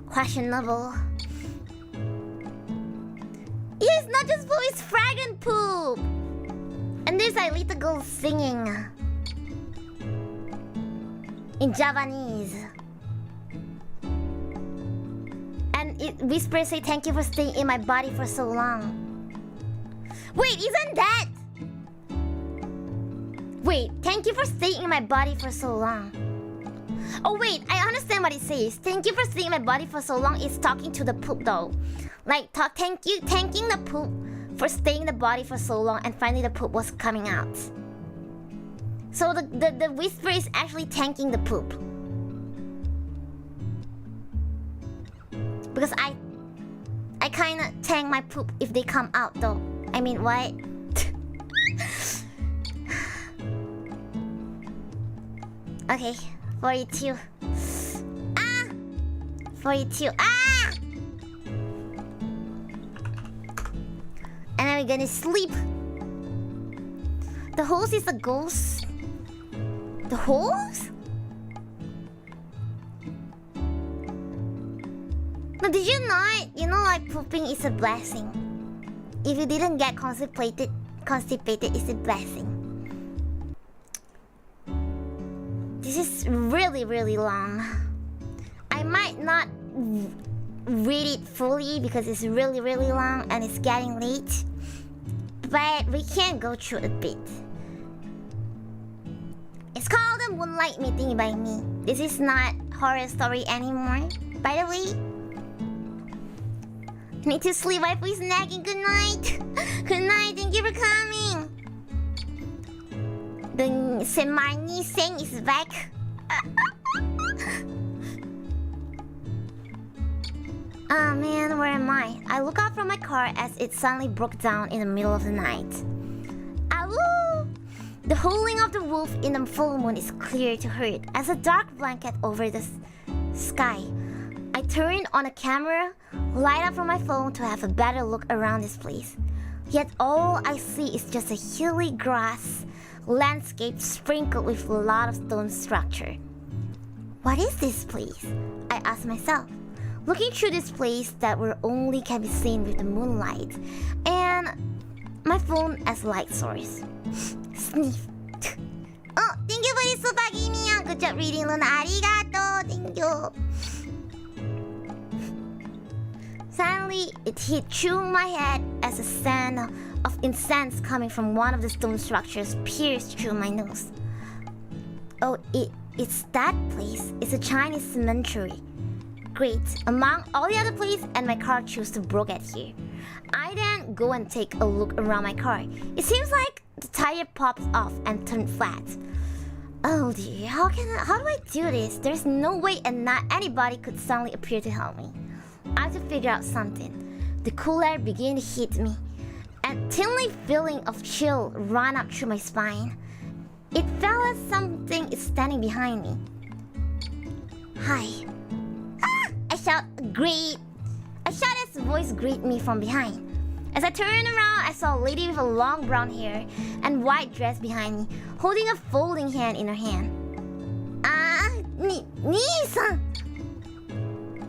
Questionable. Yeah, it's not just poop, it's fragrant poop. And there's like little girl singing in Japanese. And it whispers, say, thank you for staying in my body for so long. Wait, isn't that? Wait, thank you for staying in my body for so long. Oh wait, I understand what it says. Thank you for staying in my body for so long. It's talking to the poop though. Like, thanking the poop for staying in the body for so long, and finally the poop was coming out. So the whisper is actually thanking the poop. Because I kinda thank my poop if they come out though. I mean, what? Okay, 42. 42. And then we're gonna sleep. The host is a ghost. The host? No, did you not? You know, like, pooping is a blessing. If you didn't get constipated, it's a blessing. This is really, really long. I might not read it fully because it's really, really long and it's getting late. But we can go through a bit. It's called A Moonlight Meeting by Me. This is not horror story anymore, by the way. Need to sleep, wife is nagging. Good night. Good night, thank you for coming. The Semani Seng is back. Oh man, where am I? I look out from my car as it suddenly broke down in the middle of the night. Awoo! The howling of the wolf in the full moon is clear to hear as a dark blanket over the sky. I turn on a camera, light up from my phone to have a better look around this place. Yet all I see is just a hilly grass landscape sprinkled with a lot of stone structure. What is this place? I ask myself, looking through this place that where only can be seen with the moonlight and my phone as light source. Sniff. Oh, thank you for the super gaming. Good job reading, Luna. Arigato. Thank you. Suddenly, it hit through my head as a scent of incense coming from one of the stone structures pierced through my nose. Oh, it's that place. It's a Chinese cemetery. Great. Among all the other places, and my car chose to broke at here. I then go and take a look around my car. It seems like the tire pops off and turned flat. Oh dear, how do I do this? There's no way anybody could suddenly appear to help me. I have to figure out something. The cool air began to hit me. A tingling feeling of chill ran up through my spine. It felt as something is standing behind me. Hi. Ah! I shout, great. I shout as a voice greeted me from behind. As I turned around, I saw a lady with a long brown hair and white dress behind me, holding a folding hand in her hand. Nii-san!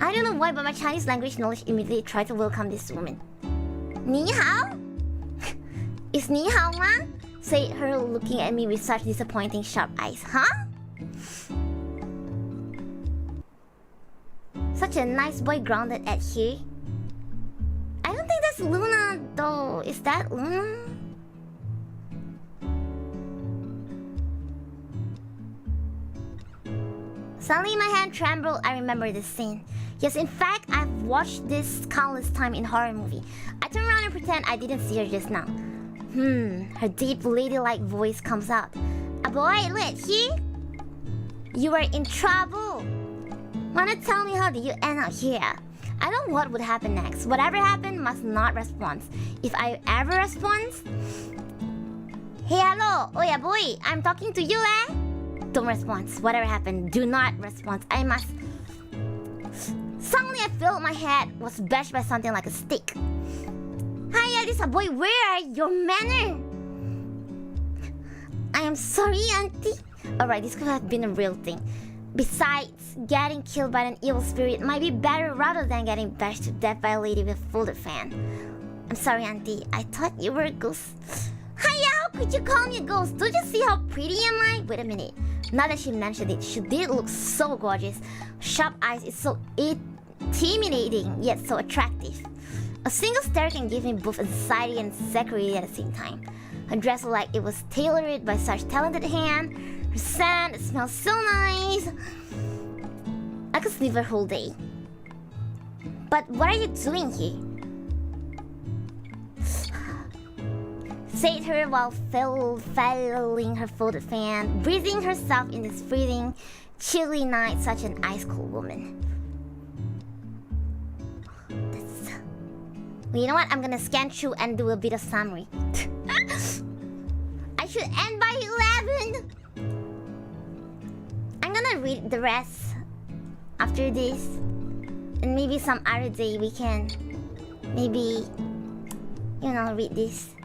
I don't know why, but my Chinese language knowledge immediately tried to welcome this woman. Ni hao? Is ni hao ma? Said her, looking at me with such disappointing sharp eyes. Huh? Such a nice boy grounded at here. I don't think that's Luna though. Is that Luna? Suddenly my hand trembled. I remember this scene. Yes, in fact, I've watched this countless times in horror movie. I turn around and pretend I didn't see her just now. Her deep ladylike voice comes out. A boy, look here. You are in trouble. Wanna tell me how did you end up here? I don't know what would happen next. Whatever happened must not respond. If I ever respond, hey, hello, oh yeah, boy, I'm talking to you, eh? Don't respond. Whatever happened, do not respond. I must. Suddenly, I felt my head was bashed by something like a stick. Hiya, this boy, where are your manner? I am sorry, auntie. Alright, this could have been a real thing. Besides, getting killed by an evil spirit might be better rather than getting bashed to death by a lady with a folded fan. I'm sorry, auntie. I thought you were a ghost. Hiya, how could you call me a ghost? Don't you see how pretty am I? Wait a minute. Now that she mentioned it, she did look so gorgeous. Sharp eyes is so intimidating, yet so attractive. A single stare can give me both anxiety and security at the same time. Her dress looked like it was tailored by such talented hand. Her scent smells so nice. I could sleep her whole day. But what are you doing here? Said her while failing her folded fan, breathing herself in this freezing, chilly night, such an ice-cold woman. Well, you know what? I'm gonna scan through and do a bit of summary. I should end by 11. I'm gonna read the rest after this, and maybe some other day we can maybe, you know, read this.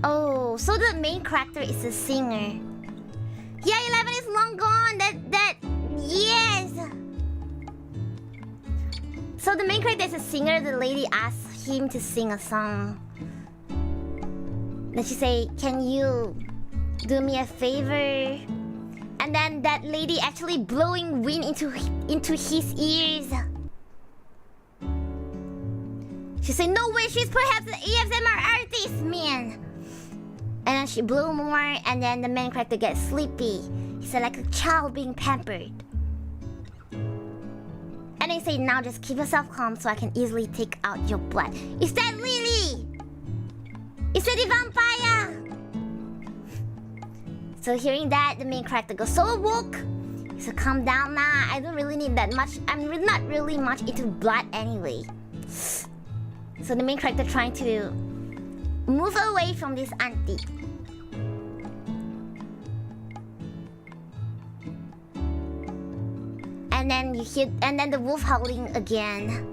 Oh, so the main character is a singer. Yeah, 11 is long gone. Yes. So the main character is a singer. The lady asks him to sing a song. Then she say, "Can you do me a favor?" And then that lady actually blowing wind into his ears. She said, "No way, she's perhaps an ASMR artist, man." And then she blew more, and then the main character gets sleepy. He said, like a child being pampered. And they say, "Now just keep yourself calm so I can easily take out your blood." Is that Lily? Is that the vampire? So hearing that, the main character goes so awoke. So calm down now. I don't really need that much. I'm not really much into blood anyway. So the main character trying to move away from this auntie. And then you hear, and then the wolf howling again.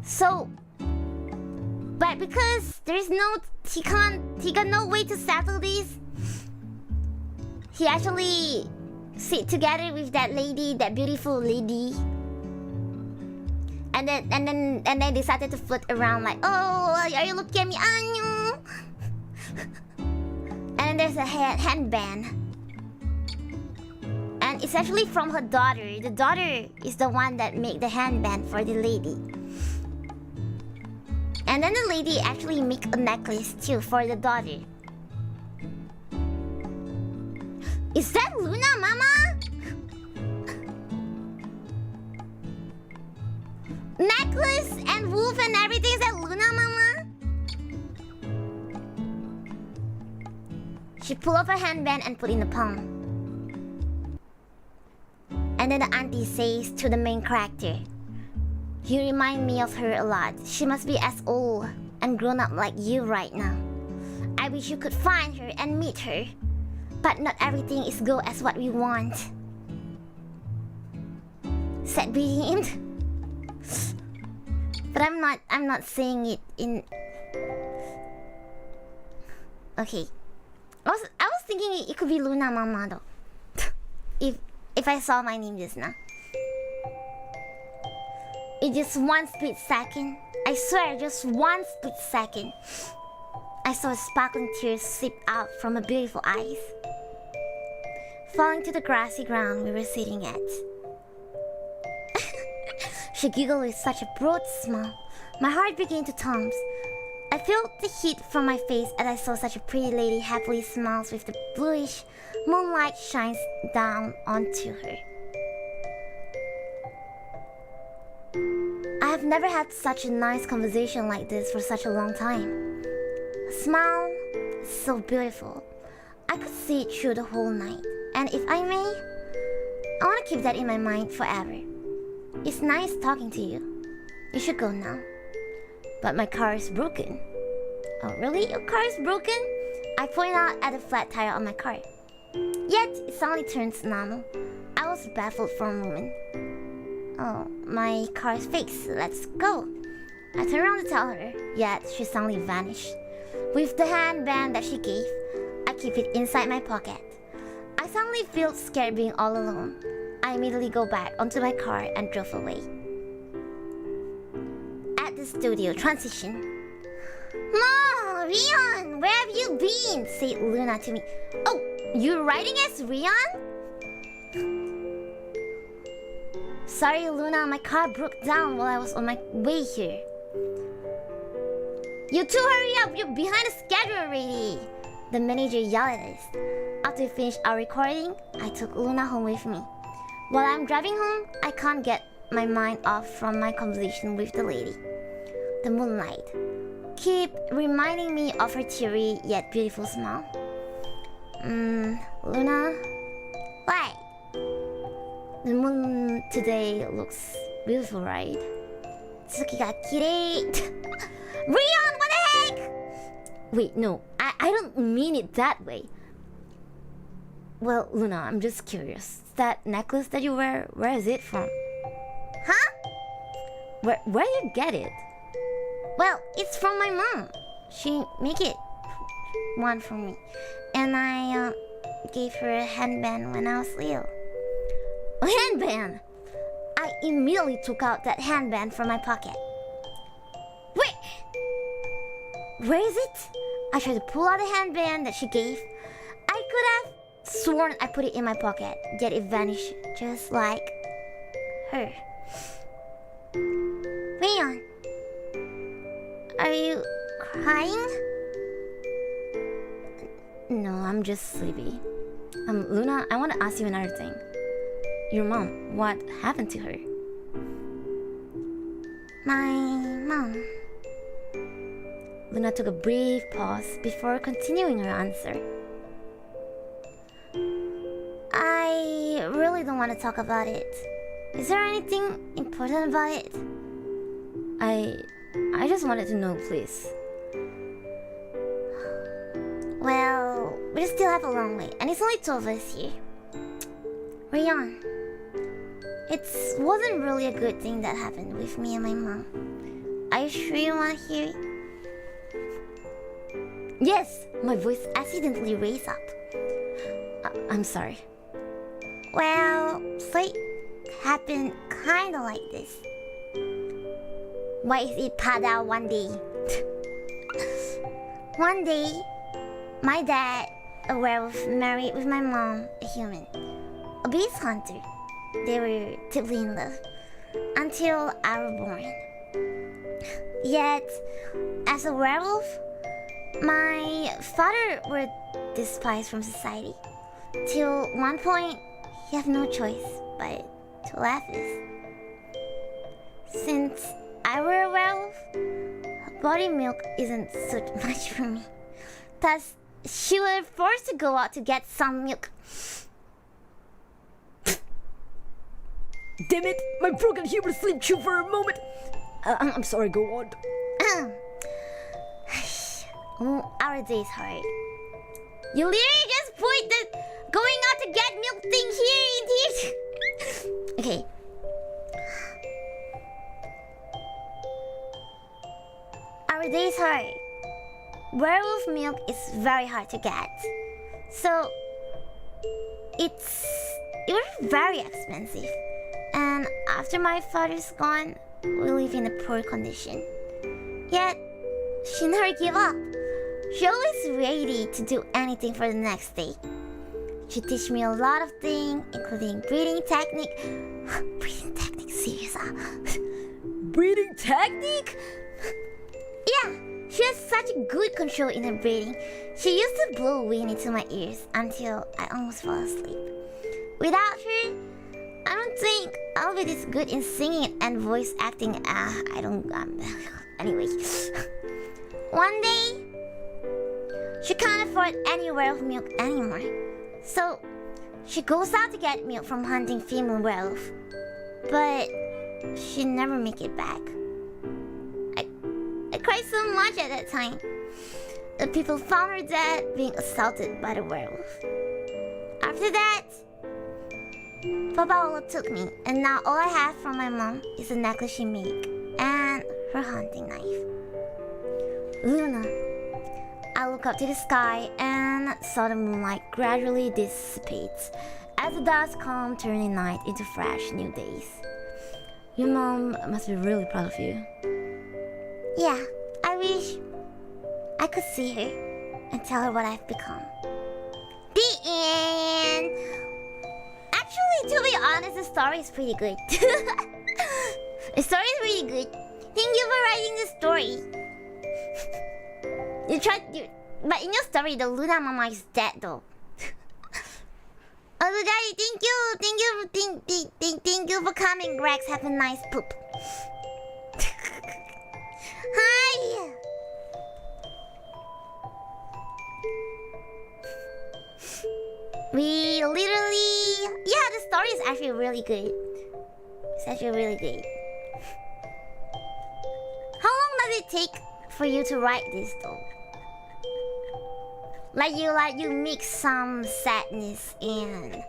So, but because there's no, he got no way to settle this. He actually sit together with that lady, that beautiful lady. And then they started to flirt around like, oh, are you looking at me? Anyo? And then there's a handband. And it's actually from her daughter. The daughter is the one that made the handband for the lady. And then the lady actually make a necklace too for the daughter. Is that Luna, Mama? Necklace and wolf and everything, is that Luna, Mama? She pulled off her handband and put in the palm. And then the auntie says to the main character, you remind me of her a lot. She must be as old and grown up like you right now. I wish you could find her and meet her. But not everything is go as what we want. Said BGM. But I'm not saying it in. Okay. I was thinking it could be Luna Mama though. if I saw my name just now. In just one split second, I swear, just one split second, I saw a sparkling tear slip out from her beautiful eyes, falling to the grassy ground we were sitting at. She giggled with such a broad smile. My heart began to thump. I felt the heat from my face as I saw such a pretty lady happily smiles with the bluish moonlight shines down onto her. I have never had such a nice conversation like this for such a long time. A smile is so beautiful. I could see it through the whole night. And if I may, I want to keep that in my mind forever. It's nice talking to you. You should go now. But my car is broken. Oh, really? Your car is broken? I point out at the flat tire on my car. Yet, it suddenly turns normal. I was baffled for a moment. Oh, my car is fixed. Let's go. I turned around to tell her, yet she suddenly vanished. With the handband that she gave, I keep it inside my pocket. I suddenly feel scared being all alone. I immediately go back onto my car and drove away. At the studio, transition. Mom, Virion, where have you been? Said Luna to me. Oh, you're riding as Virion? Sorry, Luna, my car broke down while I was on my way here. You two hurry up, you're behind the schedule already. The manager yelled at us. After we finished our recording, I took Luna home with me. While I'm driving home, I can't get my mind off from my conversation with the lady. The moonlight keep reminding me of her teary yet beautiful smile. Luna? What? The moon today looks beautiful, right? Tsuki ga kirei. Virion, what the heck? Wait, no, I don't mean it that way. Well, Luna, I'm just curious. That necklace that you wear, where is it from? Huh? Where do you get it? Well, it's from my mom. She make it one for me. And I gave her a handband when I was little. A handband! I immediately took out that handband from my pocket. Where is it? I tried to pull out the handband that she gave. I could have sworn I put it in my pocket, yet it vanished just like her. Virion, are you crying? No, I'm just sleepy. Luna, I want to ask you another thing. Your mom, what happened to her? My mom. Luna took a brief pause before continuing her answer. I really don't want to talk about it. Is there anything important about it? I just wanted to know, please. Well, we still have a long way, and it's only 2 of us here. Virion, it wasn't really a good thing that happened with me and my mom. Are you sure you want to hear it? Yes, My voice accidentally raised up. I'm sorry. Well, so it happened kinda like this. Why is it pada one day? One day, my dad, a werewolf, married with my mom, a human, a beast hunter. They were deeply in love until I was born. Yet, as a werewolf, my father was despised from society. Till one point, he had no choice but to laugh us. Since I were a werewolf, body milk isn't so much for me. Thus, she was forced to go out to get some milk. Damn it! My broken humor slipped through for a moment. I'm sorry, go on. Our day's hard. You literally just put the going out to get milk thing here in here. Okay. Our day's hard. Werewolf milk is very hard to get. So it was very expensive. And after my father's gone, we live in a poor condition. Yet she never gave up. She always ready to do anything for the next day. She teach me a lot of things, including breathing technique. Breathing technique, serious? Breathing technique? Yeah, she has such good control in her breathing. She used to blow wind into my ears until I almost fell asleep. Without her, I don't think I'll be this good in singing and voice acting. Anyway. One day, she can't afford any werewolf milk anymore. So, she goes out to get milk from hunting female werewolf. But she never make it back. I cried so much at that time. The people found her dead, being assaulted by the werewolf. After that, Papa took me, and now all I have from my mom is a necklace she made and her hunting knife. Luna. I look up to the sky and saw the moonlight gradually dissipates as the dusk comes, turning night into fresh new days. Your mom must be really proud of you. Yeah, I wish I could see her and tell her what I've become. The end! Actually, to be honest, the story is pretty good. The story is really good. Thank you for writing the story. But in your story, the Luna Mama is dead though. Oh, Daddy, thank you for coming, Grex. Have a nice poop. Hi. We literally, the story is actually really good. It's actually really good. How long does it take for you to write this though? Like you mix some sadness and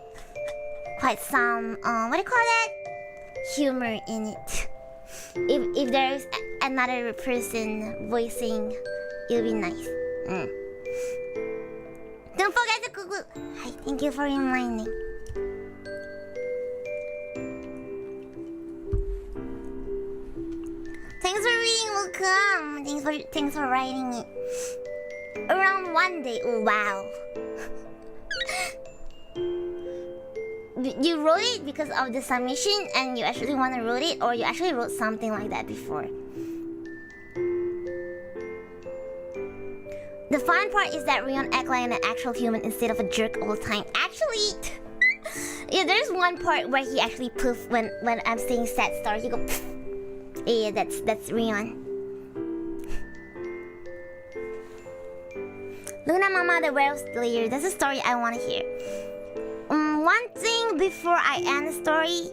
quite some what do you call that? Humor in it. If there's another person voicing, it'll be nice. Don't forget to Google. Hi, thank you for reminding. Thanks for reading, welcome. Thanks for writing it. Around one day, oh wow. You wrote it because of the submission and you actually want to write it, or you actually wrote something like that before? The fun part is that Virion acts like an actual human instead of a jerk all the time. Actually, yeah, there's one part where he actually poof when I'm saying sad story. He go poof. Yeah, that's Virion. Luna Mama the Werewolf Slayer. That's a story I want to hear. One thing before I end the story,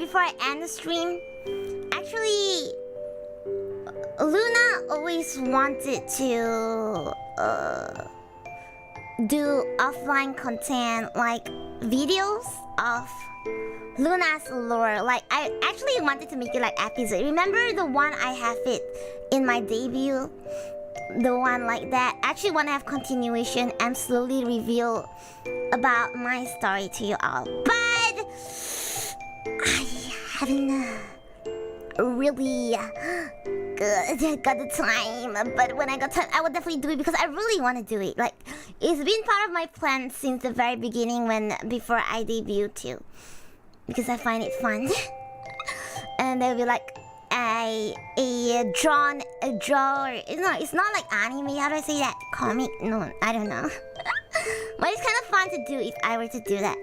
before I end the stream, actually, always wanted to do offline content like videos of Luna's lore. Like I actually wanted to make it like episode. Remember the one I have it in my debut? The one like that. I actually want to have continuation and slowly reveal about my story to you all. But I haven't really got the time. But when I got time, I would definitely do it because I really want to do it. Like it's been part of my plan since the very beginning before I debuted too. Because I find it fun. And they'll be like a draw. No, it's not like anime. How do I say that? Comic? No, I don't know. But it's kind of fun to do if I were to do that.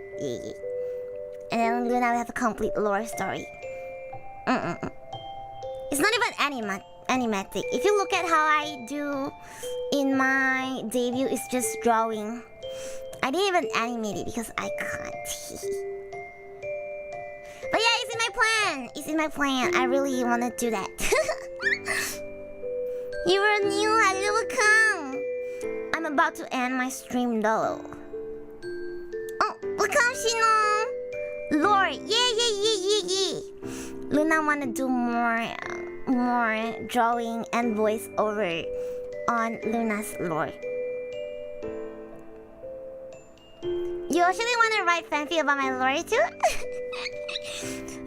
And then Luna will have a complete lore story. It's not even animatic. If you look at how I do in my debut, it's just drawing. I didn't even animate it because I can't. But yeah, it's in my plan. It's in my plan. I really want to do that. You are new. Welcome. I'm about to end my stream though. Oh, welcome, Shino. Lord, yeah. Luna wanna do more drawing and voice over on Luna's lore. You actually wanna write fanfic about my lore too?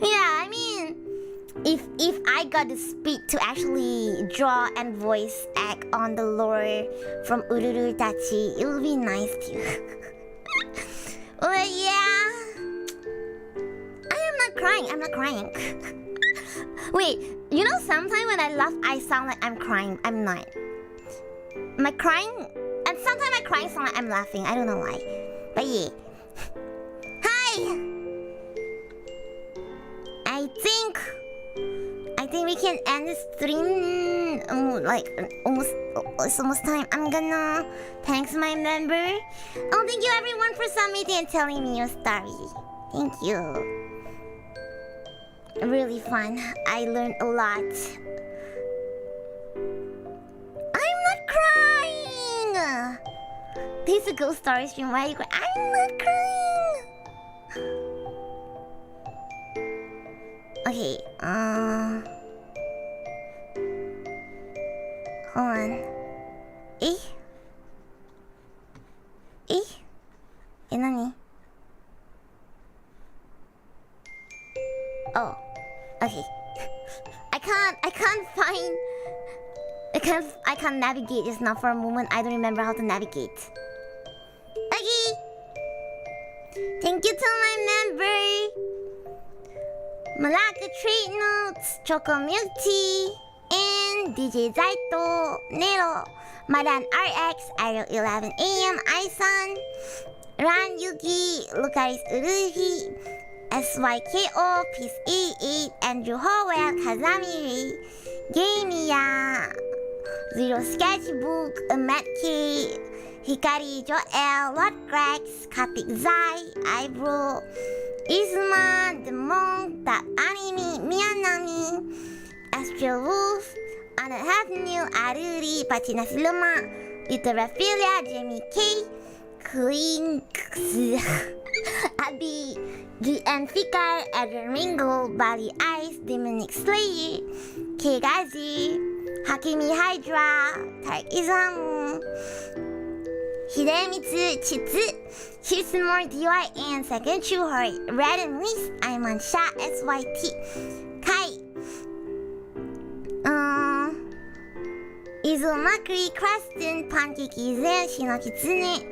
Yeah, I mean, if I got the speed to actually draw and voice act on the lore from Uruuu Tachi, it would be nice too. But yeah, I'm not crying. Wait, you know sometimes when I laugh, I sound like I'm crying. I'm not. Am I crying? And sometimes my crying sound like I'm laughing. I don't know why. But yeah. Hi! I think we can end the stream. It's almost time. I'm gonna thanks my member. Oh, thank you everyone for submitting and telling me your story. Thank you. Really fun. I learned a lot. I'm not crying. This is a ghost story stream. Why are you crying? I'm not crying. Okay, hold on. Nani? Oh, okay. I can't navigate just now for a moment. I don't remember how to navigate. Okay. Thank you to my member. Malaka Trade Notes, Choco Milk Tea, and DJ Zaito, Nero, Madan RX, Idol 11 AM, Aisan, Ran Yuki, Lunaris Urufi, SYKO, Peace E8, Andrew Howell, Kazami, Gamia, Zero Sketchbook, Matt K, Hikari Joel, Lord Grex, Katik Zai, Eyebrow, Izuma, The Monk, Tap Anime, Miyanami, Astral Wolf, Anna Half-New, Aruri, Pachina Siluma, Little Raphaelia, Jamie K, Clinks, Abby, GN Fikar, Adrian Ringo, Bali Ice, Demonic Slayer, Kegazi, Hakimi Hydra, Tarek Izamu, Hidemitsu, Chitsu, Shipsmore DY, and Second True Hori, Red and Reese, I'm on Sha, SYT, Kai, Izumakuri, Creston, Pancake Zen, Shinokitsune,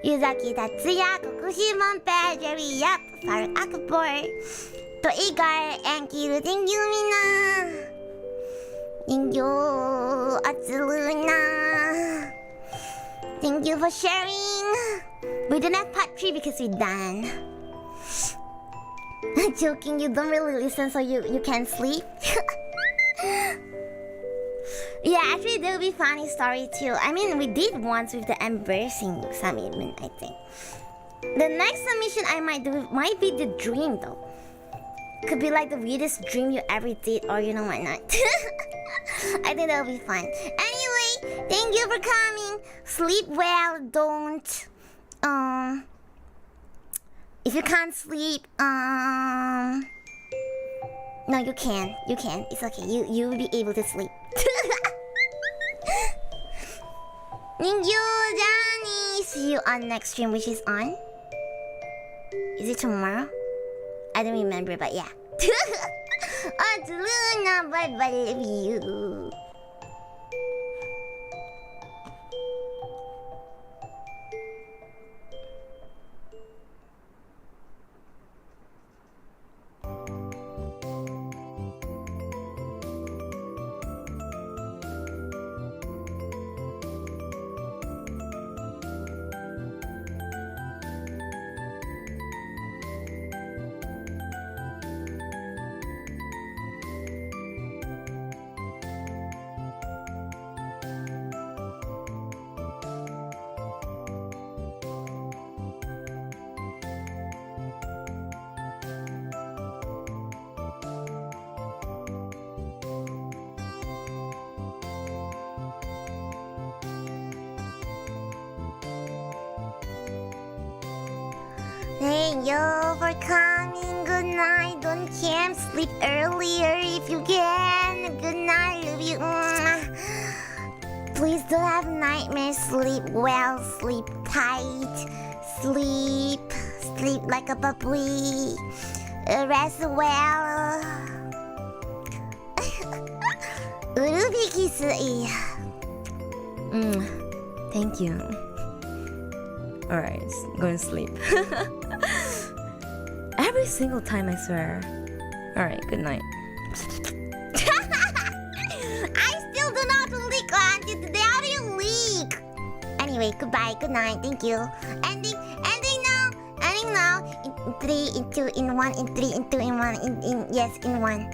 Yuzaki Tatsuya, Kokushi Monpair, Jerry Yap, Faruk Akapor, Toigar, and Kiru, thank you, Mina. Thank you, Atsuluna. Thank you for sharing. We don't have part 3 because we're done. Joking, you don't really listen so you can't sleep. Yeah, actually there will be funny story too. I mean, we did once with the embarrassing submission, I think. The next submission I might do might be the dream though. Could be like the weirdest dream you ever did, or you know why not. I think that'll be fun. Anyway, thank you for coming. Sleep well. Don't if you can't sleep, no, you can. You can. It's okay. You will be able to sleep. Thank you, Danny. See you on next stream, which is on. Is it tomorrow? I don't remember, but yeah. Oh, it's Luna, bye bye, love you. Thank you for coming. Good night. Don't camp. Sleep earlier if you can. Good night. Love you. Please don't have nightmares. Sleep well. Sleep tight. Sleep like a puppy. Rest well. Uruuu Kisei. Thank you. Alright, go and sleep. Every single time, I swear. Alright, good night. I still do not leak until today. How do you leak? Anyway, goodbye, good night, thank you. Ending now. In 3, in 2, in 1, in 3, in 2, in 1, yes, in 1.